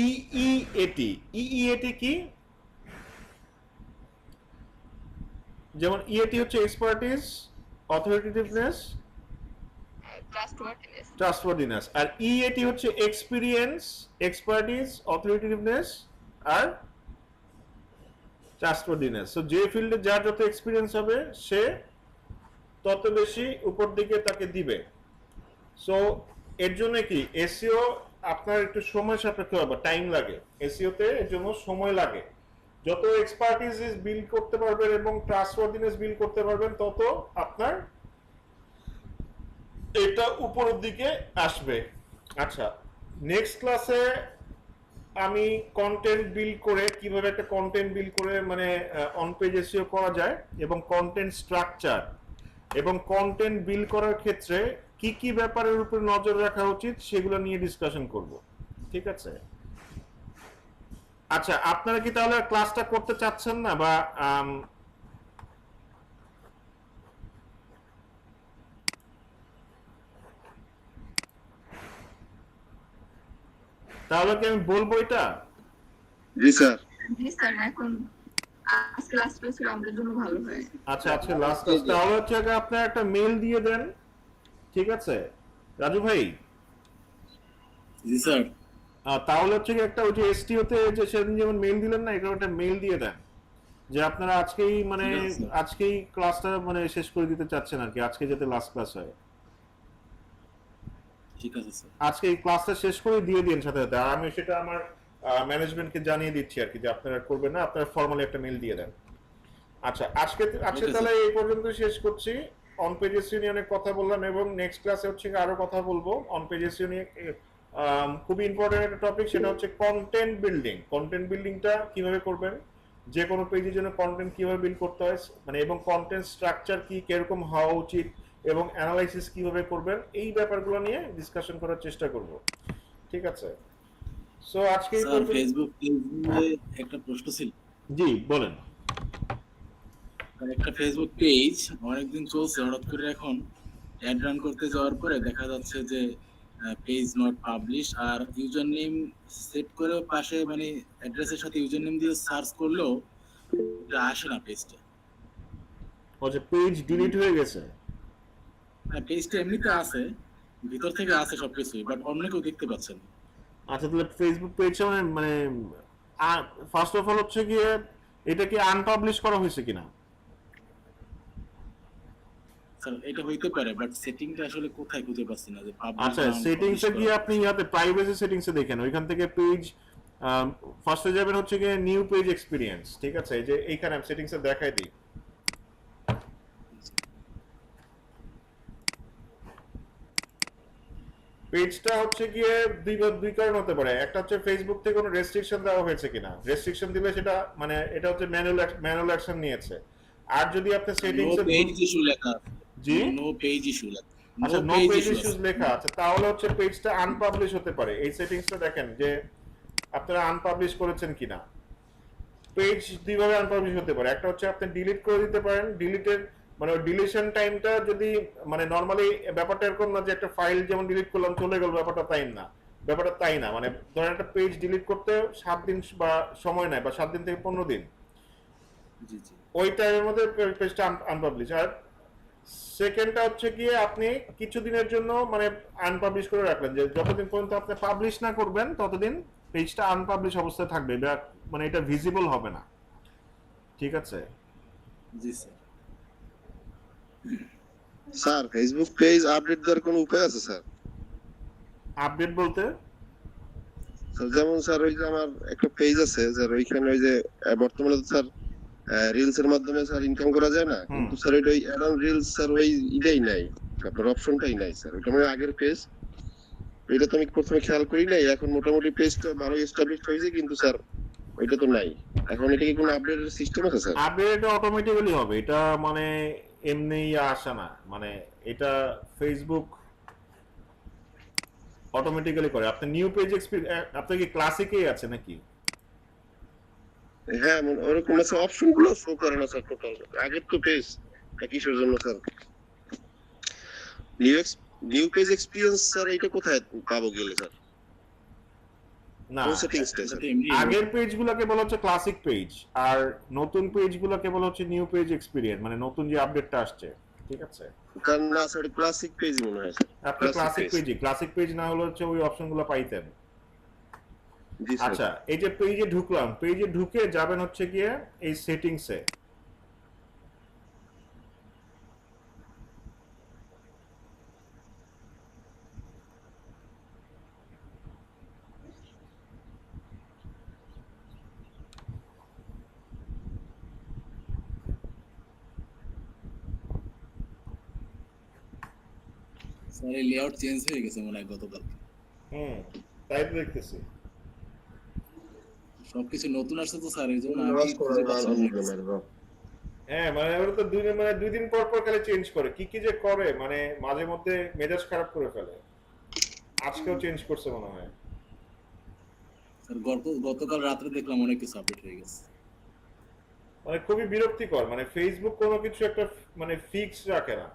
A: ইইএটি কি, যেমন ইএটি হচ্ছে এক্সপার্টিস, অথরিটেটিভনেস, ট্রাস্টওয়ার্দিনেস, আর ইএটি হচ্ছে এক্সপিরিয়েন্স, এক্সপার্টিস, অথরিটেটিভনেস আর ট্রাস্টওয়ার্দিনেস। সো যে ফিল্ডে যার যত এক্সপিরিয়েন্স হবে, সে তত বেশি উপর দিকে তাকে দিবে। সো এর জন্য কি, এসইও আপনার একটু সময় সাপেক্ষ হবে, টাইম লাগে। এসইওতে এর জন্য সময় লাগে। যত এক্সপার্টিস বিল্ড করতে পারবেন এবং ট্রাস্টওয়ার্দিনেস বিল্ড করতে পারবেন, তত আপনার এটা উপরের দিকে আসবে। আচ্ছা, নেক্সট ক্লাসে আমি কন্টেন্ট বিল্ড করে, কিভাবে একটা কন্টেন্ট বিল্ড করে মানে অন পেজ এসইও করা যায়, এবং কন্টেন্ট স্ট্রাকচার এবং কন্টেন্ট বিল্ড করার ক্ষেত্রে কি কি ব্যাপারের উপর নজর রাখা উচিত, সেগুলো নিয়ে ডিসকাশন করব। ঠিক আছে? আচ্ছা, আপনারা কি তাহলে ক্লাসটা করতে চাচ্ছেন না, বা তাহলে কি আমি বলবো এটা?
B: জি স্যার।
C: জি স্যার, এখন আজকে লাস্ট ক্লাস ছিল আমাদের জন্য ভালো হয়।
A: আচ্ছা, আজকে লাস্ট ক্লাস, তাহলে হচ্ছে আগে আপনারা একটা মেল দিয়ে দেন। ঠিক আছে রাজু ভাই?
F: জি স্যার।
A: তাহলে হচ্ছে কি একটা ওই যে এসটিও তে যে সেদিন যেমন মেল দিলেন না, এটা একটা মেল দিয়ে দেন যে আপনারা আজকেই মানে
F: ঠিক আছে।
A: আজকেই ক্লাসটা মানে শেষ করে দিতে চাচ্ছেন আর কি, আজকে যাতে লাস্ট ক্লাস হয়।
F: ঠিক আছে স্যার।
A: আজকে এই ক্লাসটা শেষ করে দিয়ে দিন সাথে সাথে। আর আমি সেটা আমার ম্যানেজমেন্টকে জানিয়ে দিচ্ছি আর কি, যে আপনারা করবেন না, আপনারা ফর্মালি একটা মেল দিয়ে দেন। আচ্ছা, আজকে
F: Okay,
A: তাহলে এই পর্যন্ত শেষ করছি। অন পেজ এসইও নিয়ে অনেক কথা বললাম, এবং নেক্সট ক্লাসে হচ্ছে আরো কথা বলবো অন পেজ এসইও নিয়ে। খুবই ইম্পর্টেন্ট একটা টপিক, সেটা হচ্ছে কন্টেন্ট বিল্ডিং। কন্টেন্ট বিল্ডিংটা কিভাবে করবেন, যে কোনো পেজের জন্য কন্টেন্ট কিভাবে বিল্ড করতে হয়, মানে এবং কন্টেন্ট স্ট্রাকচার কি, কিরকম হওয়া উচিত, এবং অ্যানালাইসিস কিভাবে করবেন, এই ব্যাপারগুলো নিয়ে ডিসকাশন করার চেষ্টা করব। ঠিক আছে? সো আজকে এই
F: স্যার,
A: পর্যন্ত-
F: ফেসবুক পেজে একটা প্রশ্ন ছিল।
A: জি বলেন।
F: একটা ফেসবুক পেজ অনেকদিন চলছে, হঠাৎ করে এখন অ্যাড রান করতে যাওয়ার পরে দেখা যাচ্ছে যে পেজ নট পাবলিশ, আর ইউজার নেম সেট করে পাশে মানে অ্যাড্রেসের সাথে ইউজার নেম দিয়ে সার্চ করলেও এটা আসে না পেজটা।
A: আচ্ছা, পেজ ডিলিট হয়ে গেছে?
F: হ্যাঁ, পেজটা এমনিতে আছে, ভিতর থেকে আছে সবকিছুই, বাট অন্য কেউ দেখতে পাচ্ছে না।
A: আচ্ছা, তাহলে ফেসবুক পেজটা মানে ফার্স্ট অফ অল হচ্ছে গিয়ে এটা কি আনপাবলিশ করা হয়েছে কিনা?
F: স্যার, এটা হইতে পারে, বাট সেটিংটা আসলে কোথায় খুঁজে পাচ্ছি না যে publish
A: আচ্ছা,
F: বা
A: সেটিংসে
F: unpublish
A: গিয়ে
F: করা।
A: আপনি ইয়াতে প্রাইভেসি সেটিংসে দেখেন, ওইখান থেকে পেজ ফার্স্টে যাবেন হচ্ছে গিয়ে নিউ পেজ এক্সপিরিয়েন্স। ঠিক আছে? এই যে এইখানে আমি সেটিংসে দেখাই দিই। পেজটা হচ্ছে গিয়ে দুই কারণ হতে পারে। একটা হচ্ছে ফেসবুক থেকে কোনো রেস্ট্রিকশন দেওয়া হয়েছে কিনা। রেস্ট্রিকশন দিলে সেটা মানে এটা হচ্ছে ম্যানুয়াল অ্যাকশন নিয়েছে। আর যদি আপনি
F: নো
A: সেটিংসে
F: পেজ ইস্যু লেখা
A: জি
F: নো পেজ ইস্যু লেখা
A: আচ্ছা no
F: page
A: page
F: issue
A: issues লেখা আছে, তাহলে হচ্ছে পেজটা আনপাবলিশ হতে পারে। এই সেটিংসটা দেখেন যে আপনারা আনপাবলিশ করেছেন কিনা। পেজ দুইভাবে আনপাবলিশ হতে পারে, একটা হচ্ছে আপনি ডিলিট করে দিতে পারেন, ডিলিটের মানে ডিলিশন টাইমটা যদি মানে নরমালি ব্যাপারটা এরকম না যে একটা ফাইল যেমন ডিলিট করলাম চলে গেল, ব্যাপারটা তাই না, মানে ধরেন একটা পেজ ডিলিট করতে 7 দিন বা সময় নেয়, বা 7 দিন থেকে 15 দিন,
F: জি জি
A: ওই টাইমের মধ্যে পেজটা আনপাবলিশ। আর সেকেন্ডটা হচ্ছে গিয়ে আপনি কিছুদিনের জন্য মানে আনপাবলিশ করে রাখলেন, যে যতদিন পর্যন্ত আপনি পাবলিশ না করবেন ততদিন পেজটা আনপাবলিশ অবস্থায় থাকবে, মানে এটা ভিজিবল হবে না। ঠিক আছে?
F: জি sir.
G: Sir Facebook page update দেওয়ার কোনো উপায় আছে স্যার?
A: আপডেট বলতে
G: স্যার যেমন স্যার ওই যে আমার একটা পেজ আছে স্যার, ওইখানে ওই যে বর্তমানে তো স্যার রিলস এর মাধ্যমে স্যার ইনকাম করা যায় না, কিন্তু স্যার ওই অ্যাড অন রিলস স্যার ওই ইটাই নাই, আপনার অপশনটাই নাই স্যার। ওটা আমার আগের পেজ, এটা তো আমি প্রথমে খেয়াল করি নাই, এখন মোটামুটি পেজটা ভালো এস্টাবলিশ হয়েছে, কিন্তু স্যার ওইটা তো নাই। এখন এটা কি কোনো আপডেটের সিস্টেম আছে স্যার?
A: আপডেট অটোমেটিক্যালি হবে, এটা মানে এমনি আসে না, মানে এটা ফেসবুক অটোমেটিক্যালি করে। আপনি নিউ পেজ এক্সপিরিয়েন্স, আপনার কি ক্লাসিকেই আছে নাকি?
G: হ্যাঁ ওরকম আছে, অপশন গুলো শো করে না স্যার টোটাল। আগের তো পেজ কিসের জন্য sir? New new page experience sir এটা কোথায় পাবো গেলে স্যার?
A: না,
G: কোন সেটিংসটা
F: এটা
G: স্যার?
F: তো এমনি
A: আগের পেজগুলোকে বলা হচ্ছে ক্লাসিক পেজ, আর নতুন পেজগুলোকে বলা হচ্ছে নিউ পেজ এক্সপিরিয়েন্স, মানে নতুন যে আপডেটটা আসছে। ঠিক আছে?
G: কারণ না স্যার ক্লাসিক পেজ মনে হয় স্যার।
A: আপনি ক্লাসিক পেজ না হলে হচ্ছে ওই অপশনগুলো পাইতেন।
G: জি স্যার।
A: আচ্ছা, এই যে পেজে ঢুকলাম, পেজে ঢুকে যাবেন হচ্ছে গিয়ে এই সেটিংসে।
F: স্যার এই লেআউট চেঞ্জ হয়ে গেছে মনে হয় গতকাল।
A: তাই তো দেখতেছি।
F: সবকিছু নতুন আসছে তো স্যার, এই জন্য আমি
G: নামাজ
F: খুঁজে
G: পড়ার
F: পাচ্ছি না।
G: আলহামদুলিল্লাহ।
A: হ্যাঁ, মানে ওরা তো দুই দিন পর পর খালি চেঞ্জ করে, কি কি যে করে, মানে মাঝে মধ্যে মেজাজ খারাপ করে ফেলে। আজকেও চেঞ্জ করছে মনে হয়।
F: স্যার গতকাল রাত্রে দেখলাম অনেক কিছু আপডেট হয়ে গেছে।
A: মানে খুবই বিরক্তিকর, মানে ফেসবুক কোনো কিছু একটা মানে ফিক্স রাখে না।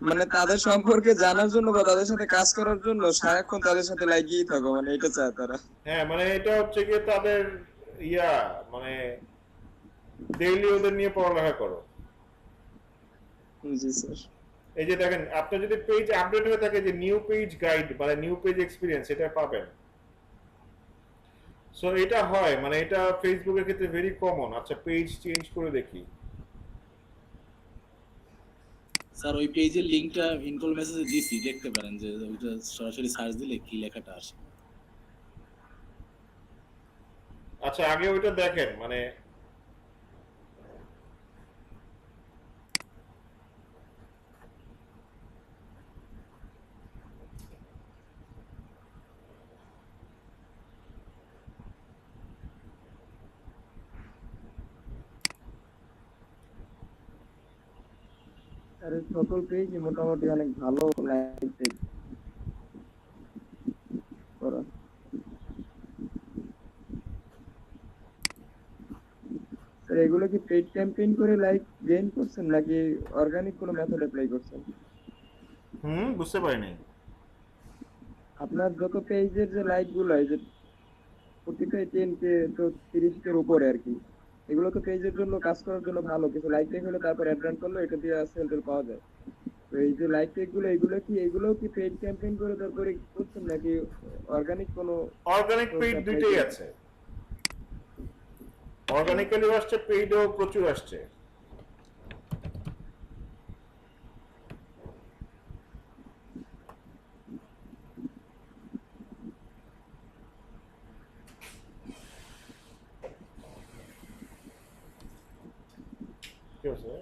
B: মানে তাদের সম্পর্কে জানার জন্য বা তাদের সাথে কাজ করার জন্য সারাক্ষণ তাদের সাথে লাগিয়েই থাকো, মানে এটা চায় তারা।
A: হ্যাঁ, মানে এটা হচ্ছে গিয়ে তাদের ইয়া, মানে ডেইলি ওদের নিয়ে পড়ালেখা করো।
B: জি স্যার।
A: এই যে দেখেন, আপনার যদি পেজ আপডেট হয়ে থাকে, যে নিউ পেজ গাইড মানে নিউ পেজ এক্সপিরিয়েন্স, এটা পাবেন। সো এটা হয়, মানে এটা ফেসবুকের ক্ষেত্রে ভেরি কমন। আচ্ছা, পেজ চেঞ্জ করে দেখি।
F: স্যার ওই পেজের লিংকটা ইনকল মেসেজে দিছি, দেখতে পারেন যে ওইটা সরাসরি সার্চ দিলে কি লেখাটা আসে।
A: আচ্ছা, আগে ওইটা দেখেন, মানে
B: আর এই সকল পেজই মোটামুটি অনেক ভালো লাইক পেজ করা। স্যার এগুলো কি পেইড ক্যাম্পেইন করে লাইক গেইন করছেন নাকি অর্গানিক কোনো মেথড অ্যাপ্লাই করছেন?
A: বুঝতে পারিনি।
B: আপনার যত পেজের যে লাইক গুলো, এই যে প্রতিটা 10K তো 30K এর উপরে আর কি, এগুলো তো পেজের জন্য কাজ করার জন্য ভালো, কিছু লাইক টেক হলে তারপর অ্যাড রান করলে এটা দিয়ে সেল টেল পাওয়া যায়। তো এই যে লাইক টেক গুলো, এগুলো কি পেইড ক্যাম্পেইন করে তারপরে করছেন নাকি অর্গানিক কোনো?
A: অর্গানিক পেইড দুইটাই আছে, অর্গানিক্যালিও আসছে, পেইডও প্রচুর আসছে। কি হচ্ছে?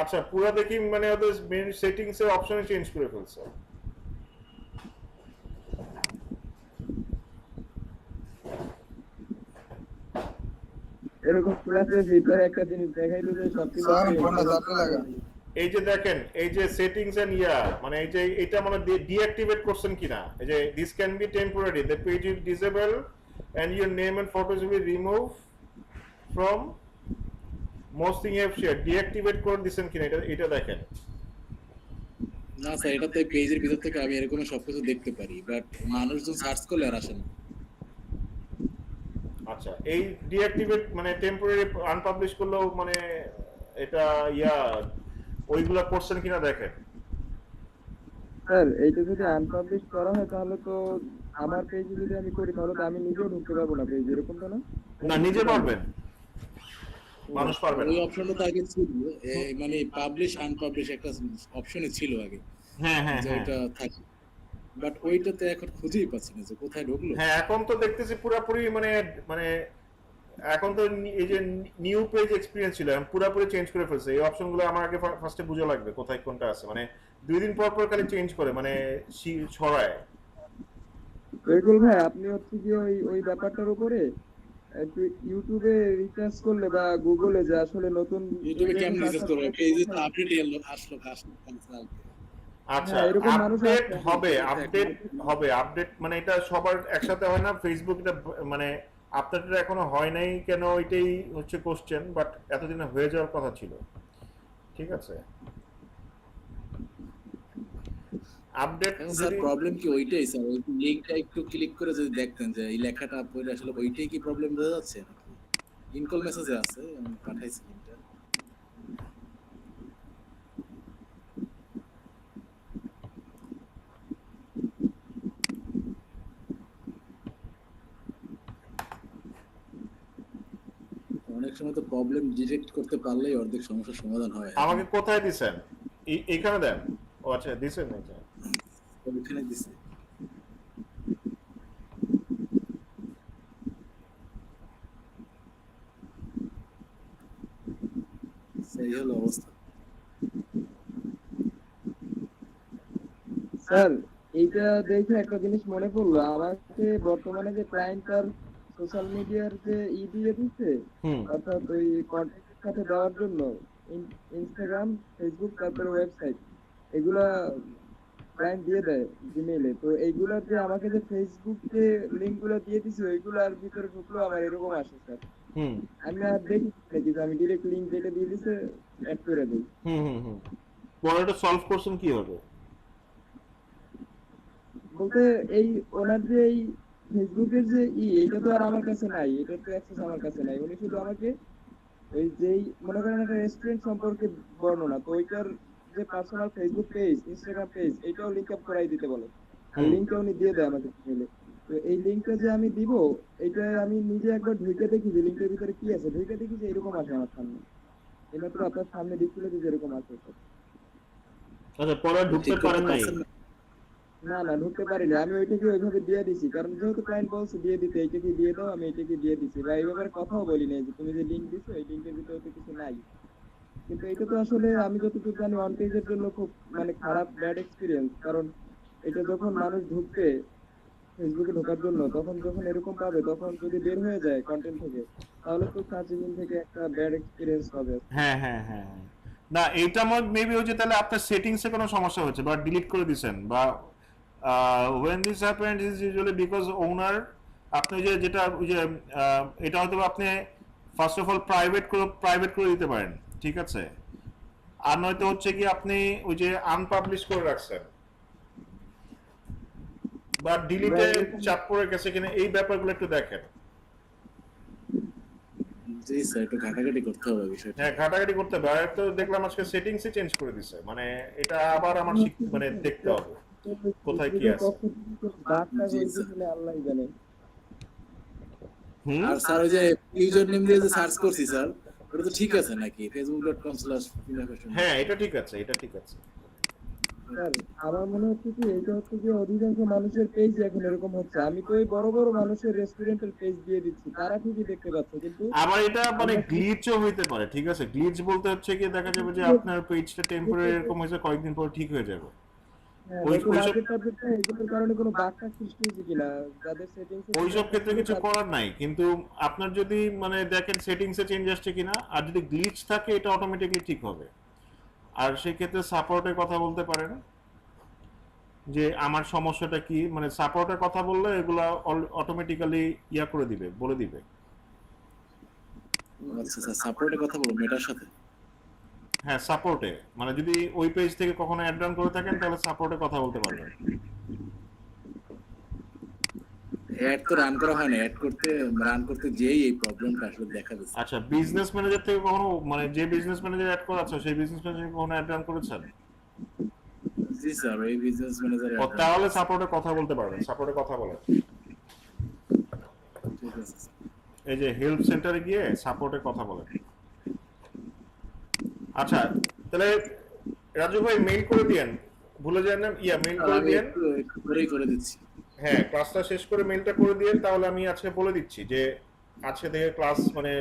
A: আচ্ছা, পুরো দেখি মানে ওদের মেইন সেটিংস এর অপশনে চেঞ্জ করে ফেলছে।
B: এরকম ক্লাসের ভিতরে একটা জিনিস দেখাইলো যে সবকিছু
A: এই যে দেখেন এই যে সেটিংস এন্ড মানে এই যে এটা মানে ডিঅ্যাক্টিভেট করছেন কিনা, এই যে this can be temporary, the page is disable and your name and photos will be remove from most thing you have share, deactivate করে দিছেন কিনা এটা দেখেন।
F: না স্যার, এটাতে পেজের ভিতর থেকে আমি এরকম সবকিছু দেখতে পারি, বাট মানুষজন সার্চ করলে আর আসে না।
A: আচ্ছা, এই ডিঅ্যাক্টিভেট মানে টেম্পোরারি আনপাবলিশ করলেও মানে এটা ওইগুলা করছেন কিনা দেখেন।
B: স্যার এইটা যদি আনপাবলিশ করা হয় তাহলে তো আমার পেজে যদি আমি করি তাহলে তো আমি নিজেও ঢুকতে পারবো না পেজ, এরকম তো না?
A: না, নিজে পারবেন, মানুষ পারবে না।
F: ওই অপশনটা তো আগে ছিল, মানে পাবলিশ আনপাবলিশ একটা অপশনই ছিল আগে,
A: হ্যাঁ হ্যাঁ
F: যে
A: হ্যাঁ
F: ওইটা থাকে, বাট ওইটাতে এখন খুঁজেই পাচ্ছি না যে কোথায় ঢুকলো।
A: হ্যাঁ, এখন তো দেখতেছি পুরোপুরি মানে মানে এখন তো এই যে নিউ পেজ এক্সপিরিয়েন্স ছিল, এখন পুরোপুরি চেঞ্জ করে ফেলছে। এই অপশনগুলো আমার আগে ফার্স্টে বোঝা লাগবে কোথায় কোনটা আছে, মানে 2 দিন পর পর খালি চেঞ্জ করে মানে ছড়ায়।
B: বিলকুল ভাই, আপনি হচ্ছে কি ওই ওই ব্যাপারটার উপরে একটু ইউটিউবে রিসার্চ করলে বা গুগলে যে আসলে নতুন
F: ইউটিউবে কেমন রিসার্চ করবে, পেজে তো আপডেট আসলো
A: আচ্ছা,
B: হ্যাঁ, এরকম মানুষ
A: আপডেট
B: আছে।
A: হবে আপডেট মানে এটা সবার একসাথে হয় না। ফেসবুক এটা মানে আপডেট এখনো হয় নাই কেন, এটাই হচ্ছে কোশ্চেন, বাট এতদিনে হয়ে যাওয়ার কথা ছিল। ঠিক আছে, আপডেট
F: স্যার প্রবলেম কি ওইটাই স্যার, ওই লিংকটা একটু ক্লিক করে যদি দেখতেন যে এই লেখাটা পড়ে আসলে ওইটাই কি প্রবলেম বোঝা যাচ্ছে নাকি? ইনকল মেসেজে আছে, আমি পাঠাইছি লিংকটা। অনেক সময় তো প্রবলেম ডিটেক্ট করতে পারলেই অর্ধেক সমস্যার সমাধান হয়।
A: আমাকে কোথায় দিছেন? এইখানে দেন। ও আচ্ছা, দিছেন এটা।
F: ওইখানে দিছে। সেই হলো অবস্থা।
B: স্যার এইটা দেখে একটা জিনিস মনে পড়লো আমাকে, বর্তমানে যে ক্লায়েন্ট আর সোশ্যাল মিডিয়ার যে দিয়ে দিচ্ছে, অর্থাৎ ওই কন্টেন্টের সাথে দেওয়ার জন্য ইনস্টাগ্রাম, ফেসবুক, তারপরে ওয়েবসাইট, এগুলা ক্লায়েন্ট দিয়ে দেয় জিমেইলে। তো এইগুলার যে আমাকে যে ফেসবুকে লিংক গুলো দিয়ে দিছে ওইগুলার ভিতরে ঢুকলো আমার এরকম আসে স্যার। আমি আর দেখি নাকি যে আমি ডিরেক্ট লিংক যেটা দিয়ে দিছে অ্যাড করে দিই।
A: পরেরটা সলভ করছেন কি হবে?
B: বলতে এই ওনার যে এই ফেসবুকের যে এটা তো আর আমার কাছে নাই, এটার তো অ্যাক্সেস আমার কাছে নাই। উনি শুধু আমাকে ওই যেই মনে করেন একটা রেস্টুরেন্ট সম্পর্কে বর্ণনা, তো ওইটার যে personal Facebook page, Instagram page, এটাও লিংক আপ করাই দিতে বলে, আর লিংকটা উনি দিয়ে দেয় আমাকে মেলে। তো এই লিংকটা যে আমি দিব, এটা আমি নিজে একবার ঢুকে দেখি যে লিংকের ভিতরে কি আছে, ঢুকে দেখি যে এরকম আছে আমার সামনে, এইমাত্র আপনার সামনে ডিসপ্লে যে এরকম আছে।
A: আচ্ছা, পরে ঢুকতে পারেন নাই?
B: না না, ঢুকতে পারিনি। আমি ওইটাকে ওইভাবে দিয়ে দিছি, কারণ যেহেতু ক্লায়েন্ট বলছে দিয়ে দিতে, এইটাকে দিয়ে দাও, আমি এইটাকে দিয়ে দিছি। বা এই ব্যাপারে কথাও বলি নাই যে তুমি যে লিংক দিছো এই লিংকের ভিতরে তো কিছু নাই। কিন্তু এটা তো আসলে আমি যতটুকু জানি অন পেজের জন্য খুব মানে খারাপ, ব্যাড এক্সপিরিয়েন্স। কারণ এটা যখন মানুষ ঢুকবে ফেসবুকে ঢোকার জন্য, তখন যখন এরকম পাবে, তখন যদি বের হয়ে যায় কন্টেন্ট থেকে, তাহলে তো সার্চ ইঞ্জিন থেকে একটা ব্যাড এক্সপিরিয়েন্স হবে।
A: হ্যাঁ হ্যাঁ হ্যাঁ, না এইটা মেবি হচ্ছে তাহলে আপনার সেটিংসে কোনো সমস্যা হচ্ছে বা ডিলিট করে দিয়েছেন, বা when this happens is usually because owner আপনি যেটা ওই যে এটা হয়তো আপনি ফার্স্ট অফ অল প্রাইভেট করে দিতে পারেন, ঠিক আছে? আর নয়তো হচ্ছে কি আপনি ওই যে আনপাবলিশ করে রাখছেন বা ডিলিটে চাপ পড়ে গেছে কিনা, এই ব্যাপারগুলো একটু দেখেন।
F: জি স্যার, একটু ঘাটাঘাটি করতে হবে বিষয়টা।
A: হ্যাঁ, ঘাটাঘাটি করতে হবে। আর তো দেখলাম আজকে সেটিংসই চেঞ্জ করে দিছে, মানে এটা আবার আমার মানে দেখতে হবে কোথায় কি আছে।
B: আল্লাহই জানে।
F: আর স্যার ওই যে ইউজার নেম দিয়ে যে সার্চ করছি স্যার, ওটা তো ঠিক আছে নাকি? facebook.com/finnaquestion?
A: হ্যাঁ, এটা ঠিক আছে, এটা ঠিক আছে।
B: স্যার আমার মনে হচ্ছে কি এটা হচ্ছে যে অধিকাংশ মানুষের পেজ এখন এরকম হচ্ছে। আমি তো এই বড় বড় মানুষের রেস্টুরেন্টের পেজ দিয়ে দিচ্ছি, তারা ঠিকই দেখতে পাচ্ছে, কিন্তু
A: আবার এটা মানে গ্লিচও হইতে পারে, ঠিক আছে? গ্লিচ বলতে হচ্ছে কি দেখা যাবে যে আপনার পেজটা টেম্পোরারি এরকম হয়েছে, কয়েকদিন পর ঠিক হয়ে যাবে।
B: এগুলোর কারণে কোনো বাগটা সৃষ্টি হয়েছে কিনা যাদের সেটিংস
A: ওইসব ক্ষেত্রে কিছু করার নাই, কিন্তু আপনার যদি মানে দেখেন সেটিংসে চেঞ্জ আসছে কিনা, আর যদি গ্লিচ থাকে এটা অটোমেটিকলি ঠিক হবে। আর সেই ক্ষেত্রে সাপোর্টের কথা বলতে পারেন যে আমার সমস্যাটা কি, মানে সাপোর্টের কথা বললে এগুলা অটোমেটিক্যালি ইয়া করে দিবে, বলে দিবে।
F: আচ্ছা স্যার, সাপোর্টের কথা বলবো মেটার সাথে।
A: হ্যাঁ সাপোর্টে, মানে যদি ওই পেজ থেকে কখনো অ্যাড ডাউন করে থাকেন তাহলে সাপোর্টে কথা বলতে পারবেন।
F: অ্যাড তো রান করা হয় না, রান করতে যেই এই প্রবলেমটা আসলে দেখা দিচ্ছে।
A: আচ্ছা, বিজনেস ম্যানেজার থেকে কখনো, মানে যে বিজনেস ম্যানেজার অ্যাড করা আছে সেই বিজনেস ম্যানেজার কখনো অ্যাড ডাউন করেছেন?
F: জি স্যার, এই বিজনেস ম্যানেজার।
A: তাহলে সাপোর্টে কথা বলতে পারবেন, সাপোর্টে কথা বলেন।
F: ঠিক আছে স্যার।
A: এই যে হেল্প সেন্টারে গিয়ে সাপোর্টে কথা বলেন। আচ্ছা তাহলে রাজু ভাই মেইল করে দিয়েন, ভুলে যান না, মেইল করে
F: আমি
A: দিয়েন।
F: একটু পরেই করে দিচ্ছি।
A: হ্যাঁ ক্লাসটা শেষ করে মেইলটা করে দিয়েন, তাহলে আমি আজকে বলে দিচ্ছি যে আজকে থেকে ক্লাস, মানে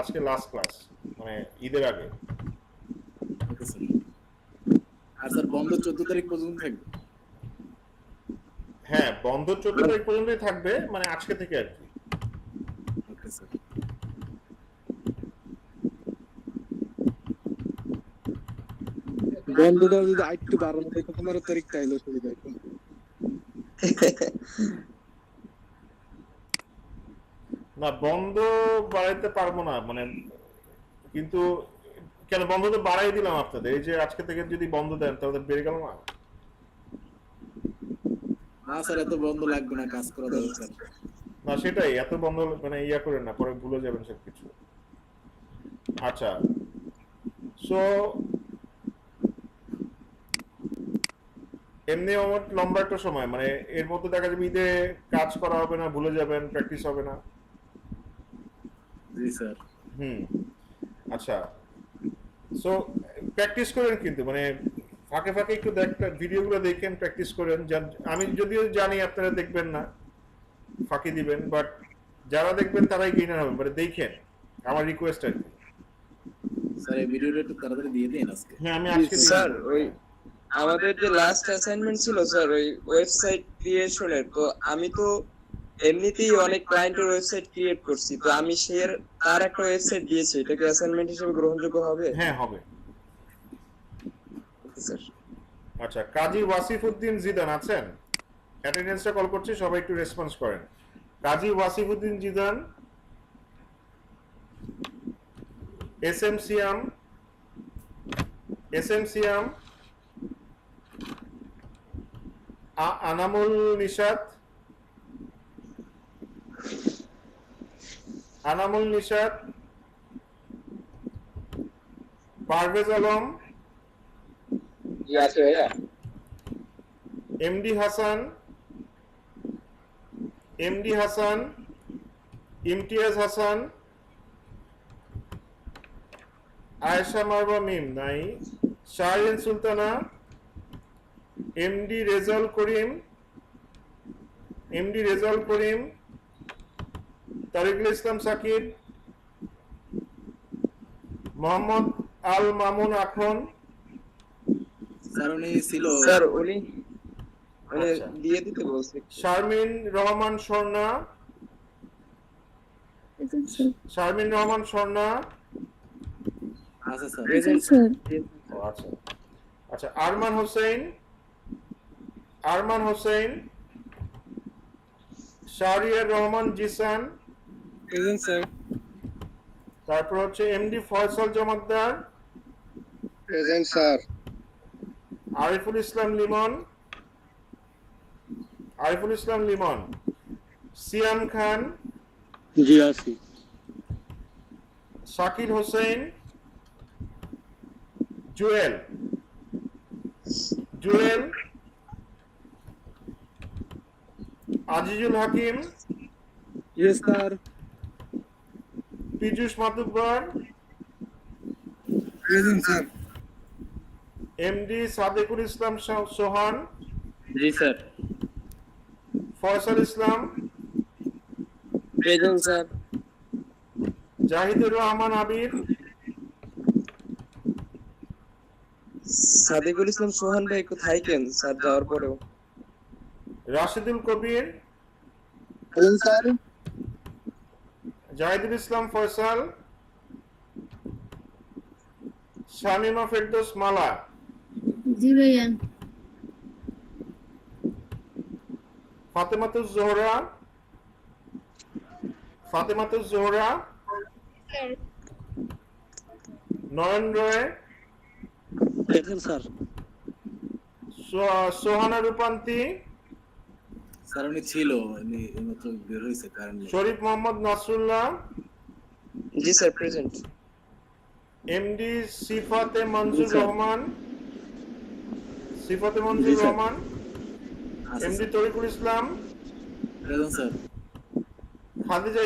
A: আজকে লাস্ট ক্লাস, মানে ঈদের আগে।
F: Okay sir. আর স্যার বন্ধ 14 তারিখ পর্যন্ত থাকবে?
A: হ্যাঁ বন্ধ 14 তারিখ পর্যন্তই থাকবে, মানে আজকে থেকে আর কি।
F: Okay sir.
H: বন্ধটা যদি আরেকটু বাড়ানো যায় 15 তারিখ তাইলে সুবিধা হতো।
A: না বন্ধ বাড়াইতে পারবো না, মানে কিন্তু কেন, বন্ধ তো বাড়াই দিলাম আপনাদের, এই যে আজকে থেকে যদি বন্ধ দেন তাহলে বেড়ে গেল না।
F: না স্যার, এত বন্ধ লাগবে না, কাজ করা যাবে স্যার।
A: না সেটাই, এত বন্ধ মানে ইয়া করেন না, পরে ভুলে যাবেন সবকিছু। আচ্ছা সো এমনি আমার লম্বা একটা সময়, মানে এর মধ্যে দেখা যাবে ঈদে কাজ করা হবে না, ভুলে যাবেন, প্র্যাকটিস হবে না।
F: জি স্যার।
A: আচ্ছা সো প্র্যাকটিস করেন, কিন্তু মানে ফাঁকে ফাঁকে একটু ভিডিওগুলো দেখেন, প্র্যাকটিস করেন। আমি যদিও জানি আপনারা দেখবেন না, ফাঁকি দিবেন, বাট যারা দেখবেন তারাই গেইনার হবে, মানে দেখেন, আমার রিকোয়েস্ট আর কি।
F: স্যার এই ভিডিওটা একটু তাড়াতাড়ি দিয়ে দিন আজকে।
A: হ্যাঁ আমি আজকে
B: স্যার ওই আমাদের যে লাস্ট অ্যাসাইনমেন্ট ছিল স্যার ওই ওয়েবসাইট ক্রিয়েশনের, তো আমি তো এমনিতেই অনেক ক্লায়েন্টের ওয়েবসাইট ক্রিয়েট করছি, তো আমি তার একটা ওয়েবসাইট দিয়েছি, এটা কি অ্যাসাইনমেন্ট হিসেবে গ্রহণযোগ্য হবে?
A: হ্যাঁ হবে।
B: স্যার
A: আচ্ছা কাজী ওয়াসিফউদ্দিন জিদান আছেন? অ্যাটেন্ডেন্সটা কল করছি, সবাই একটু রেসপন্স করেন। কাজী ওয়াসিফউদ্দিন জিদান, এসএম সিয়াম, আনামুল নিশাত, পারভেজ আলম, এমডি হাসান, ইমতিয়াজ হাসান, আয়েশা মারবা মিম নাই, শাহরিন সুলতানা, এমডি রেজাউল করিম, তারিকুল ইসলাম সাকিব, মোহাম্মদ আল মামুন আখন।
F: স্যার উনি ছিল।
B: স্যার উনি
A: আচ্ছা।
B: দিয়ে দিতে বলছি।
A: শারমিন রহমান স্বর্ণা,
F: আচ্ছা স্যার।
A: ও আচ্ছা আচ্ছা, আরমান হোসেন, শাহরিয়ার রহমান জিসান,
H: প্রেজেন্ট স্যার।
A: তারপর হচ্ছে MD Faisal Jamaddar,
G: present sir.
A: Ariful Islam Limon, Siam Khan,
H: জি আছি।
A: Shakil Hossain, Jewel, Azizul Hakim,
H: yes sir.
A: Piyush Matubbar,
H: present sir.
A: MD Sadekul Islam Sohan,
B: জি sir.
A: Faisal Islam,
B: present sir.
A: Jahidur Rahman Abir,
B: Sadikul Islam Sohan ভাই কোথায় কেন স্যার যাওয়ার পরেও?
A: রাশিদুল কবির,
H: স্যার
A: জাহিদুল ইসলাম ফয়সাল, শামিমা ফেরদৌস মালা,
D: জি ভাইয়া।
A: Fatematuz Zohra,
C: sir
A: Nayan Roy,
H: sir
A: Sohana Rupanti,
F: sir উনি ছিল, উনি এইমাত্র বের হয়েছে কারণ
A: শরীফ মোহাম্মদ নাসরুল্লাহ,
B: জি sir present.
A: MD Sifate Manjur
H: জি, স্যার।
A: রহমান,
H: জি, sir.
A: MD Tarikul Islam,
F: present sir.
A: Khadija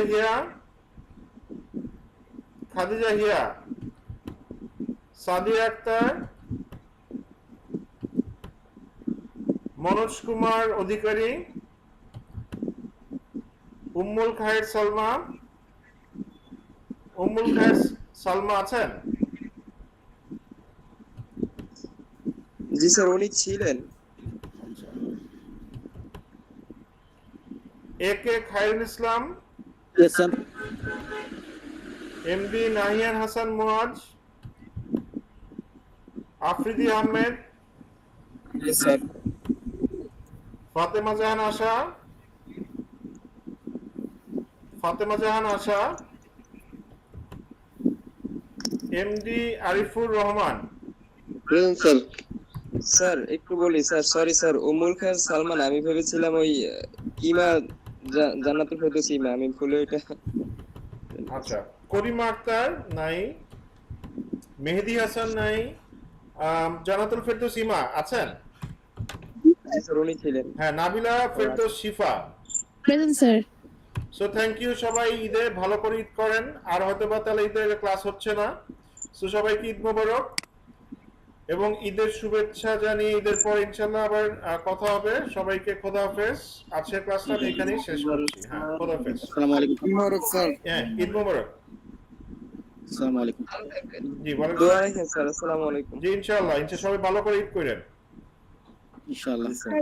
A: Hia, Sadia Akter, Manoj Kumar Adhikari, Ummul Khair Salma আছেন?
B: জি স্যার উনি ছিলেন।
A: A K Khairul Islam,
H: sir
A: MD Nahian Hasan Muaz, Afridi Ahmed,
B: জি sir.
A: Fatema Jahan Asha, MD Arifur Rahman.
G: Present sir.
B: Sir একটু বলি স্যার, সরি স্যার, উমুল খায়ের সালমান আমি ভেবেছিলাম ওই কিমা জান্নাতুল ফেরদৌস ইমা, আমি ভুলে এটা।
A: আচ্ছা, করিমা আক্তার নাই, মেহেদি হাসান নাই, জান্নাতুল ফেরদৌস ইমা আছেন?
B: জি স্যার উনি ছিলেন।
A: হ্যাঁ, Nabila Ferdous Shifa.
D: Present sir.
A: So thank you, সবাই ঈদে ভালো করে ঈদ করেন, আর হয়তো বা তাহলে ঈদের ক্লাস হচ্ছে না। সো সবাইকে ঈদ মোবারক এবং ঈদের শুভেচ্ছা জানিয়ে ঈদের পর ইনশাল্লাহ আবার কথা হবে। সবাইকে খোদা হাফেজ। আজকের ক্লাসটা আমি এখানেই শেষ করছি। হ্যাঁ, খোদা হাফেজ।
F: আসসালামু আলাইকুম।
H: স্যার।
A: হ্যাঁ, ঈদ মোবারক।
F: আসসালামু আলাইকুম।
C: ভালো থাকবেন।
A: জি বলেন।
B: দোয়া রাখেন স্যার। আসসালামু আলাইকুম।
A: জি ইনশাআল্লাহ সবাই ভালো করে ঈদ করেন।
F: ইনশাআল্লাহ স্যার।